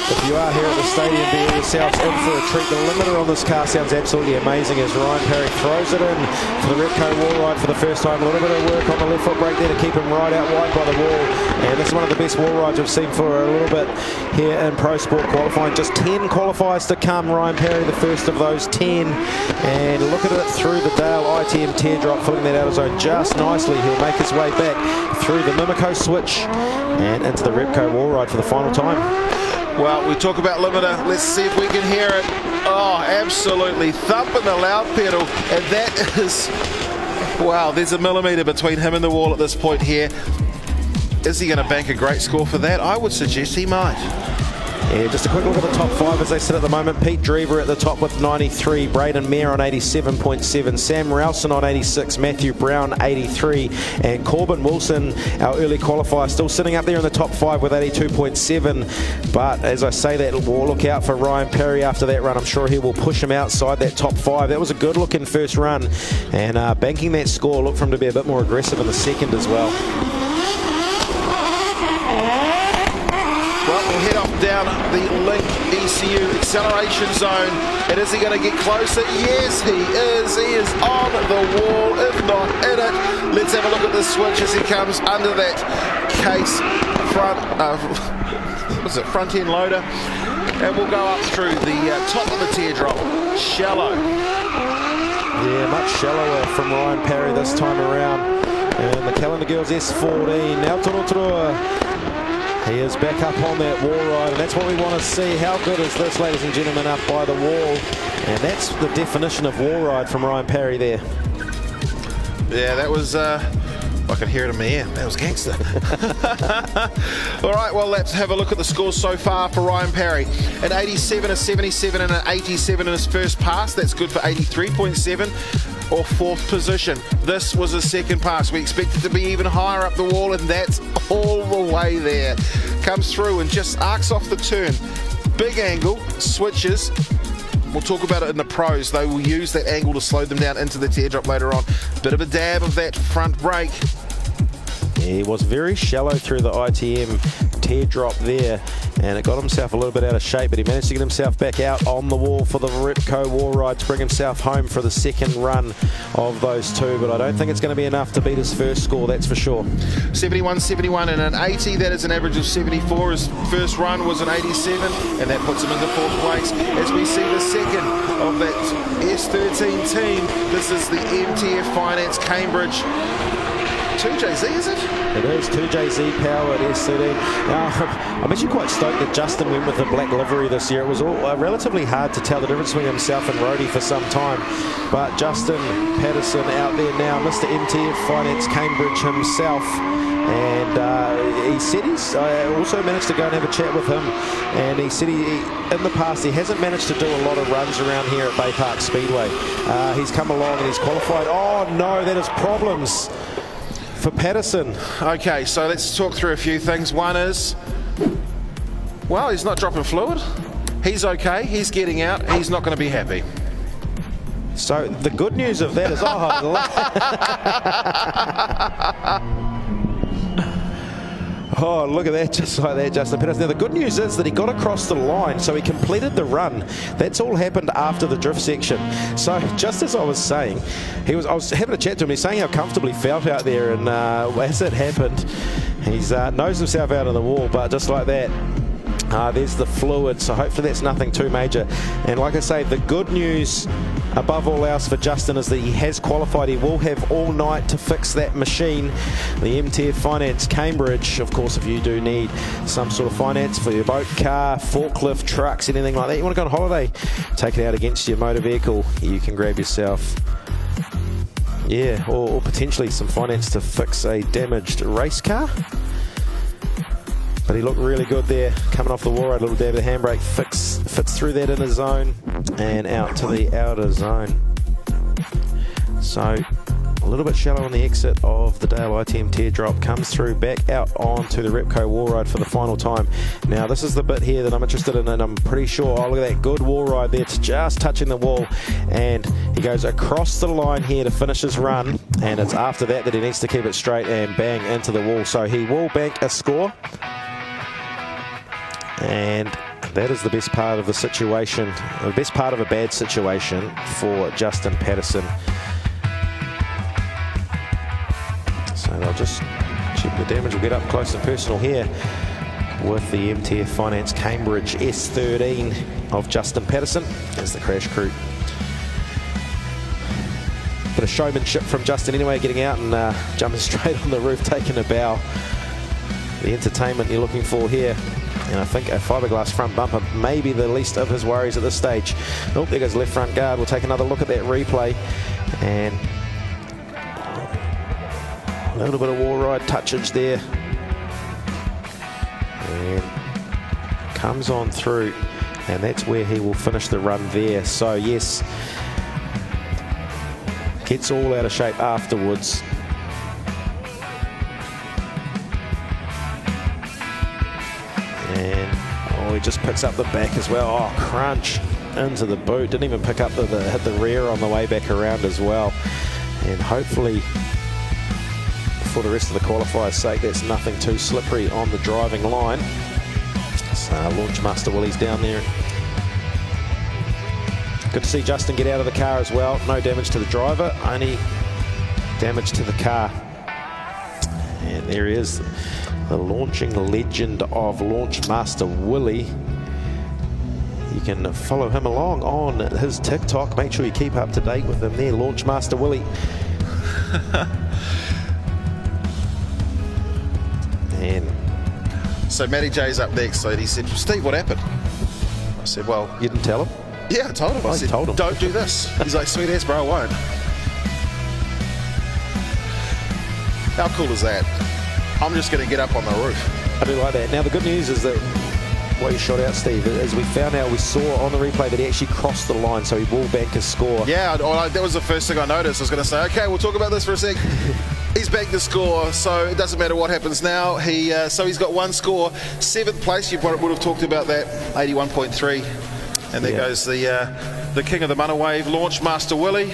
If you are here at the stadium, be yourselves in for a treat. The limiter on this car sounds absolutely amazing as Ryan Parry throws it in for the Repco wall ride for the first time. A little bit of work on the left foot brake there to keep him right out wide by the wall. And this is one of the best wall rides I've seen for a little bit here in Pro Sport qualifying. Just 10 qualifiers to come. Ryan Parry, the first of those 10. And look at it through the Dale ITM teardrop, filling that out of zone just nicely. He'll make his way back through the Mimico switch and into the Repco wall ride for the final time. Well, we talk about limiter. Let's see if we can hear it. Oh, absolutely thumping the loud pedal. And that is, wow, there's a millimetre between him and the wall at this point here. Is he going to bank a great score for that? I would suggest he might. Yeah, just a quick look at the top 5 as they sit at the moment. Pete Drever at the top with 93, Braden Mayer on 87.7, Sam Rowson on 86, Matthew Brown 83, and Corbin Wilson, our early qualifier, still sitting up there in the top 5 with 82.7. But as I say that, we'll look out for Ryan Parry after that run. I'm sure he will push him outside that top 5. That was a good looking first run, and banking that score, look for him to be a bit more aggressive in the second as well. Well, we'll head off down the Link ECU acceleration zone. And is he going to get closer? Yes, he is. He is on the wall, if not in it. Let's have a look at the switch as he comes under that case front end loader. And we'll go up through the top of the teardrop. Shallow. Yeah, much shallower from Ryan Parry this time around. And the Calendar Girls S14. Now Torotora. He is back up on that wall ride, and that's what we want to see. How good is this, ladies and gentlemen, up by the wall? And that's the definition of wall ride from Ryan Parry there. Yeah, that was, I can hear it in my ear. That was gangster. All right, well, let's have a look at the scores so far for Ryan Parry. An 87, a 77, and an 87 in his first pass. That's good for 83.7. Or 4th position. This was his second pass. We expect it to be even higher up the wall, and that's all the way there. Comes through and just arcs off the turn. Big angle, switches. We'll talk about it in the pros. They will use that angle to slow them down into the teardrop later on. Bit of a dab of that front brake. He was very shallow through the ITM teardrop there, and it got himself a little bit out of shape, but he managed to get himself back out on the wall for the Repco wall ride to bring himself home for the second run of those 2, but I don't think it's going to be enough to beat his first score, that's for sure. 71, 71 and an 80, that is an average of 74. His first run was an 87, and that puts him into 4th place. As we see the second of that S13 team, this is the MTF Finance Cambridge 2JZ, is it? It is 2JZ powered S13. Now, I'm actually quite stoked that Justin went with the black livery this year. It was all, relatively hard to tell the difference between himself and Rody for some time. But Justin Patterson out there now, Mr. MTF Finance Cambridge himself. And he said he's also managed to go and have a chat with him. And he said in the past he hasn't managed to do a lot of runs around here at Baypark Speedway. He's come along and he's qualified. Oh no, that is problems for Patterson. Okay, so let's talk through a few things. One is, well, he's not dropping fluid. He's okay, he's getting out, he's not going to be happy. So the good news of that is, oh, look at that, just like that, Justin Patterson. Now, the good news is that he got across the line, so he completed the run. That's all happened after the drift section. So, just as I was saying, I was having a chat to him. He's saying how comfortable he felt out there, and as it happened, he's knows himself out on the wall, but just like that, there's the fluid, so hopefully that's nothing too major. And like I say, the good news above all else for Justin is that he has qualified. He will have all night to fix that machine. The MTF Finance Cambridge, of course, if you do need some sort of finance for your boat, car, forklift, trucks, anything like that, you want to go on holiday, take it out against your motor vehicle, you can grab yourself, yeah, or potentially some finance to fix a damaged race car. But he looked really good there, coming off the wall, a little dab of the handbrake, fits through that inner zone and out to the outer zone. So a little bit shallow on the exit of the Dale ITM teardrop, comes through back out onto the Repco wall ride for the final time. Now this is the bit here that I'm interested in, and I'm pretty sure, oh look at that, good wall ride there, just touching the wall, and he goes across the line here to finish his run, and it's after that that he needs to keep it straight and bang into the wall. So he will bank a score. And that is the best part of the situation, the best part of a bad situation for Justin Patterson. So they'll just check the damage. We'll get up close and personal here with the MTF Finance Cambridge S13 of Justin Patterson as the crash crew. Bit of showmanship from Justin anyway, getting out and jumping straight on the roof, taking a bow. The entertainment you're looking for here. And I think a fiberglass front bumper may be the least of his worries at this stage. Oh, there goes left front guard. We'll take another look at that replay. And a little bit of wall ride touchage there. And comes on through. And that's where he will finish the run there. So, yes, gets all out of shape afterwards. And he just picks up the back as well. Oh, crunch into the boot. Didn't even pick up hit the rear on the way back around as well. And hopefully, for the rest of the qualifier's sake, that's nothing too slippery on the driving line. So Launchmaster Willie's down there. Good to see Justin get out of the car as well. No damage to the driver, only damage to the car. And there he is, the launching legend of Launchmaster Willie. You can follow him along on his TikTok. Make sure you keep up to date with him there, Launchmaster Willie. And so Matty J's up next, so he said, Steve, what happened? I said, well... You didn't tell him? Yeah, I told him. I said, don't do this. He's like, sweet ass, bro, I won't. How cool is that? I'm just going to get up on the roof. I do like that. Now, the good news is that what you shot out, Steve, as we found out, we saw on the replay that he actually crossed the line, so he will bank his score. Yeah, that was the first thing I noticed. I was going to say, okay, we'll talk about this for a sec. He's banked the score, so it doesn't matter what happens now. So he's got one score, 7th place. You would have talked about that, 81.3. And there goes the king of the Mana Wave, Launchmaster Willie.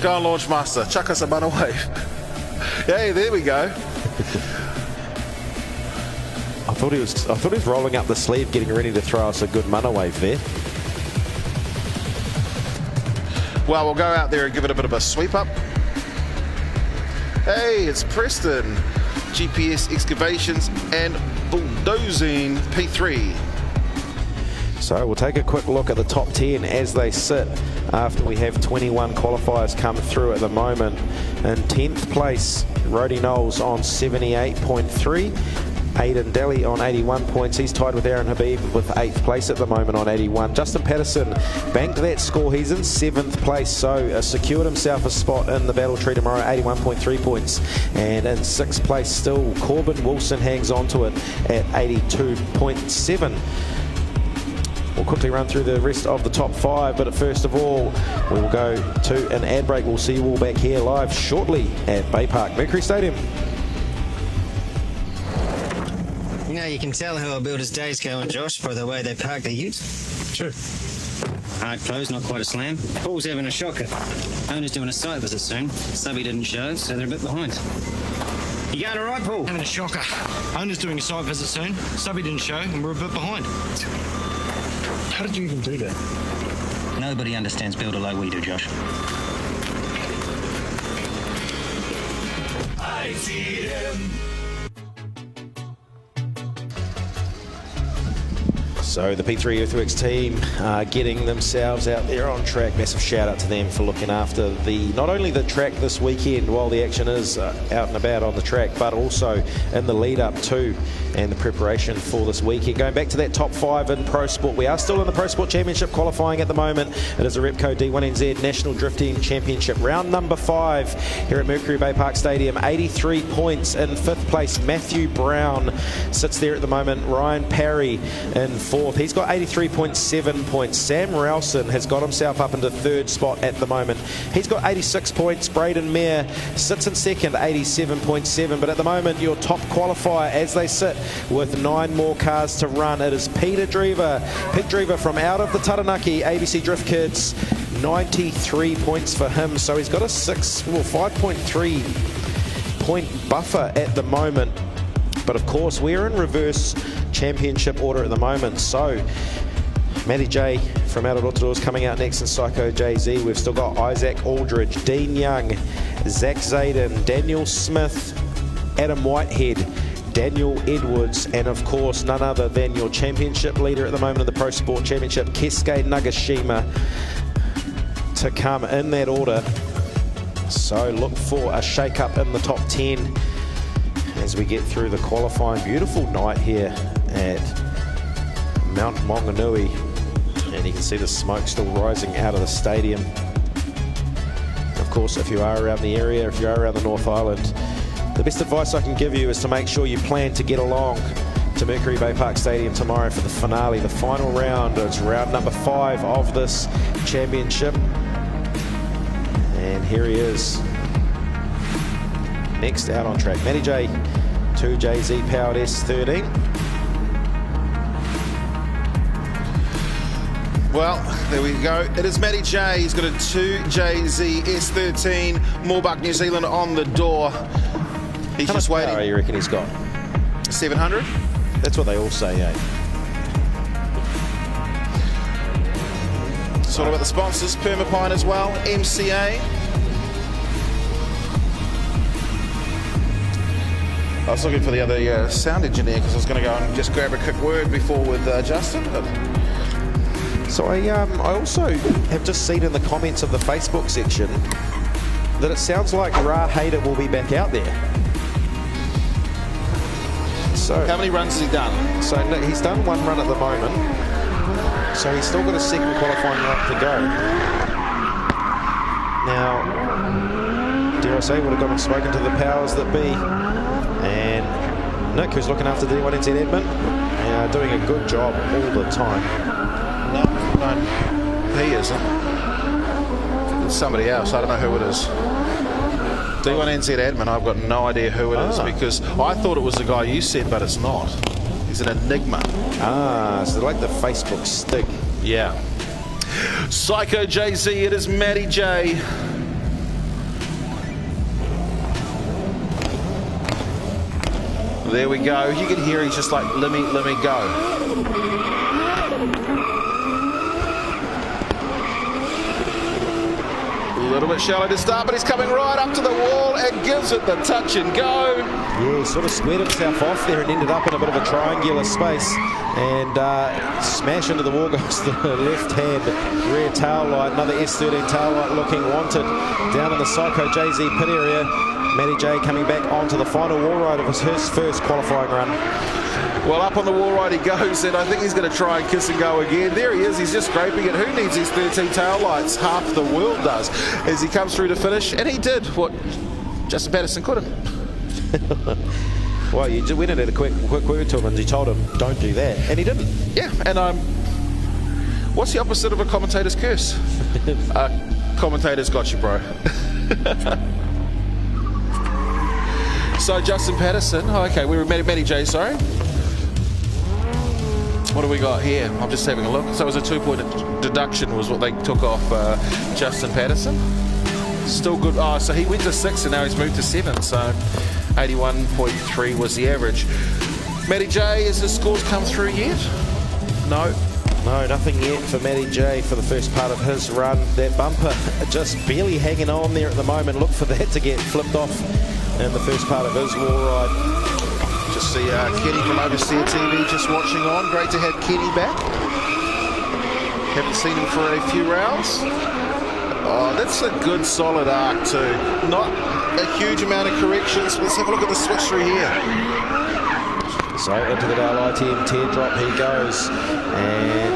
Go on, Launchmaster, chuck us a Mana Wave. Hey, there we go. I thought he was rolling up the sleeve, getting ready to throw us a good Mana Wave there. Well, we'll go out there and give it a bit of a sweep up. Hey, it's Preston, GPS Excavations and Bulldozing P3. So we'll take a quick look at the top 10 as they sit after we have 21 qualifiers come through at the moment. In 10th place, Rody Knowles on 78.3. Aidan Daly on 81 points. He's tied with Aaron Habib with 8th place at the moment on 81. Justin Patterson banked that score. He's in 7th place, so secured himself a spot in the battle tree tomorrow, 81.3 points. And in 6th place still, Corbin Wilson hangs on to it at 82.7. We'll quickly run through the rest of the top 5, but first of all, we'll go to an ad break. We'll see you all back here live shortly at Baypark Mercury Stadium. You know, you can tell how a builder's day's going, Josh, by the way they park their utes. True. Hard close, not quite a slam. Paul's having a shocker. Owner's doing a site visit soon. Subby didn't show, so they're a bit behind. You going all right, Paul? Having a shocker. Owner's doing a site visit soon. Subby didn't show, and we're a bit behind. How did you even do that? Nobody understands builder like we do, Josh. I see him. So the P3 Earthworks team are getting themselves out there on track. Massive shout out to them for looking after not only the track this weekend while the action is out and about on the track, but also in the lead up to and the preparation for this weekend. Going back to that top 5 in Pro Sport, we are still in the Pro Sport Championship qualifying at the moment. It is the Repco D1NZ National Drifting Championship, round number 5 here at Mercury Baypark Stadium. 83 points. In 5th place, Matthew Brown sits there at the moment. Ryan Parry in 4th. He's got 83.7 points. Sam Rowson has got himself up into 3rd spot at the moment. He's got 86 points. Braden Mayer sits in 2nd, 87.7. But at the moment, your top qualifier as they sit with 9 more cars to run, it is Peter Drever. Pete Drever from out of the Taranaki ABC Drift Kids. 93 points for him. So he's got a 5.3 point buffer at the moment. But of course, we're in reverse championship order at the moment. So Matty J from Out of Rotorua coming out next in Psycho JZ. We've still got Isaac Aldridge, Dean Young, Zach Zayden, Daniel Smith, Adam Whitehead, Daniel Edwards, and of course none other than your championship leader at the moment of the Pro Sport Championship, Keisuke Nagashima, to come in that order. So look for a shake-up in the top 10 as we get through the qualifying. Beautiful night here at Mount Maunganui, and you can see the smoke still rising out of the stadium. Of course, if you are around the area, if you are around the North Island, the best advice I can give you is to make sure you plan to get along to Mercury Baypark Stadium tomorrow for the finale, the final round. It's round number 5 of this championship, and here he is next out on track. Matty J, 2JZ powered S13. Well, there we go. It is Matty J. He's got a 2JZ S13. Moorebuck, New Zealand on the door. He's just waiting. How much power you reckon he's got? 700? That's what they all say, eh? It's all about the sponsors. Permapine as well. MCA. I was looking for the other sound engineer because I was going to go and just grab a quick word before with Justin. But so I also have just seen in the comments of the Facebook section that it sounds like Ra Hader will be back out there. So how many runs has he done? So he's done 1 run at the moment. So he's still got a 2nd qualifying lap to go. Now, dare I say, would have gone and spoken to the powers that be. And Nick, who's looking after D1NZ Edmund, doing a good job all the time. No, he isn't. It's somebody else. I don't know who it is. D1NZ admin, I've got no idea who it is, because I thought it was the guy you said, but it's not. He's an enigma. So like the Facebook stig. Yeah. Psycho JZ, it is Matty J. There we go. You can hear he's just like, let me go. little bit shallow to start, but he's coming right up to the wall and gives it the touch and go. Yeah, he sort of squared himself off there and ended up in a bit of a triangular space, and smash into the wall goes the left-hand rear tail light. Another S13 tail light looking wanted down in the Psycho JZ pit area. Matty J coming back onto the final wall ride of his first qualifying run. Well, up on the wall ride he goes, and I think he's going to try and kiss and go again. There he is, he's just scraping it. Who needs these 13 tail lights? Half the world does, as he comes through to finish, and he did what Justin Patterson couldn't. Well, you just went in at a quick word to him and you told him, don't do that, and he didn't. Yeah, and what's the opposite of a commentator's curse? Commentator's got you, bro. So Justin Patterson, okay, we were Matty J, sorry. What do we got here? I'm just having a look. So it was a 2-point deduction was what they took off Justin Patterson. Still good. Oh, so he went to 6 and now he's moved to 7. So 81.3 was the average. Matty J, has his scores come through yet? No. No, nothing yet for Matty J for the first part of his run. That bumper just barely hanging on there at the moment. Look for that to get flipped off in the first part of his wall ride. Just see Kenny from Oversteer TV just watching on. Great to have Kenny back. Haven't seen him for a few rounds. Oh, that's a good solid arc too. Not a huge amount of corrections. Let's have a look at the switch through here. So into the Dale ITM teardrop he goes, and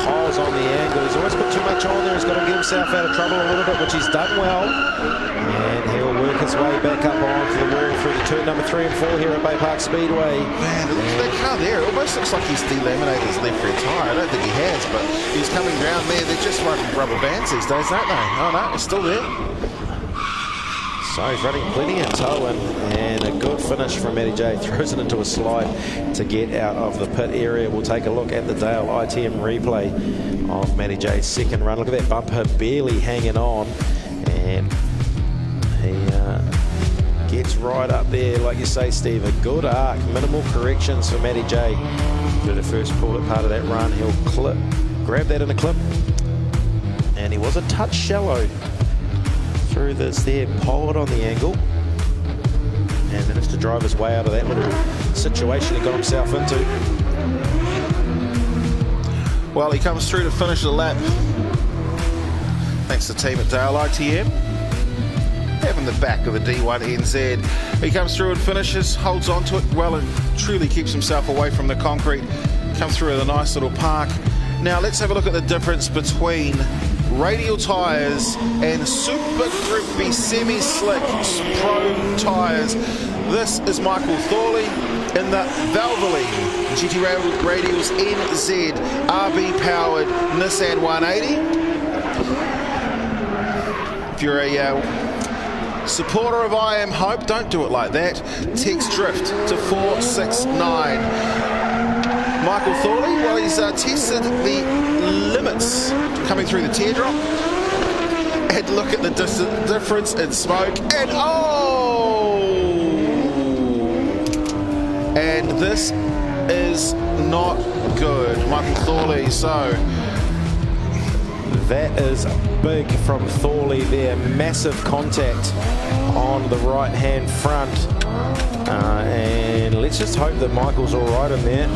piles on the angle. He's always put too much on there. He's got to get himself out of trouble a little bit, which he's done well. And he'll work his way back up onto the wall through the turn number 3 and 4 here at Baypark Speedway. Man, that car there, it almost looks like he's delaminated his left rear tyre. I don't think he has, but he's coming down there. They're just running rubber bands these days, aren't they? Oh no, it's still there. So he's running plenty of tow and a good finish from Matty J. Throws it into a slide to get out of the pit area. We'll take a look at the Dale ITM replay of Matty J's second run. Look at that bumper barely hanging on, and he gets right up there, like you say, Steve. A good arc, minimal corrections for Matty J. Through the first pull-up part of that run, he'll grab that in a clip, and he was a touch shallow through this there, piled on the angle, and managed to drive his way out of that little situation he got himself into. Well, he comes through to finish the lap. Thanks to the team at Dale ITM. Having the back of the D1NZ. He comes through and finishes, holds on to it well and truly keeps himself away from the concrete. Comes through with a nice little park. Now let's have a look at the difference between Radial Tires and super grippy semi-slick pro tires. This is Michael Thorley in the Valvoline GT Radials NZ RB powered Nissan 180. If you're a supporter of I Am Hope, don't do it like that. Text drift to 469. Michael Thorley, well, he's tested the limits coming through the teardrop. And look at the difference in smoke. And oh! And this is not good, Michael Thorley. So that is big from Thorley there. Massive contact on the right-hand front. And let's just hope that Michael's all right in there.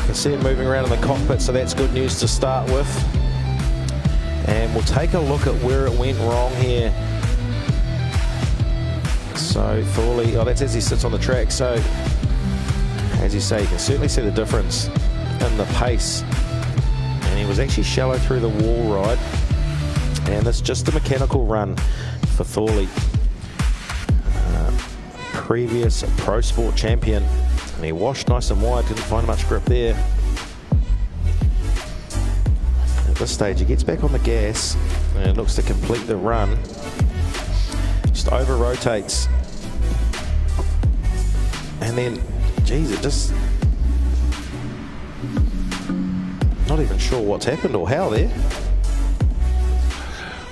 You can see him moving around in the cockpit, so that's good news to start with. And we'll take a look at where it went wrong here. So Thorley, oh, that's as he sits on the track. So as you say, you can certainly see the difference in the pace. And he was actually shallow through the wall ride. And it's just a mechanical run for Thorley. Previous Pro Sport champion. And he washed nice and wide, didn't find much grip there. At this stage, he gets back on the gas and looks to complete the run. Just over rotates. And then, geez, it just... Not even sure what's happened or how there.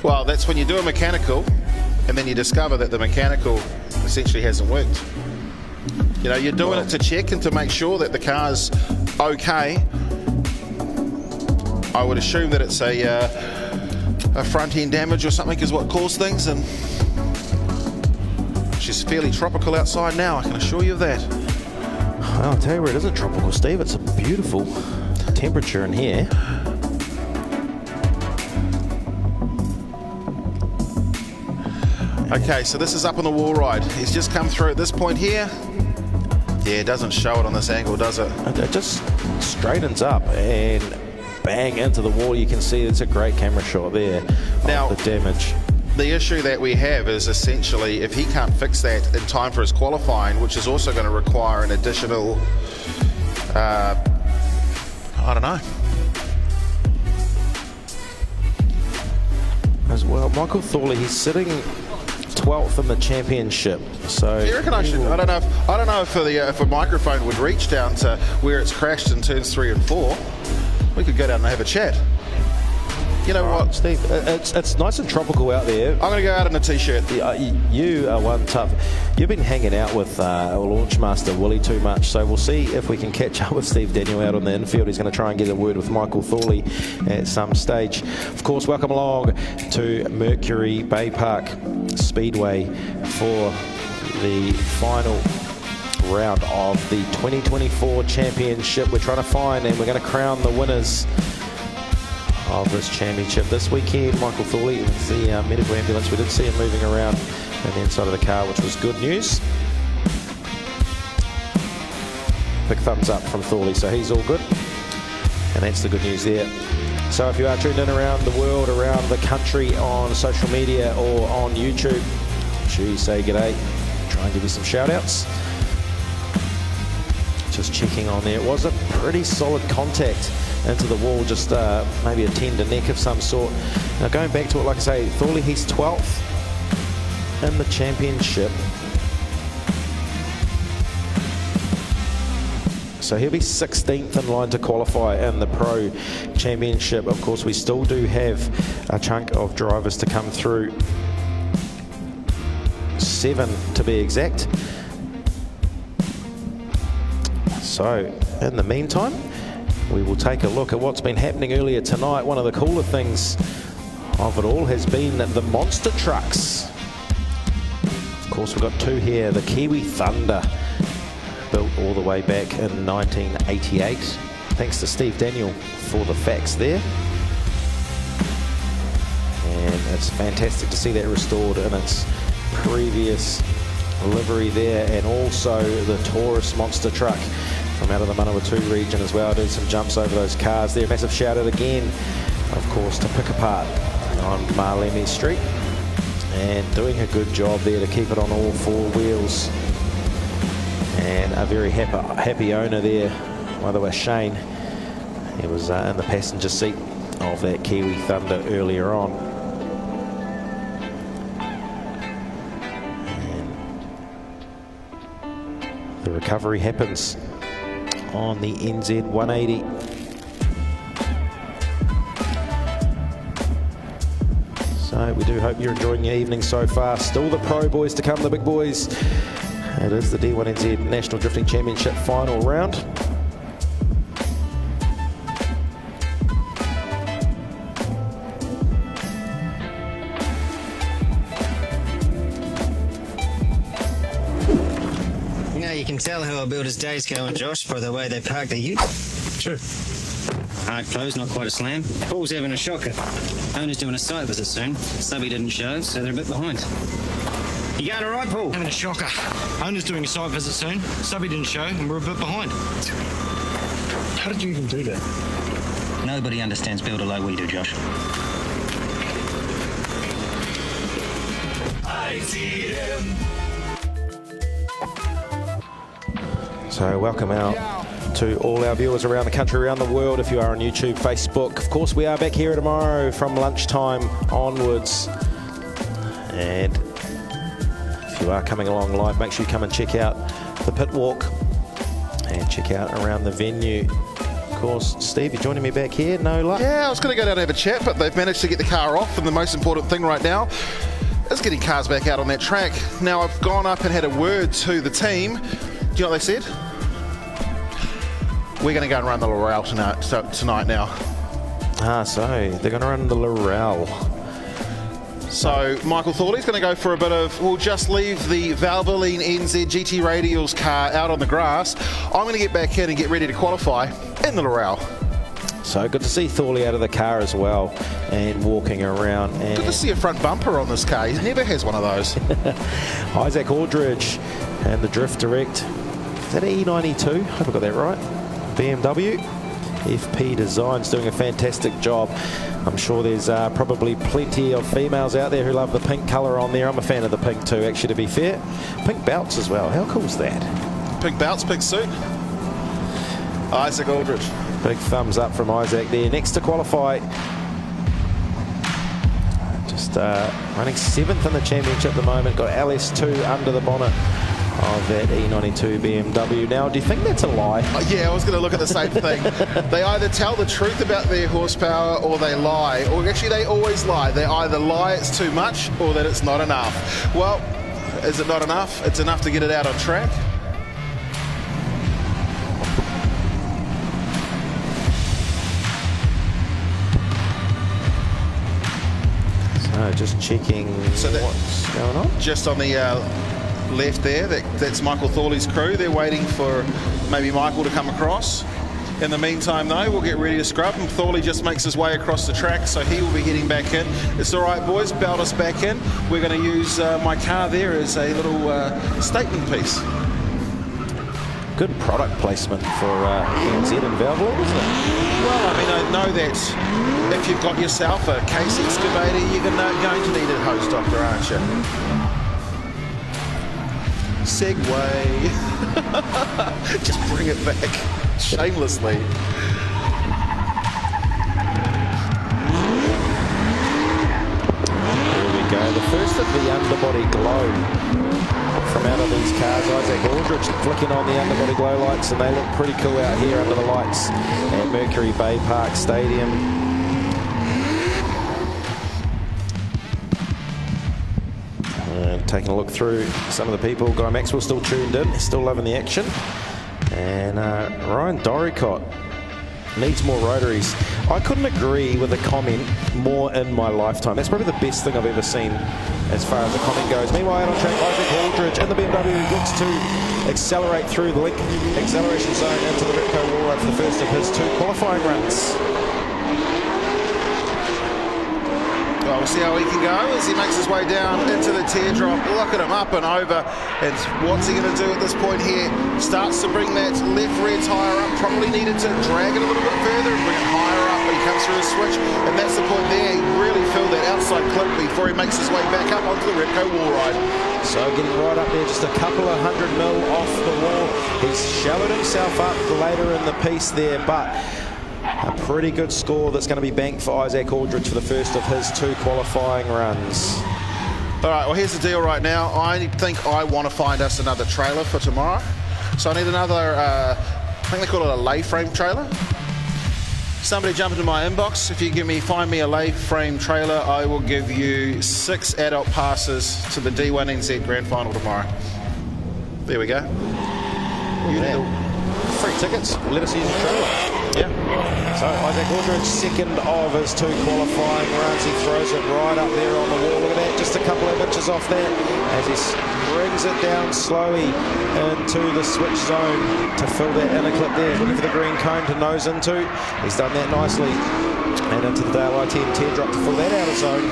well, that's when you do a mechanical and then you discover that the mechanical essentially hasn't worked. You know, you're doing it to check and to make sure that the car's okay. I would assume that it's a a front end damage or something is what caused things, and she's fairly tropical outside now, I can assure you of that. Well, I'll tell you where it isn't tropical, Steve. It's a beautiful temperature in here. Okay, so this is up on the wall ride. He's just come through at this point here. Yeah, it doesn't show it on this angle, does it? It just straightens up and bang into the wall. You can see it's a great camera shot there Now, of the damage. The issue that we have is essentially if he can't fix that in time for his qualifying, which is also going to require an additional, I don't know. As well, Michael Thorley, he's sitting 12th in the championship. So You reckon I should? I don't know if a microphone would reach down to where it's crashed in turns 3 and 4. We could go down and have a chat. You know what, Steve, it's nice and tropical out there. I'm going to go out in a t-shirt. You are one tough. You've been hanging out with Launchmaster Willie too much, so we'll see if we can catch up with Steve Daniel out on the infield. He's going to try and get a word with Michael Thorley at some stage. Of course, welcome along to Mercury Baypark Speedway for the final round of the 2024 championship. We're trying to find and we're going to crown the winners of this championship this weekend. Michael Thorley with the medical ambulance. We did see him moving around on the inside of the car, which was good news. Big thumbs up from Thorley, so he's all good, and that's the good news there. So if you are tuned in around the world, around the country on social media or on YouTube, make sure you say g'day. Try and give you some shout outs. Just checking on there. It was a pretty solid contact into the wall, just maybe a tender neck of some sort. Now going back to it, like I say, Thorley, he's 12th in the championship. So he'll be 16th in line to qualify in the Pro Championship. Of course, we still do have a chunk of drivers to come through. 7 to be exact. So in the meantime, we will take a look at what's been happening earlier tonight. One of the cooler things of it all has been the monster trucks. Of course, we've got 2 here. The Kiwi Thunder, built all the way back in 1988. Thanks to Steve Daniel for the facts there. And it's fantastic to see that restored in its previous livery there. And also the Taurus monster truck from out of the Manawatu region as well. Did some jumps over those cars there. Massive shout out again, of course, to Pick Apart on Marlemi Street, and doing a good job there to keep it on all 4 wheels. And a very happy owner there, by the way, Shane. He was in the passenger seat of that Kiwi Thunder earlier on. And the recovery happens on the NZ 180. So we do hope you're enjoying your evening so far. Still the pro boys to come, the big boys. It is the D1NZ National Drifting Championship final round. You can tell how a builder's day's going, Josh, by the way they park their ute. True. Hard close, not quite a slam. Paul's having a shocker. Owner's doing a site visit soon. Subby didn't show, so they're a bit behind. You going all right, Paul? Having a shocker. Owner's doing a site visit soon. Subby didn't show, and we're a bit behind. How did you even do that? Nobody understands builder like we do, Josh. I see him. So welcome out to all our viewers around the country, around the world. If you are on YouTube, Facebook, of course we are back here tomorrow from lunchtime onwards. And if you are coming along live, make sure you come and check out the pit walk and check out around the venue. Of course, Steve, you're joining me back here. No luck. Yeah, I was going to go down and have a chat, but they've managed to get the car off, and the most important thing right now is getting cars back out on that track. Now, I've gone up and had a word to the team. Do you know what they said? We're going to go and run the Laurel tonight now. So they're going to run the Laurel. So Michael Thorley's going to go for a bit of, we'll just leave the Valvoline NZ GT Radials car out on the grass. I'm going to get back in and get ready to qualify in the Laurel. So good to see Thorley out of the car as well and walking around. And Good to see a front bumper on this car. He never has one of those. Isaac Aldridge and the Drift Direct. Is that an E92? Hope I got that right. BMW. FP Designs doing a fantastic job. I'm sure there's probably plenty of females out there who love the pink colour on there. I'm a fan of the pink too, actually, to be fair. Pink belts as well. How cool is that? Pink belts, pink suit. Isaac Aldridge. Big thumbs up from Isaac there. Next to qualify. Just running 7th in the championship at the moment. Got LS2 under the bonnet of that E92 BMW. Now, do you think that's a lie? Yeah, I was going to look at the same thing. They either tell the truth about their horsepower or they lie. Or actually, they always lie. They either lie it's too much or that it's not enough. Well, is it not enough? It's enough to get it out on track. So just checking what's going on. Just on the left there, that's Michael Thorley's crew. They're waiting for maybe Michael to come across. In the meantime, though, we'll get ready to scrub, and Thorley just makes his way across the track, so he will be heading back in. It's all right, boys, belt us back in. We're going to use my car there as a little statement piece. Good product placement for NZ and Valvoline, isn't it? Well, I mean, I know that if you've got yourself a case excavator, you're going to need a hose doctor, aren't you? Segway. Just bring it back shamelessly. There we go. The first of the underbody glow from out of these cars. Isaac Aldridge flicking on the underbody glow lights, and they look pretty cool out here under the lights at Mercury Baypark Stadium. Taking a look through some of the people. Guy Maxwell still tuned in. He's still loving the action. And Ryan Doricott needs more rotaries. I couldn't agree with the comment more in my lifetime. That's probably the best thing I've ever seen as far as the comment goes. Meanwhile, out on track, Isaac Aldridge in the BMW looks to accelerate through the link acceleration zone into the Repco wall ride for the first of his 2 qualifying runs. Well, we'll see how he can go as he makes his way down into the teardrop. Look at him up and over. And what's he going to do at this point here? Starts to bring that left rear tyre up. Probably needed to drag it a little bit further and bring it higher up, but he comes through a switch. And that's the point there. He really filled that outside clip before he makes his way back up onto the Repco wall ride. So getting right up there, just a couple of 100 mil off the wall. He's shallowed himself up later in the piece there, but a pretty good score that's going to be banked for Isaac Aldridge for the first of his 2 qualifying runs. All right, well, here's the deal right now. I think I want to find us another trailer for tomorrow. So I need another, I think they call it a lay frame trailer. Somebody jump into my inbox. If you find me a lay frame trailer, I will give you 6 adult passes to the D1NZ Grand Final tomorrow. There we go. Free tickets. Let us use the trailer. Yeah. So Isaac Aldridge, second of his 2 qualifying runs. He throws it right up there on the wall. Look at that, just a couple of inches off that as he brings it down slowly into the switch zone to fill that inner clip there. He's looking for the green cone to nose into. He's done that nicely. And into the Dale ITM teardrop to fill that outer zone.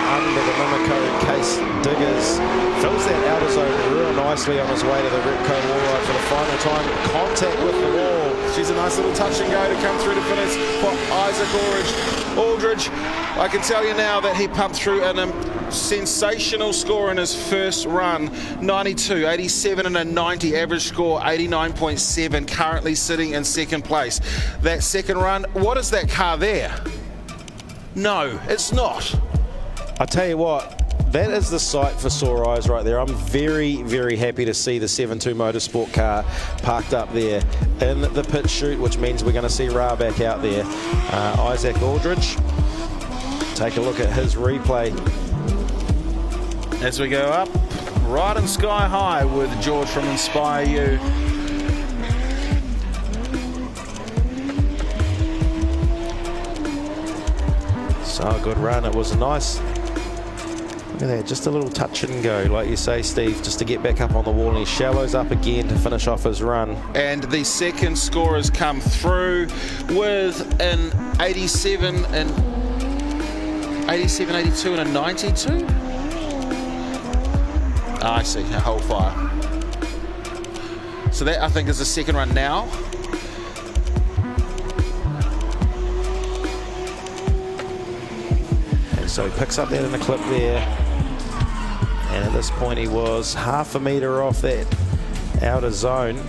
Under the Mimico case diggers, fills that outer zone real nicely on his way to the Repco wall ride for the final time. Contact with the wall. She's a nice little touch and go to come through to finish for Isaac Aldridge. I can tell you now that he pumped through a sensational score in his first run. 92, 87 and a 90 average score, 89.7, currently sitting in second place. That second run, what is that car there? No, it's not. I tell you what, that is the sight for sore eyes right there. I'm very, very happy to see the 7.2 Motorsport car parked up there in the pit chute, which means we're going to see Ra back out there. Isaac Aldridge, take a look at his replay. As we go up, right and sky high with George from Inspire You. So a good run. It was nice. Look at that, just a little touch and go, like you say, Steve, just to get back up on the wall, and he shallows up again to finish off his run. And the second score has come through with an 87, 82 and a 92. I see, a whole fire. So that, I think, is the second run now. And so he picks up that in a clip there. And at this point, he was half a metre off that outer zone.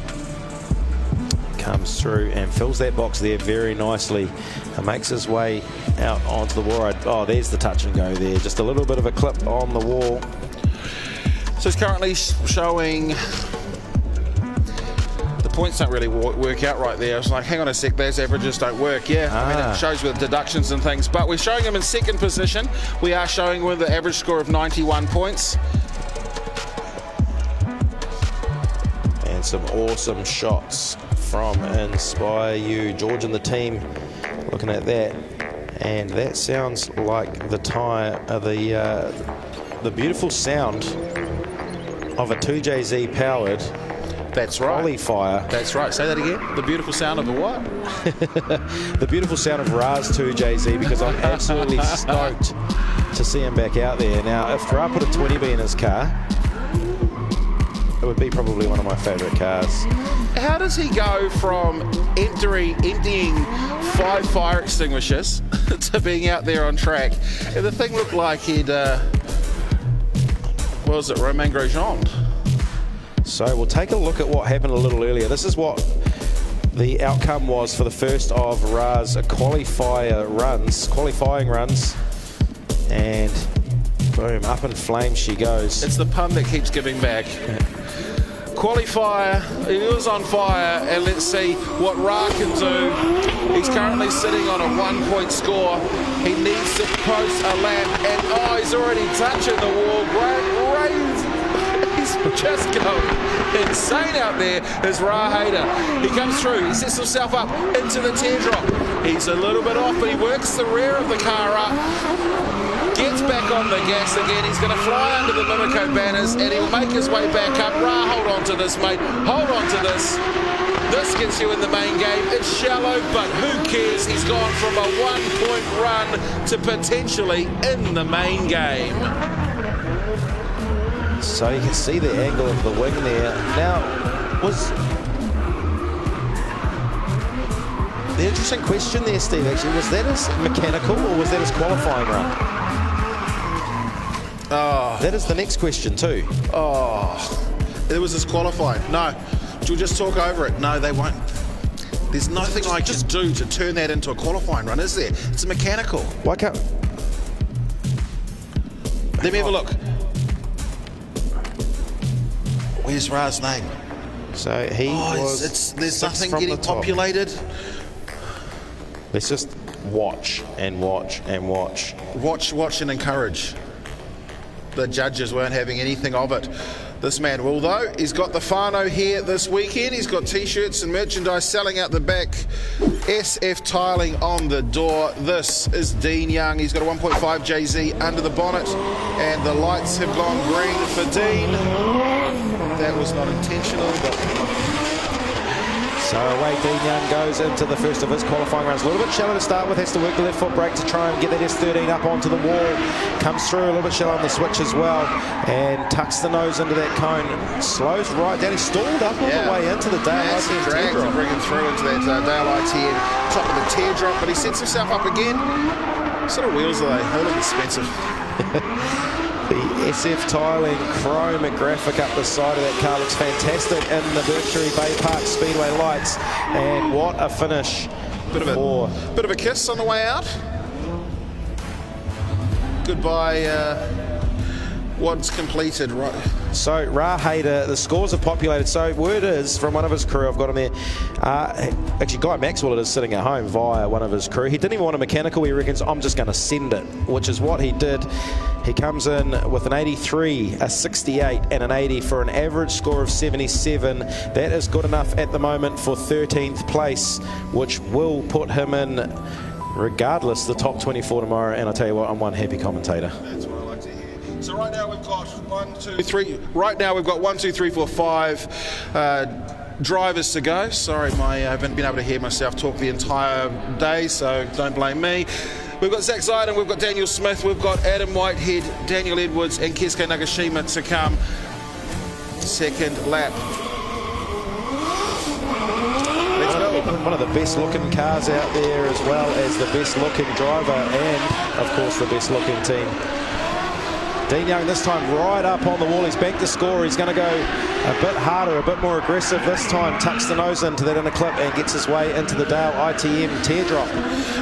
Comes through and fills that box there very nicely and makes his way out onto the wall. Oh, there's the touch and go there. Just a little bit of a clip on the wall. So it's currently showing... The points don't really work out right there. I was like, hang on a sec, those averages don't work. Yeah, I mean, it shows with deductions and things, but we're showing him in second position. We are showing with the average score of 91 points. And some awesome shots from Inspire You. George and the team looking at that, and that sounds like the tire, the beautiful sound of a 2JZ powered. That's right. Qualifier. That's right. Say that again. The beautiful sound of a what? The beautiful sound of Ra's 2JZ, because I'm absolutely stoked to see him back out there. Now, if Ra put a 20B in his car, it would be probably one of my favourite cars. How does he go from emptying 5 fire extinguishers to being out there on track? And the thing looked like he'd, what was it, Romain Grosjean? So we'll take a look at what happened a little earlier. This is what the outcome was for the first of Ra's qualifying runs. And boom, up in flames she goes. It's the pun that keeps giving back. Qualifier, he was on fire, and let's see what Ra can do. He's currently sitting on a 1-point score. He needs to post a lap, and he's already touching the wall. He's just going insane out there as Ra Hader. He comes through, he sets himself up into the teardrop. He's a little bit off, but he works the rear of the car up. Gets back on the gas again. He's going to fly under the Repco banners, and he'll make his way back up. Ra, hold on to this, mate. Hold on to this. This gets you in the main game. It's shallow, but who cares? He's gone from a 1-point run to potentially in the main game. So you can see the angle of the wing there. Now, was the interesting question there, Steve, actually, was that his mechanical or was that his qualifying run? That is the next question too. It was his qualifying. No, we'll just talk over it. No, they won't. There's nothing I can do to turn that into a qualifying run, is there? It's a mechanical. Why can't... Let me have a look. Where's Ra's name? So he was... There's nothing getting populated. Let's just watch and watch and watch. Watch and encourage. The judges weren't having anything of it. This man will, though. He's got the whānau here this weekend. He's got t-shirts and merchandise selling out the back. SF tiling on the door. This is Dean Young. He's got a 1.5 JZ under the bonnet, and the lights have gone green for Dean. That was not intentional, but... So away Dean Young goes into the first of his qualifying runs. A little bit shallow to start with, has to work the left foot brake to try and get that S13 up onto the wall. Comes through a little bit shallow on the switch as well, and tucks the nose into that cone. Slows right down. He stalled up all the way into the Dale ITN drag teardrop. to bring him through into that Dale ITN top of the teardrop, but he sets himself up again. What sort of wheels are they? They look expensive. The SF tiling chrome graphic up the side of that car looks fantastic in the Berkshire Baypark Speedway lights, and what a finish. Bit of a kiss on the way out. Goodbye. What's completed, right? So Ra Hader, the scores are populated. So word is from one of his crew, I've got him there. Actually, Guy Maxwell it is sitting at home via one of his crew. He didn't even want a mechanical. He reckons I'm just going to send it, which is what he did. He comes in with an 83, a 68, and an 80 for an average score of 77. That is good enough at the moment for 13th place, which will put him in regardless, the top 24 tomorrow, and I tell you what, I'm one happy commentator. That's what I like to hear. So right now we've got 1, 2, 3. Right now we've got 1, 2, 3, 4, 5 drivers to go. Sorry, I haven't been able to hear myself talk the entire day, so don't blame me. We've got Zach Zyden, we've got Daniel Smith, we've got Adam Whitehead, Daniel Edwards, and Keisuke Nagashima to come. Second lap. Let's go. One of the best looking cars out there, as well as the best looking driver and of course the best looking team. Dean Young this time right up on the wall. He's banked the score. He's going to go a bit harder, a bit more aggressive this time. Tucks the nose into that inner clip and gets his way into the Dale ITM teardrop.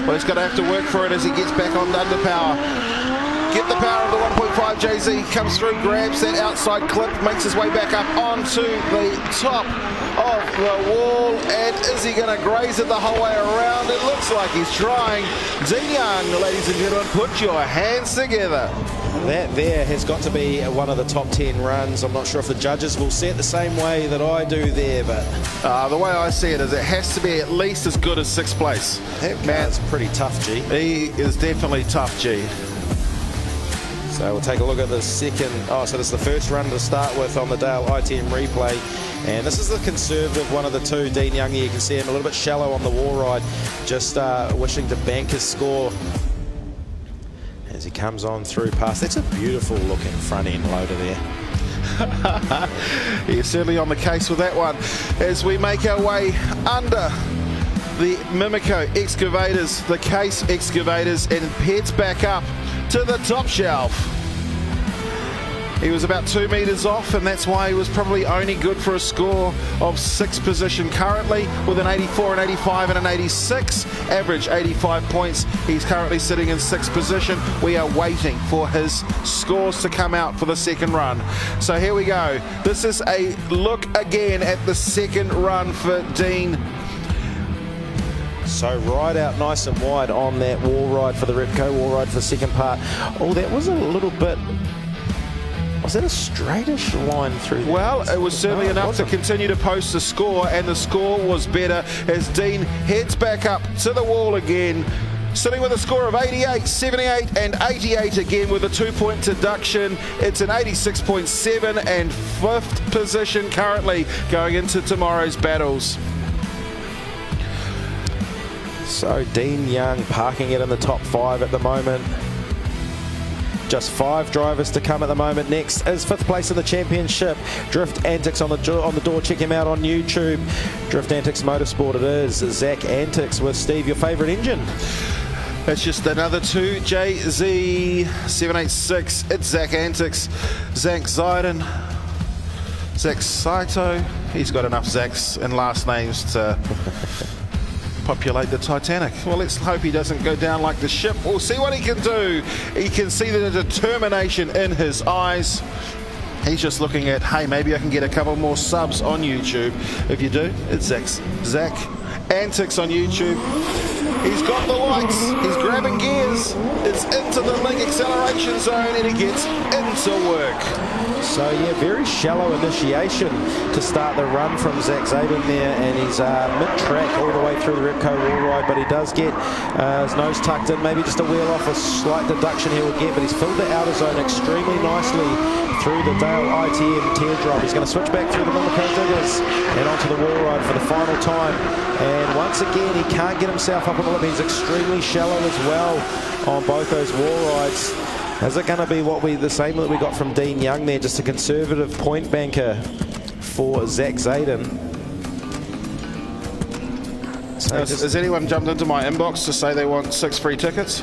Well, he's going to have to work for it as he gets back on under power. Get the power of the 1.5 JZ, comes through, grabs that outside clip, makes his way back up onto the top of the wall, and is he going to graze it the whole way around? It looks like he's trying. Dean Young, ladies and gentlemen, put your hands together. That there has got to be one of the top 10 runs. I'm not sure if the judges will see it the same way that I do there, but the way I see it is it has to be at least as good as 6th place. that man's pretty tough, G. He is definitely tough, G. So we'll take a look at the second. Oh, so this is the first run to start with on the Dale ITM replay. And this is the conservative one of the two. Dean Young, you can see him a little bit shallow on the wall ride, just wishing to bank his score as he comes on through past. That's a beautiful looking front end loader there. He's certainly on the case with that one. As we make our way under the Mimico excavators, the case excavators, and heads back up to the top shelf. He was about 2 meters off, and that's why he was probably only good for a score of 6th position currently, with an 84, an 85 and an 86, average 85 points. He's currently sitting in 6th position. We are waiting for his scores to come out for the second run. So here we go. This is a look again at the second run for Dean. So right out nice and wide on that wall ride for the Repco wall ride for the second part. Oh, that was a little bit... Was that a straightish line through there? Well, it was certainly enough to continue to post the score, and the score was better as Dean heads back up to the wall again, sitting with a score of 88, 78 and 88 again with a 2-point deduction. It's an 86.7 and 5th position currently going into tomorrow's battles. So Dean Young parking it in the top 5 at the moment. Just 5 drivers to come at the moment. Next is 5th place in the championship. Drift Antics on the door. Check him out on YouTube. Drift Antics Motorsport it is. Zach Antics with Steve, your favourite engine. It's just another 2JZ786. It's Zach Antics. Zach Zyden. Zach Saito. He's got enough Zachs and last names to populate the Titanic. Well, let's hope he doesn't go down like the ship. We'll see what he can do. He can see the determination in his eyes. He's just looking at, hey, maybe I can get a couple more subs on YouTube. If you do, it's Zach Antics on YouTube. He's got the lights. He's grabbing gears. It's into the link acceleration zone, and he gets into work. So yeah, very shallow initiation to start the run from Zach Zaden there, and he's mid-track all the way through the Repco wall ride, but he does get his nose tucked in, maybe just a wheel off, a slight deduction he will get, but he's filled the outer zone extremely nicely through the Dale ITM teardrop. He's going to switch back through the Mimico diggers and onto the wall ride for the final time, and once again he can't get himself up on the lip. He's extremely shallow as well on both those wall rides. Is it going to be the same that we got from Dean Young there, just a conservative point banker for Zach Zaden? So has anyone jumped into my inbox to say they want 6 free tickets?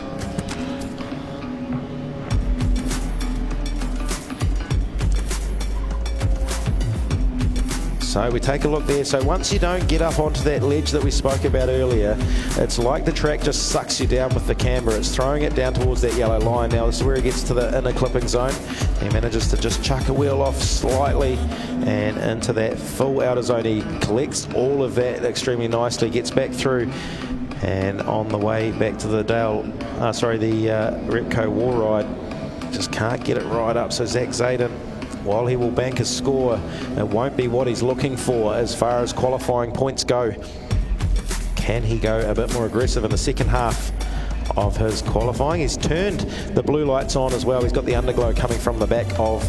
So we take a look there. So once you don't get up onto that ledge that we spoke about earlier, it's like the track just sucks you down with the camber. It's throwing it down towards that yellow line. Now this is where he gets to the inner clipping zone. He manages to just chuck a wheel off slightly and into that full outer zone. He collects all of that extremely nicely, gets back through, and on the way back to the Repco wall ride, just can't get it right up. So Zach Zaden, while he will bank his score, it won't be what he's looking for as far as qualifying points go. Can he go a bit more aggressive in the second half of his qualifying. He's turned the blue lights on as well. He's got the underglow coming from the back of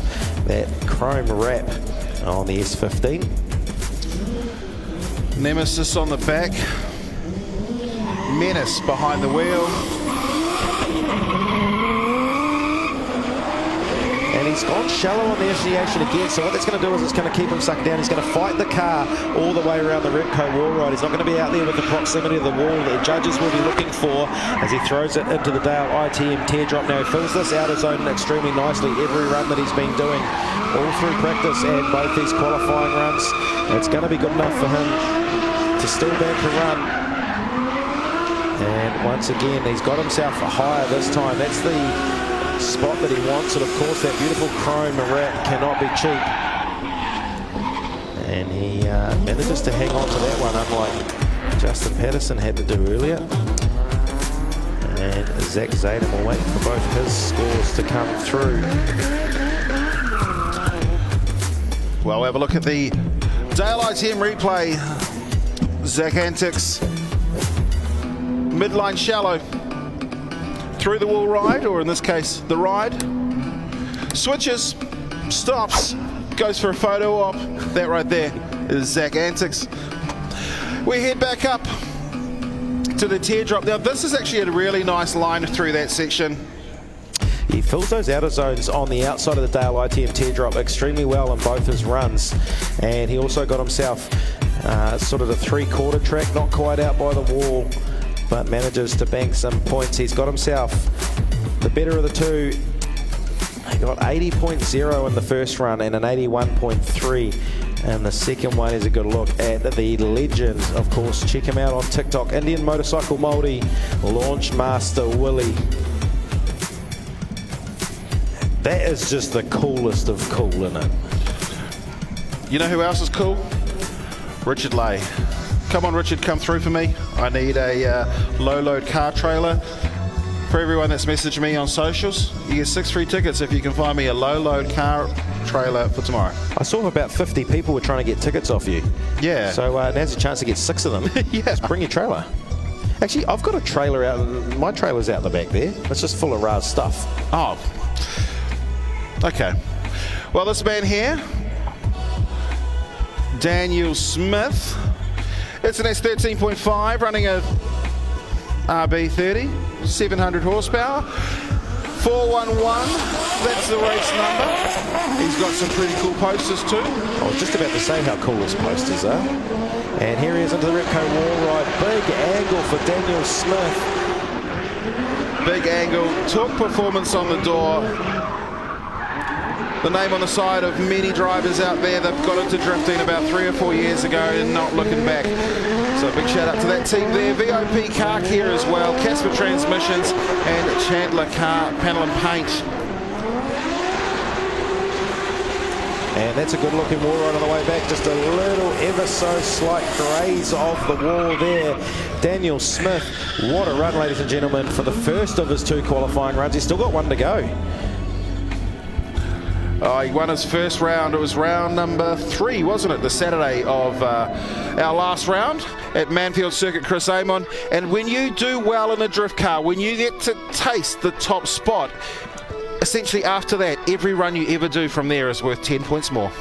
that chrome wrap on the S15. Nemesis on the back. Menace behind the wheel. And he's gone shallow on the initiation again, so what that's going to do is it's going to keep him sucked down. He's going to fight the car all the way around the Repco wall ride. He's not going to be out there with the proximity of the wall that the judges will be looking for as he throws it into the Dale ITM teardrop. Now he fills this outer zone extremely nicely every run that he's been doing all through practice and both these qualifying runs. It's going to be good enough for him to still bank the run. And once again, he's got himself higher this time. That's the spot that he wants, and of course that beautiful chrome wrap cannot be cheap. And he manages to hang on to that one, unlike Justin Patterson had to do earlier. And Zach Zadem will wait for both his scores to come through. Well, we'll have a look at the Dale ITM replay. Zach Antics, midline shallow, through the wall ride, or in this case, the ride. Switches, stops, goes for a photo op. That right there is Zach Antics. We head back up to the teardrop. Now, this is actually a really nice line through that section. He fills those outer zones on the outside of the Dale ITM teardrop extremely well in both his runs. And he also got himself sort of the three-quarter track, not quite out by the wall, but manages to bank some points. He's got himself the better of the two. He got 80.0 in the first run and an 81.3. And the second one is a good look at the legend. Of course, check him out on TikTok. Indian Motorcycle Māori, Launch Master Willie. That is just the coolest of cool, isn't it? You know who else is cool? Richard Lay. Come on, Richard, come through for me. I need a low-load car trailer. For everyone that's messaged me on socials, you get 6 free tickets if you can find me a low-load car trailer for tomorrow. I saw about 50 people were trying to get tickets off you. Yeah. So now's a chance to get 6 of them. Yeah. Just bring your trailer. Actually, I've got a trailer out. My trailer's out the back there. It's just full of Raz stuff. Oh. Okay. Well, this man here, Daniel Smith. It's an S13.5 running a RB30, 700 horsepower, 411. That's the race number. He's got some pretty cool posters too. I was just about to say how cool his posters are. And here he is into the Repco wall ride. Big angle for Daniel Smith. Big angle, torque performance on the door. The name on the side of many drivers out there. They've got into drifting about 3 or 4 years ago and not looking back. So big shout out to that team there. VIP Car Care as well, Casper Transmissions and Chandler Car Panel and Paint. And that's a good looking wall ride on the way back. Just a little ever so slight graze of the wall there. Daniel Smith, what a run, ladies and gentlemen, for the first of his 2 qualifying runs. He's still got 1 to go. He won his first round. It was round number 3, wasn't it? The Saturday of our last round at Manfield Circuit, Chris Amon. And when you do well in a drift car, when you get to taste the top spot, essentially after that, every run you ever do from there is worth 10 points more.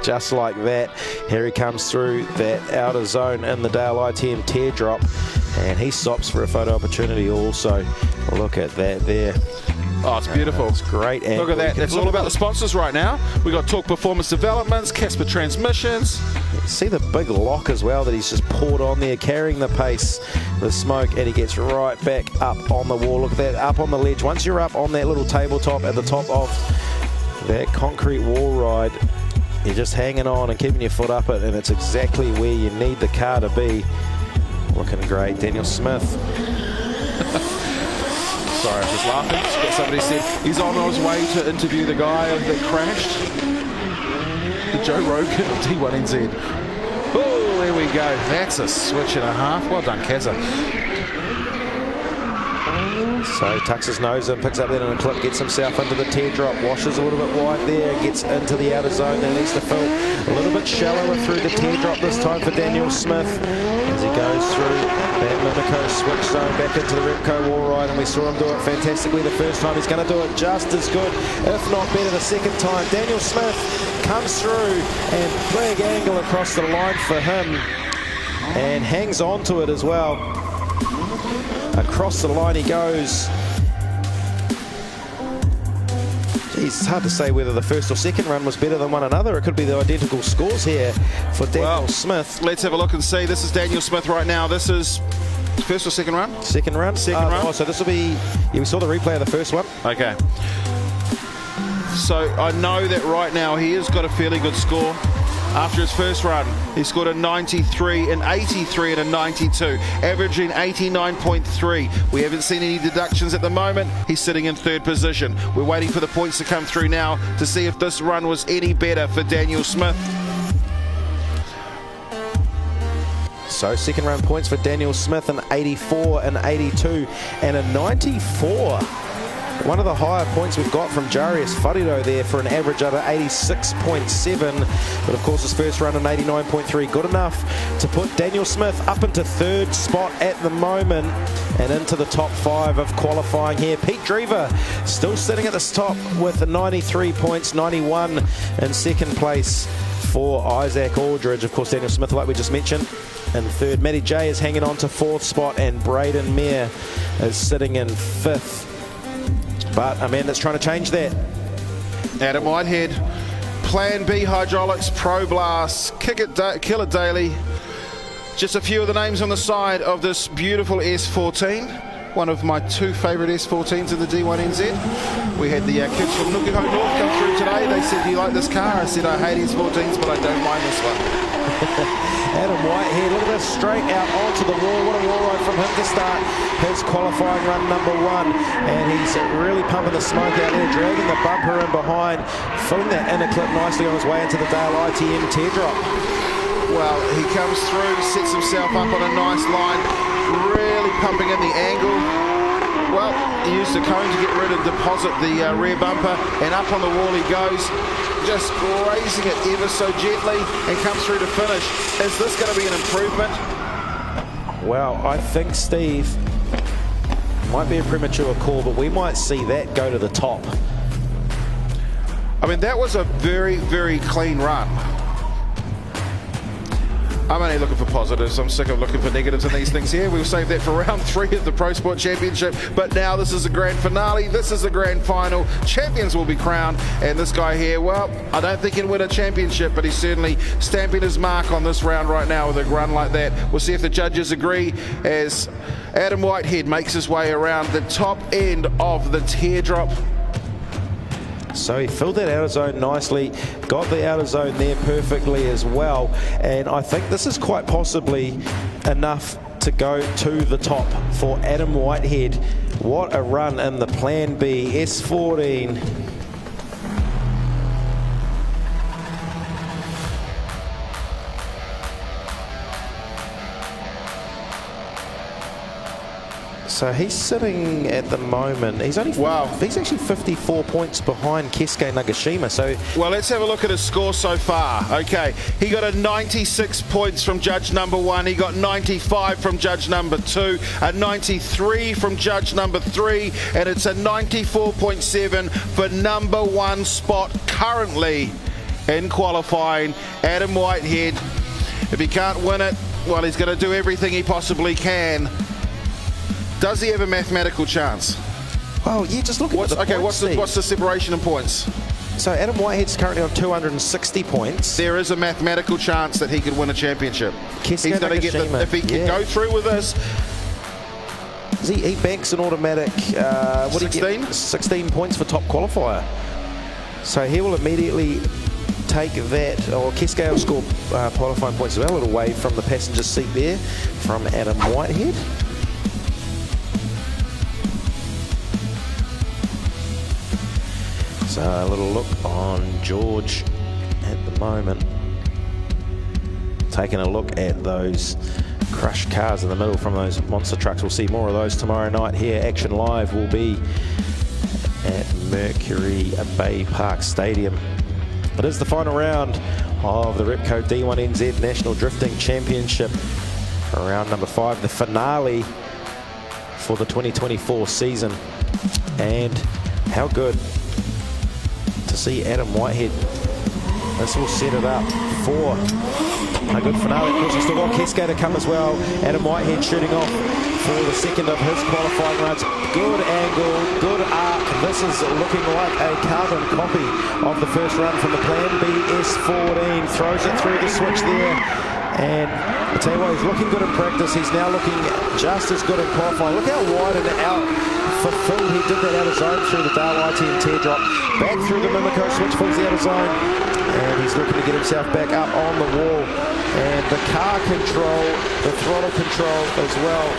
Just like that, here he comes through that outer zone in the Dale ITM teardrop, and he stops for a photo opportunity also. Look at that there. Oh, it's beautiful. It's great. And look at that. That's all about the sponsors right now. We got Torque Performance Developments, Casper Transmissions. See the big lock as well that he's just poured on there, carrying the pace, the smoke, and he gets right back up on the wall. Look at that, up on the ledge. Once you're up on that little tabletop at the top of that concrete wall ride, you're just hanging on and keeping your foot up it, and it's exactly where you need the car to be. Looking great, Daniel Smith. Sorry, I was just laughing. Somebody said he's on his way to interview the guy that crashed. Joe Rogan of D1NZ. Oh, there we go. That's a switch and a half. Well done, Kazza. So tucks his nose in, picks up that in a clip, gets himself into the teardrop, washes a little bit wide there, gets into the outer zone that needs to fill a little bit shallower through the teardrop this time for Daniel Smith as he goes through that Mimico switch zone back into the Repco wall ride, and we saw him do it fantastically the first time. He's going to do it just as good, if not better, the second time. Daniel Smith comes through and big angle across the line for him and hangs on to it as well. Across the line he goes. Geez, it's hard to say whether the first or second run was better than one another. It could be the identical scores here for Daniel Smith. Let's have a look and see. This is Daniel Smith right now. This is first or second run? Second run. Second run. Oh, so this will be, yeah, we saw the replay of the first one. Okay. So I know that right now he has got a fairly good score. After his first run, he scored a 93, an 83 and a 92, averaging 89.3. We haven't seen any deductions at the moment. He's sitting in third position. We're waiting for the points to come through now to see if this run was any better for Daniel Smith. So second round points for Daniel Smith, an 84, an 82 and a 94. One of the higher points we've got from Jarius Wharido there for an average over 86.7. But of course his first run an 89.3. Good enough to put Daniel Smith up into third spot at the moment and into the top 5 of qualifying here. Pete Drever still sitting at the top with 93 points, 91 in second place for Isaac Aldridge. Of course Daniel Smith, like we just mentioned, in third. Matty J is hanging on to fourth spot and Braden Mayer is sitting in fifth. But a man that's trying to change that. Adam Whitehead, Plan B Hydraulics, Pro Blast, Kill It Daily. Just a few of the names on the side of this beautiful S14. One of my 2 favourite S14s in the D1NZ. We had the kids from Nukuho North come through today. They said, do you like this car? I said, I hate S14s, but I don't mind this one. Adam Whitehead, look at this, straight out onto the wall. What a wall ride from him to start his qualifying run number 1. And he's really pumping the smoke out there, dragging the bumper in behind, filling that inner clip nicely on his way into the Dale ITM teardrop. Well, he comes through, sets himself up on a nice line, really pumping in the angle. Well, he used a cone to get rid of, deposit the rear bumper, and up on the wall he goes, just grazing it ever so gently, and comes through to finish. Is this going to be an improvement? Well, I think, Steve, might be a premature call, but we might see that go to the top. I mean, that was a very, very clean run. I'm only looking for positives. I'm sick of looking for negatives in these things here. We'll save that for round 3 of the Pro Sport Championship. But now this is the grand finale. This is the grand final. Champions will be crowned. And this guy here, well, I don't think he'll win a championship, but he's certainly stamping his mark on this round right now with a run like that. We'll see if the judges agree as Adam Whitehead makes his way around the top end of the teardrop. So he filled that outer zone nicely, got the outer zone there perfectly as well, and I think this is quite possibly enough to go to the top for Adam Whitehead. What a run in the Plan B S14. So he's sitting at the moment, he's only, he's actually 54 points behind Keisuke Nagashima. So, well, let's have a look at his score so far. Okay, he got a 96 points from judge number 1, he got 95 from judge number 2, a 93 from judge number 3, and it's a 94.7 for number 1 spot currently in qualifying. Adam Whitehead, if he can't win it, well, he's going to do everything he possibly can. Does he have a mathematical chance? Well, yeah, just look at the points, what's the separation in points? So Adam Whitehead's currently on 260 points. There is a mathematical chance that he could win a championship. He's going to get if he can go through with this. He banks an automatic 16 points for top qualifier. So he will immediately take that, or Keisuke will score qualifying points as well, a little away from the passenger seat there from Adam Whitehead. So a little look on George at the moment. Taking a look at those crushed cars in the middle from those monster trucks. We'll see more of those tomorrow night here. Action Live will be at Mercury Baypark Stadium. It is the final round of the Repco D1NZ National Drifting Championship. Round number 5, the finale for the 2024 season. And how good to see Adam Whitehead. This will set it up for a good finale. Of course, we've still got Kesko to come as well. Adam Whitehead shooting off for the second of his qualifying runs. Good angle, good arc. This is looking like a carbon copy of the first run from the Plan B S14. Throws it through the switch there. And I tell you what, he's looking good in practice. He's now looking just as good in qualifying. Look how wide and out for Phil. He did that out of zone through the Dale ITM teardrop. Back through the Mimico switch, Phil's out of zone. And he's looking to get himself back up on the wall. And the car control, the throttle control as well.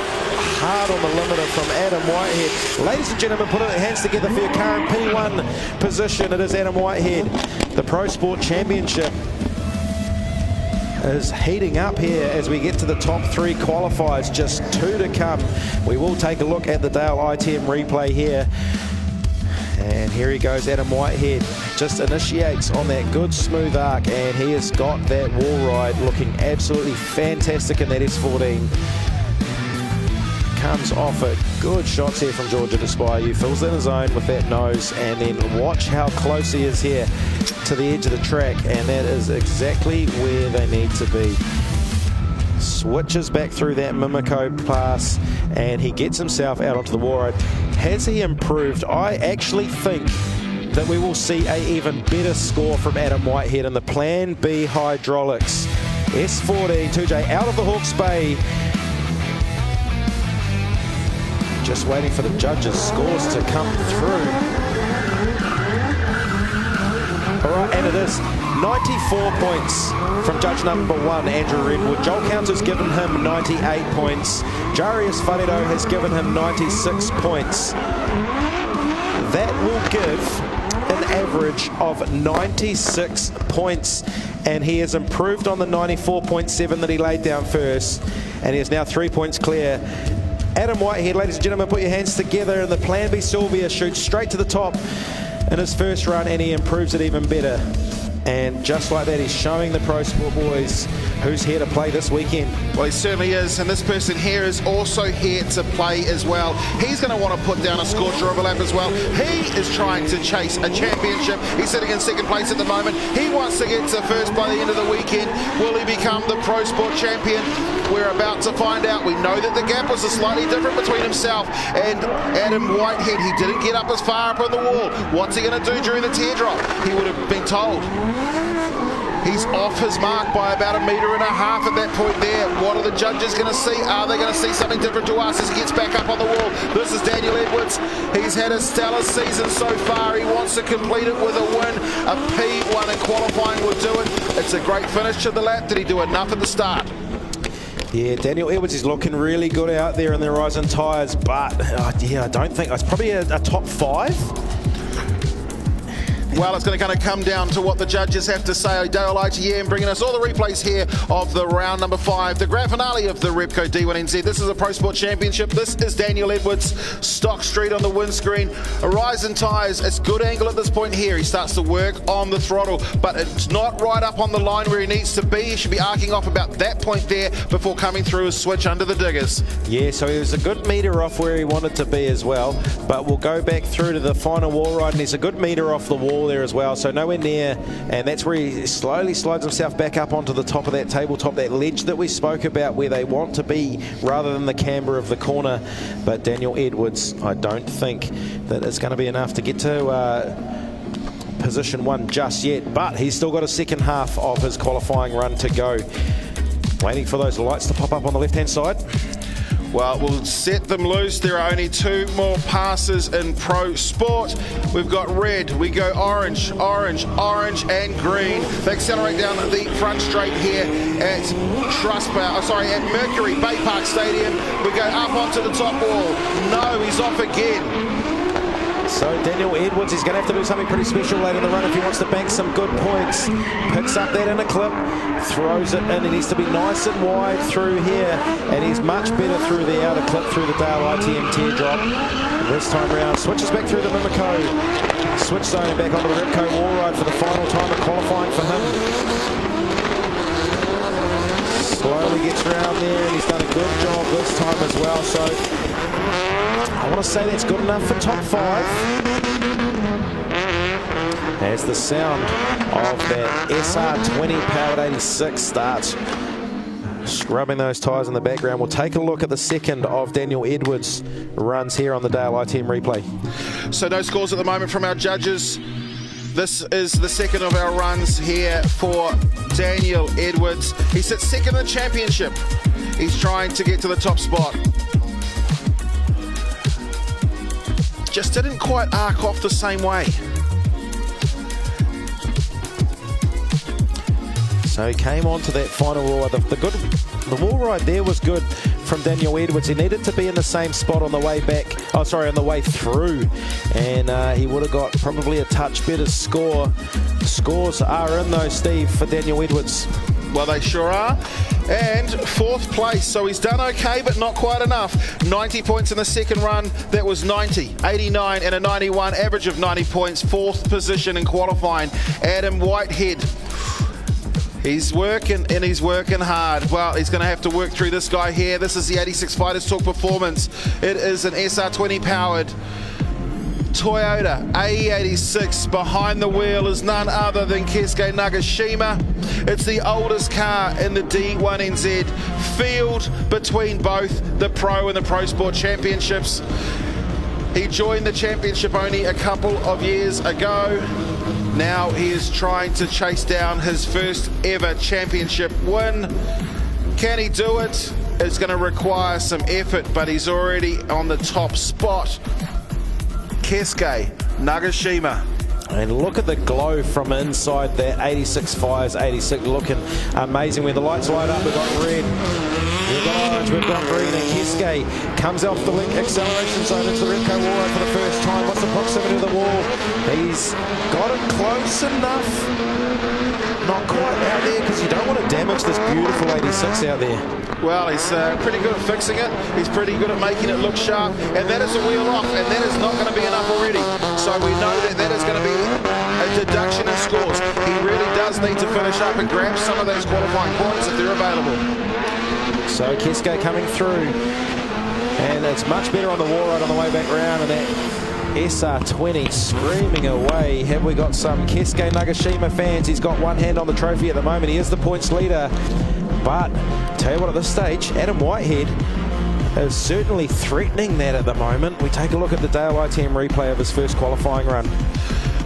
Hard on the limiter from Adam Whitehead. Ladies and gentlemen, put your hands together for your current P1 position. It is Adam Whitehead. The Pro Sport Championship is heating up here as we get to the top 3 qualifiers. Just 2 to come. We will take a look at the Dale ITM replay here. And here he goes, Adam Whitehead. Just initiates on that good smooth arc, and he has got that wall ride looking absolutely fantastic in that S14. Comes off it. Good shots here from Georgia Despayu. Fills in his own with that nose, and then watch how close he is here to the edge of the track, and that is exactly where they need to be. Switches back through that Mimico pass, and he gets himself out onto the wall ride. Has he improved? I actually think that we will see an even better score from Adam Whitehead in the Plan B hydraulics. S14, 2J out of the Hawke's Bay. Just waiting for the judges' scores to come through. All right, and it is 94 points from judge number 1, Andrew Redwood. Joel Counter's given him 98 points. Jarius Wharedo has given him 96 points. That will give an average of 96 points, and he has improved on the 94.7 that he laid down first, and he is now 3 points clear. Adam Whitehead, ladies and gentlemen, put your hands together, and the Plan B Sylvia shoots straight to the top in his first run, and he improves it even better. And just like that, he's showing the Pro Sport boys who's here to play this weekend. Well, he certainly is, and this person here is also here to play as well. He's going to want to put down a scorcher overlap as well. He is trying to chase a championship. He's sitting in second place at the moment. He wants to get to first by the end of the weekend. Will he become the Pro Sport champion? We're about to find out. We know that the gap was slightly different between himself and Adam Whitehead. He didn't get up as far up on the wall. What's he going to do during the teardrop? He would have been told. He's off his mark by about 1.5 meters at that point there. What are the judges going to see? Are they going to see something different to us as he gets back up on the wall? This is Daniel Edwards. He's had a stellar season so far. He wants to complete it with a win. A P1 in qualifying will do it. It's a great finish to the lap. Did he do enough at the start? Yeah, Daniel Edwards is looking really good out there in the Radial Tires, but yeah, I don't think it's probably a top 5. Well, it's going to come down to what the judges have to say. Dale ITM bringing us all the replays here of the round number 5, the grand finale of the Repco D1NZ. This is a Pro Sport Championship. This is Daniel Edwards, Stock Street on the windscreen. Horizon Tires, it's good angle at this point here. He starts to work on the throttle, but it's not right up on the line where he needs to be. He should be arcing off about that point there before coming through his switch under the diggers. Yeah, so he was a good metre off where he wanted to be as well, but we'll go back through to the final wall ride, and he's a good metre off the wall there as well, so nowhere near, and that's where he slowly slides himself back up onto the top of that tabletop, that ledge that we spoke about where they want to be rather than the camber of the corner. But Daniel Edwards, I don't think that it's going to be enough to get to position 1 just yet, but he's still got a second half of his qualifying run to go. Waiting for those lights to pop up on the left hand side. Well, we'll set them loose. There are only 2 more passes in Pro Sport. We've got red, we go orange, orange, orange, and green. They accelerate down the front straight here at at Mercury Baypark Stadium. We go up onto the top wall. No, he's off again. So Daniel Edwards, he's going to have to do something pretty special late in the run if he wants to bank some good points. Picks up that inner clip, throws it in. He needs to be nice and wide through here, and he's much better through the outer clip through the Dale ITM teardrop. This time round, switches back through the Mimico. Switch zone back onto the Repco wall ride for the final time of qualifying for him. Slowly gets around there, and he's done a good job this time as well. So I want to say that's good enough for top 5. As the sound of that SR20 powered 86 starts scrubbing those tyres in the background. We'll take a look at the second of Daniel Edwards' runs here on the Dale ITM replay. So no scores at the moment from our judges. This is the second of our runs here for Daniel Edwards. He sits second in the championship. He's trying to get to the top spot. Just didn't quite arc off the same way. So he came on to that final wall ride. The wall ride there was good from Daniel Edwards. He needed to be in the same spot on the way back. Oh, sorry, on the way through. And he would have got probably a touch better score. Scores are in though, Steve, for Daniel Edwards. Well, they sure are. And 4th place, so he's done okay, but not quite enough. 90 points in the second run. That was 90, 89 and a 91, average of 90 points. 4th position in qualifying. Adam Whitehead. He's working and he's working hard. Well, he's going to have to work through this guy here. This is the 86 Fighters Talk Performance. It is an SR20 powered Toyota AE86. Behind the wheel is none other than Keisuke Nagashima. It's the oldest car in the D1NZ field between both the Pro and the Pro Sport Championships. He joined the championship only a couple of years ago. Now he is trying to chase down his first ever championship win. Can he do it? It's going to require some effort, but he's already on the top spot. Keisuke Nagashima. And look at the glow from inside that 86 Fires 86, looking amazing. When the lights light up, we've got red, we've got orange, we've got green, and Keisuke comes off the link acceleration zone into the Repco wall ride for the first time. What's the proximity to the wall? He's got it close enough. Not quite out there, because you don't want to damage this beautiful 86 out there. Well, he's pretty good at fixing it. He's pretty good at making it look sharp. And that is a wheel off, and that is not going to be enough already. So we know that that is going to be a deduction in scores. He really does need to finish up and grab some of those qualifying points if they're available. So Keisuke coming through. And it's much better on the wall ride on the way back round, and that SR20 screaming away. Have we got some Keisuke Nagashima fans? He's got one hand on the trophy at the moment. He is the points leader. But tell you what, at this stage, Adam Whitehead is certainly threatening that at the moment. We take a look at the Dale ITM replay of his first qualifying run.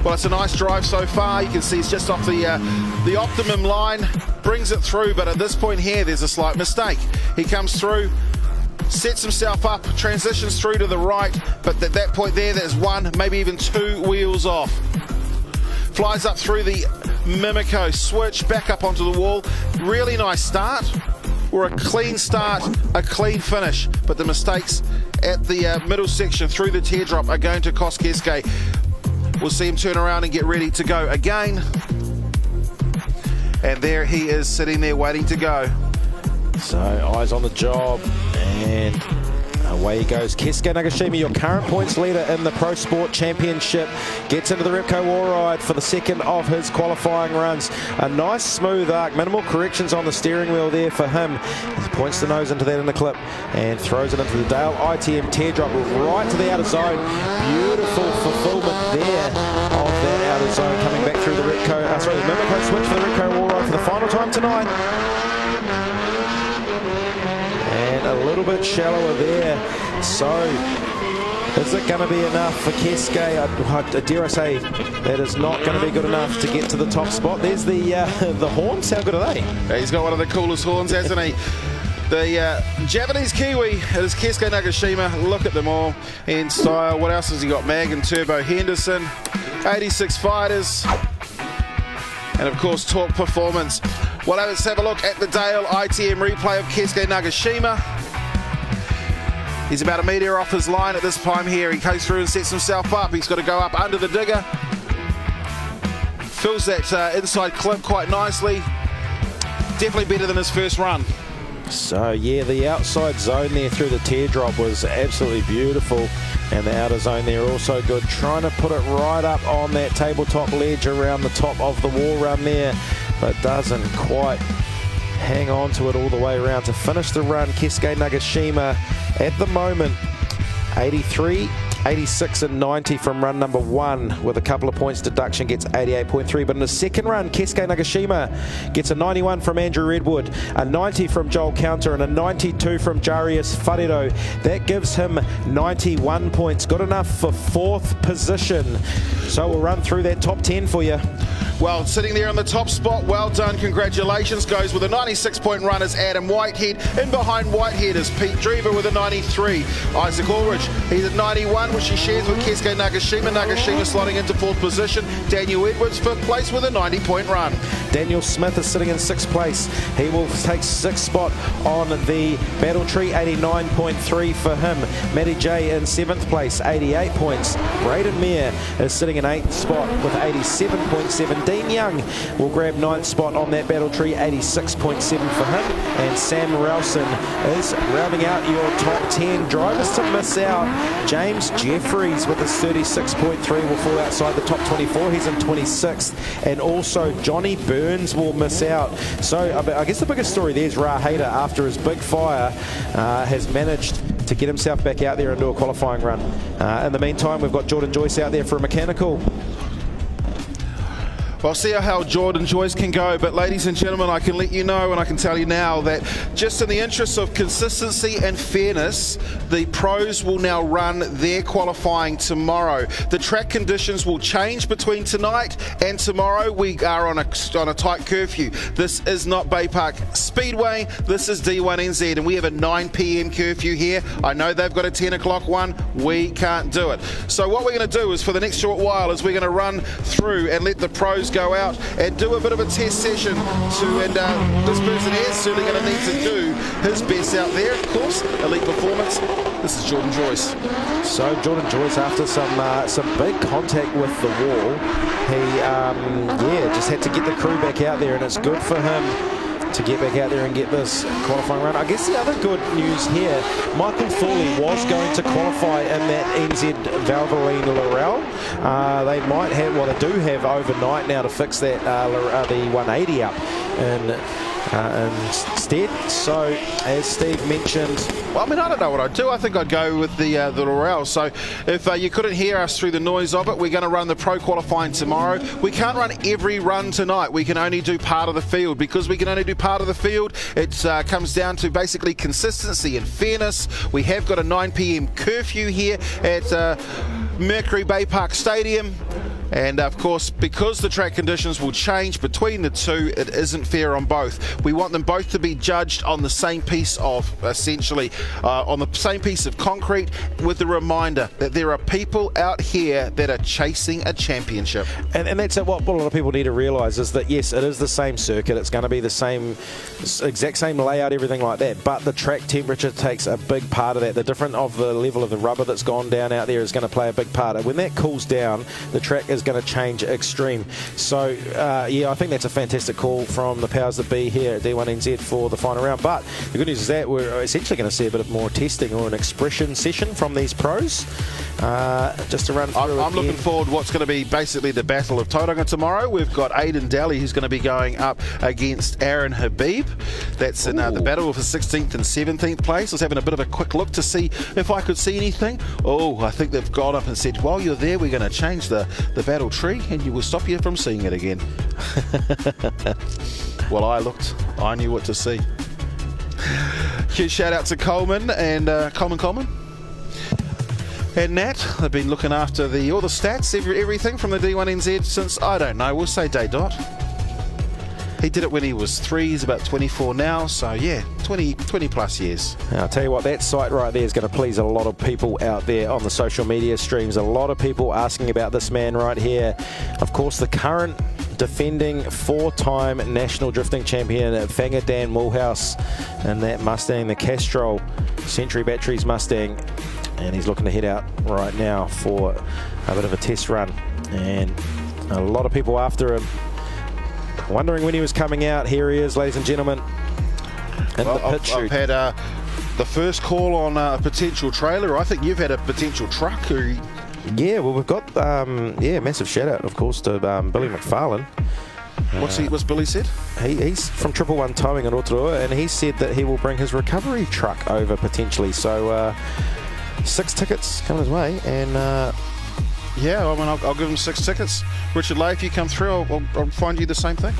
Well, it's a nice drive so far. You can see he's just off the optimum line, brings it through, but at this point here, there's a slight mistake. He comes through, sets himself up, transitions through to the right, but at that point there's one, maybe even 2 wheels off. Flies up through the Mimico, switch back up onto the wall. Really nice start, or a clean start, a clean finish, but the mistakes at the middle section through the teardrop are going to cost Keisuke. We'll see him turn around and get ready to go again. And there he is, sitting there waiting to go. So eyes on the job, and away he goes. Keisuke Nagashima, your current points leader in the Pro Sport Championship, gets into the Repco wall ride for the second of his qualifying runs. A nice smooth arc, minimal corrections on the steering wheel there for him. He points the nose into that in the clip and throws it into the Dale ITM teardrop right to the outer zone. Beautiful fulfillment there of that outer zone, coming back through the Repco, the Mimico switch for the Repco wall ride for the final time tonight. A little bit shallower there. So is it going to be enough for Keisuke? I dare I say that is not going to be good enough to get to the top spot. There's the horns. How good are they? He's got one of the coolest horns, hasn't he? The Japanese Kiwi, it is Keisuke Nagashima. Look at them all in style. What else has he got? Mag and Turbo Henderson, 86 Fighters, and of course Talk Performance. Well, let's have a look at the Dale ITM replay of Keisuke Nagashima. He's about a metre off his line at this time here. He goes through and sets himself up. He's got to go up under the digger. Fills that inside clip quite nicely. Definitely better than his first run. So yeah, the outside zone there through the teardrop was absolutely beautiful, and the outer zone there also good. Trying to put it right up on that tabletop ledge around the top of the wall run there, but doesn't quite hang on to it all the way around to finish the run. Keisuke Nagashima at the moment 83, 86 and 90 from run number 1, with a couple of points deduction gets 88.3. But in the second run, Keisuke Nagashima gets a 91 from Andrew Redwood, a 90 from Joel Counter, and a 92 from Jarius Wharedo. That gives him 91 points, good enough for 4th position. So we'll run through that top 10 for you. Well, sitting there on the top spot, well done, congratulations. Goes with a 96-point run is Adam Whitehead. In behind Whitehead is Pete Drever with a 93. Isaac Ulrich, he's at 91, which he shares with Keisuke Nagashima. Nagashima slotting into 4th position. Daniel Edwards, 5th place with a 90-point run. Daniel Smith is sitting in 6th place. He will take 6th spot on the battle tree, 89.3 for him. Matty J in 7th place, 88 points. Braden Mayer is sitting in 8th spot with 87.7. Dean Young will grab 9th spot on that battle tree, 86.7 for him. And Sam Rowson is rounding out your top 10 drivers to miss out. James Jeffries with his 36.3 will fall outside the top 24. He's in 26th. And also Johnny Burns will miss out. So I guess the biggest story there is Ra Hader, after his big fire, has managed to get himself back out there and do a qualifying run. In the meantime, we've got Jordan Joyce out there for a mechanical. Well, see how Jordan Joyce can go, but ladies and gentlemen, I can let you know and I can tell you now that just in the interest of consistency and fairness, the pros will now run their qualifying tomorrow. The track conditions will change between tonight and tomorrow. We are on a tight curfew. This is not Baypark Speedway, this is D1NZ, and we have a 9 p.m. curfew here. I know they've got a 10 o'clock one, we can't do it. So what we're going to do is, for the next short while, is we're going to run through and let the pros go out and do a bit of a test session and this person is certainly going to need to do his best out there, of course. Elite performance. This is Jordan Joyce. So Jordan Joyce, after some big contact with the wall, he just had to get the crew back out there, and it's good for him to get back out there and get this qualifying run. I guess the other good news here, Michael Thorley was going to qualify in that NZ Valvoline Laurel. They might have, well, they do have overnight now to fix that the 180 up instead. So as Steve mentioned, well, I mean, I don't know what I'd do. I think I'd go with the Laurel. So if you couldn't hear us through the noise of it, we're going to run the pro qualifying tomorrow. We can't run every run tonight. We can only do part of the field. Because we can only do part of the field, it comes down to basically consistency and fairness. We have got a 9 p.m. curfew here at Mercury Baypark Stadium. And of course, because the track conditions will change between the two, it isn't fair on both. We want them both to be judged on the same piece of, essentially, on the same piece of concrete, with the reminder that there are people out here that are chasing a championship. And that's what a lot of people need to realise, is that yes, it is the same circuit, it's going to be the same, exact same layout, everything like that, but the track temperature takes a big part of that. The different of the level of the rubber that's gone down out there is going to play a big part. When that cools down, the track is going to change extreme. So yeah, I think that's a fantastic call from the powers that be here at D1NZ for the final round. But the good news is that we're essentially going to see a bit of more testing or an expression session from these pros. Just to run through I'm looking forward to what's going to be basically the battle of Tauranga tomorrow. We've got Aidan Daly, who's going to be going up against Aaron Habib. That's in the battle for 16th and 17th place. I was having a bit of a quick look to see if I could see anything. Oh, I think they've gone up and said, while you're there, we're going to change the battle tree and you will stop you from seeing it again. Well, I knew what to see. Huge shout out to Coleman and Coleman. And Nat, they've been looking after all the stats, everything from the D1NZ since, I don't know, we'll say day dot. He did it when he was 3, he's about 24 now, so yeah, 20 plus years. I'll tell you what, that site right there is going to please a lot of people out there on the social media streams. A lot of people asking about this man right here. Of course, the current defending 4-time national drifting champion Fanger Dan Mulhouse in that Mustang, the Castrol Century Batteries Mustang, and he's looking to head out right now for a bit of a test run, and a lot of people after him, wondering when he was coming out. Here he is, ladies and gentlemen, in the pit chute. I've had the first call on a potential trailer. I think you've had a potential truck. Yeah, well, we've got massive shout out, of course, to Billy McFarlane. What's Billy said? He's from 111 Towing in Rotorua, and he said that he will bring his recovery truck over potentially. So 6 tickets coming his way, and yeah, I mean, I'll give him 6 tickets. Richard Lay, if you come through, I'll find you the same thing.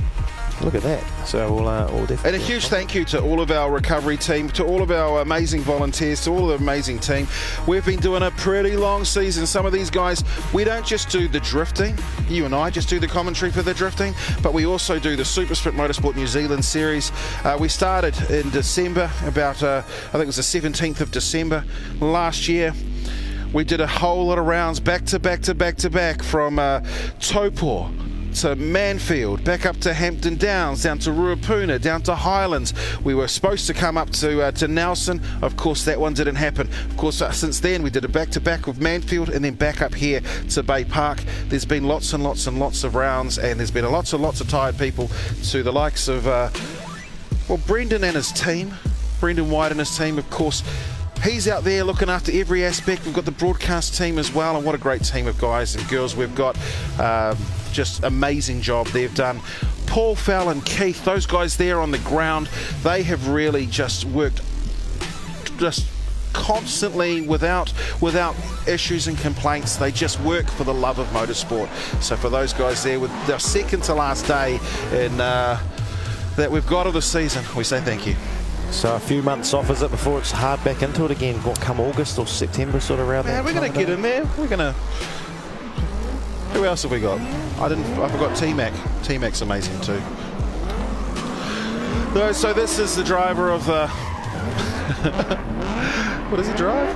Look at that. So we'll definitely. And a huge thank you to all of our recovery team, to all of our amazing volunteers, to all of the amazing team. We've been doing a pretty long season. Some of these guys, we don't just do the drifting. You and I just do the commentary for the drifting, but we also do the Super Sprint Motorsport New Zealand series. We started in December, about I think it was the 17th of December last year. We did a whole lot of rounds back to back to back to back from Taupo to Manfield, back up to Hampton Downs, down to Ruapuna, down to Highlands. We were supposed to come up to Nelson. Of course, that one didn't happen. Of course, since then, we did a back-to-back with Manfield and then back up here to Baypark. There's been lots and lots and lots of rounds, and there's been lots and lots of tired people, to the likes of, well, Brendan and his team. Brendan White and his team, of course. He's out there looking after every aspect. We've got the broadcast team as well, and what a great team of guys and girls we've got. Just amazing job they've done. Paul, Fell and Keith, those guys there on the ground, they have really just worked just constantly without issues and complaints. They just work for the love of motorsport. So for those guys there, with their second to last day in that we've got of the season, we say thank you. So a few months off, is it, before it's hard back into it again? What, come August or September, sort of around there? Man, we're going to get in there. We're going to... Who else have we got? I forgot T-Mac. T-Mac's amazing too. So this is the driver of the... What does he drive?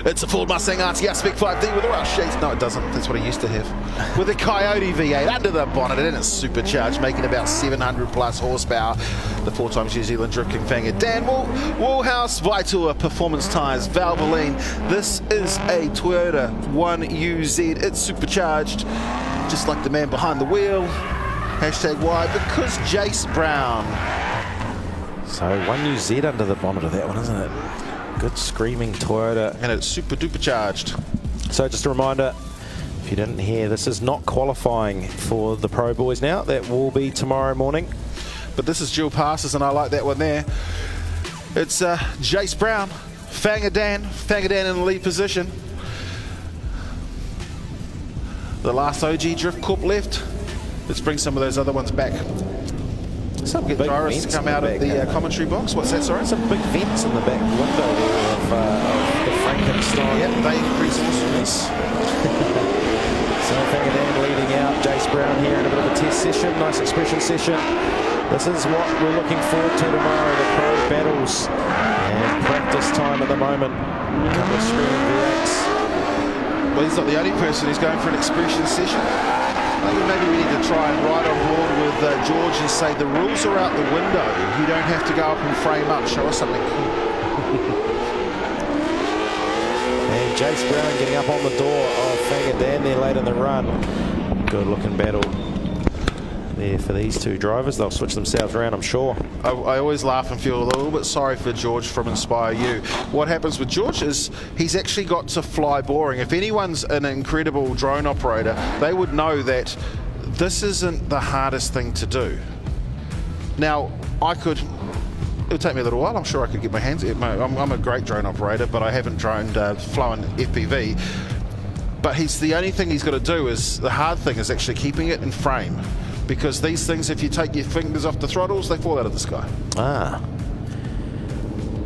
It's a Ford Mustang RTR Spec 5D with a rush sheets. No, it doesn't. That's what he used to have. With a Coyote V8 under the bonnet, and it's supercharged, making about 700 plus horsepower. The 4-time New Zealand Drift King Fanger Dan Mulhouse, Vital Performance Tyres, Valvoline. This is a Toyota D1NZ. It's supercharged, just like the man behind the wheel. Hashtag why? Because Jace Brown. So D1NZ under the bonnet of that one, isn't it? Good screaming Toyota. And it's super duper charged. So just a reminder, if you didn't hear, this is not qualifying for the Pro Boys now. That will be tomorrow morning. But this is dual passes, and I like that one there. It's Jace Brown, Fanger Dan in the lead position. The last OG Drift Corp left. Let's bring some of those other ones back. Some Get big Doris to vents come in out of the commentary box. What's that, sorry? Some big vents in the back window there of the Frankenstein. Yep, they increase awesomeness. So Fanger Dan leading out, Jace Brown here in a bit of a test session, nice expression session. This is what we're looking forward to tomorrow, the pro battles and practice time at the moment. A couple of screaming V8s. Well, he's not the only person who's going for an expression session. I think maybe we need to try and ride on board with George and say the rules are out the window. You don't have to go up and frame up. Show us something cool. And Jace Brown getting up on the door of Fanger Dan there late in the run. Good looking battle there for these two drivers. They'll switch themselves around, I'm sure. I always laugh and feel a little bit sorry for George from Inspire You. What happens with George is he's actually got to fly boring. If anyone's an incredible drone operator, they would know that this isn't the hardest thing to do. Now, it would take me a little while. I'm sure I could get my hands. I'm a great drone operator, but I haven't flown FPV. But the only thing he's got to do is, the hard thing is actually keeping it in frame. Because these things, if you take your fingers off the throttles, they fall out of the sky. Ah.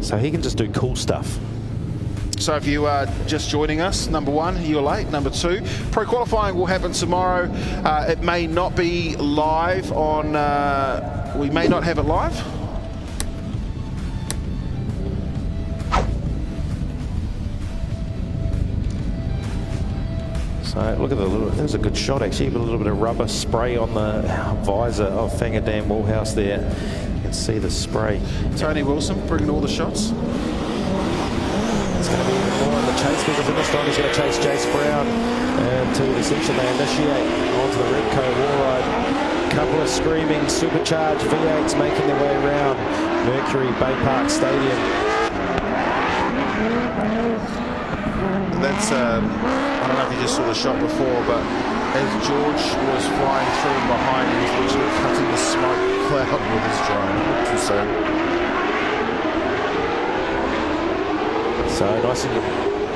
So he can just do cool stuff. So if you are just joining us, number one, you're late. Number two, pro qualifying will happen tomorrow. It may not be live on, we may not have it live. So look at that was a good shot actually, with a little bit of rubber spray on the visor of Fangerdam Woolhouse there. You can see the spray. Tony Wilson bringing all the shots. It's going to be even more in the chase because in this time he's going to chase Jace Brown to the section they initiate onto the Repco wall ride. Couple of screaming supercharged V8s making their way around Mercury Baypark Stadium. That's, I don't know if you just saw the shot before, but as George was flying through and behind, he was literally cutting the smoke cloud with his drone, which was so nice and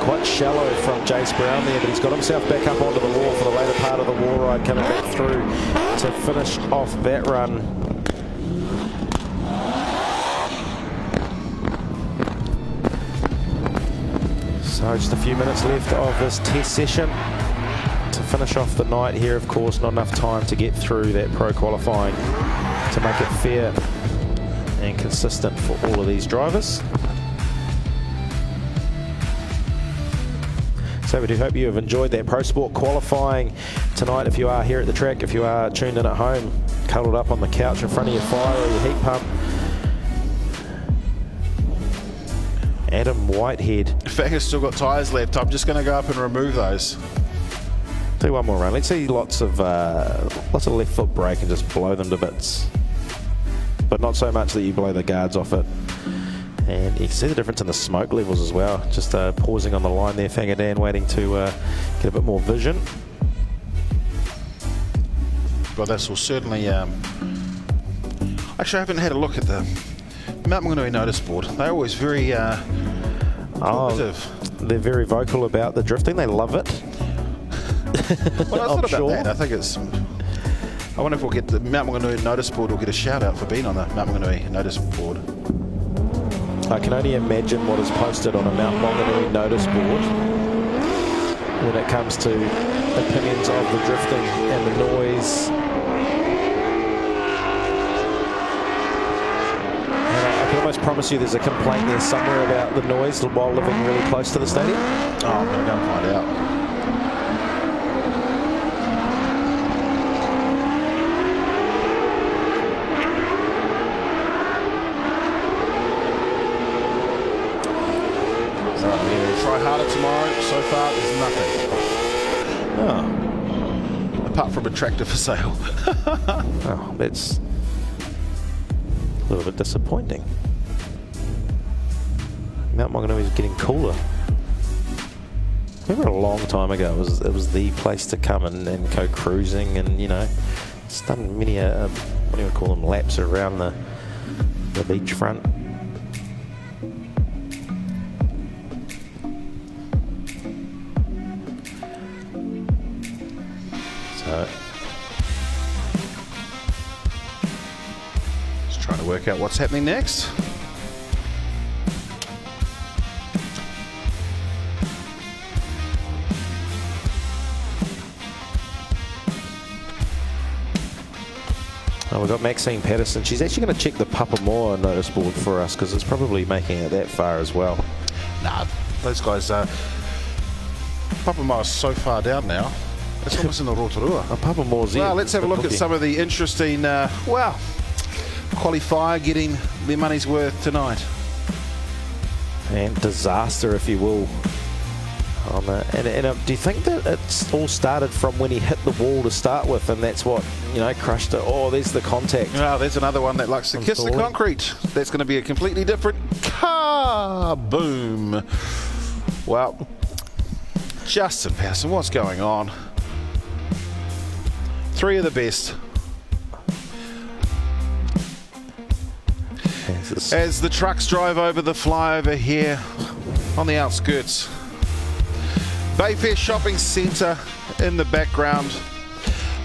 quite shallow from Jace Brown there, but he's got himself back up onto the wall for the later part of the wall ride, coming back through to finish off that run. So just a few minutes left of this test session to finish off the night here. Of course, not enough time to get through that pro qualifying to make it fair and consistent for all of these drivers. So we do hope you have enjoyed that Pro Sport qualifying tonight. If you are here at the track, if you are tuned in at home, cuddled up on the couch in front of your fire or your heat pump, Adam Whitehead. Fanger's still got tyres left. I'm just going to go up and remove those. Do one more run. Let's see lots of left foot brake and just blow them to bits, but not so much that you blow the guards off it. And you can see the difference in the smoke levels as well. Just pausing on the line there, Fangerdam waiting to get a bit more vision. Well, this will certainly... Actually, I haven't had a look at the Mount Maunganui notice board. They're always very talkative. They're very vocal about the drifting. They love it. Well, it's not about that. I think it's... I wonder if we'll get the Mount Maunganui notice board will get a shout out for being on the Mount Maunganui notice board. I can only imagine what is posted on a Mount Maunganui notice board when it comes to opinions of the drifting and the noise. And I can almost promise you there's a complaint there somewhere about the noise while living really close to the stadium. Oh, I'm going to go and find out. Try harder tomorrow. So far, there's nothing. Oh. Apart from a tractor for sale. Oh, that's a little bit disappointing. Mount Maunganui is getting cooler. Remember a long time ago, it was the place to come and go cruising, and you know, it's done many what do you call them, laps around the beachfront. Just trying to work out what's happening next. Oh, we've got Maxine Patterson. She's actually going to check the Papamoa notice board for us because it's probably making it that far as well. Nah, those guys, Papamoa's so far down now. It's almost in the Rotorua. Papamoa's in. Well, let's have a look at some of the interesting, qualifier getting their money's worth tonight. And disaster, if you will. Do you think that it's all started from when he hit the wall to start with, and that's what, you know, crushed it? Oh, there's the contact. Oh, there's another one that likes to kiss the concrete. That's going to be a completely different boom. Well, Justin Patterson, what's going on? Three of the best. As the trucks drive over the flyover here on the outskirts. Bayfair Shopping Centre in the background.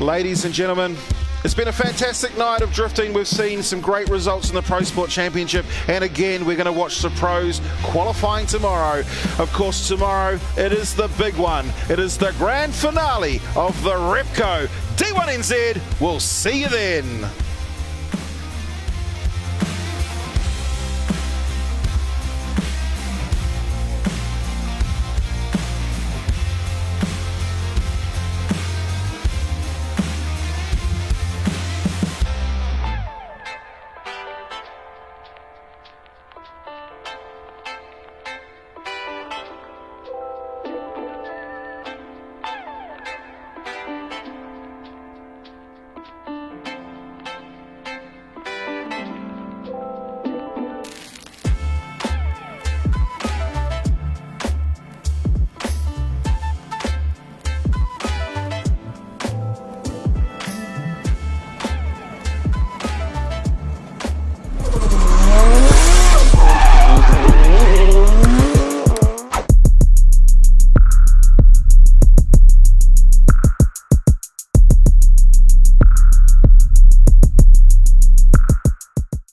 Ladies and gentlemen, it's been a fantastic night of drifting. We've seen some great results in the Pro Sport Championship, and again we're going to watch the pros qualifying tomorrow. Of course, tomorrow it is the big one. It is the grand finale of the Repco D1NZ. We'll see you then.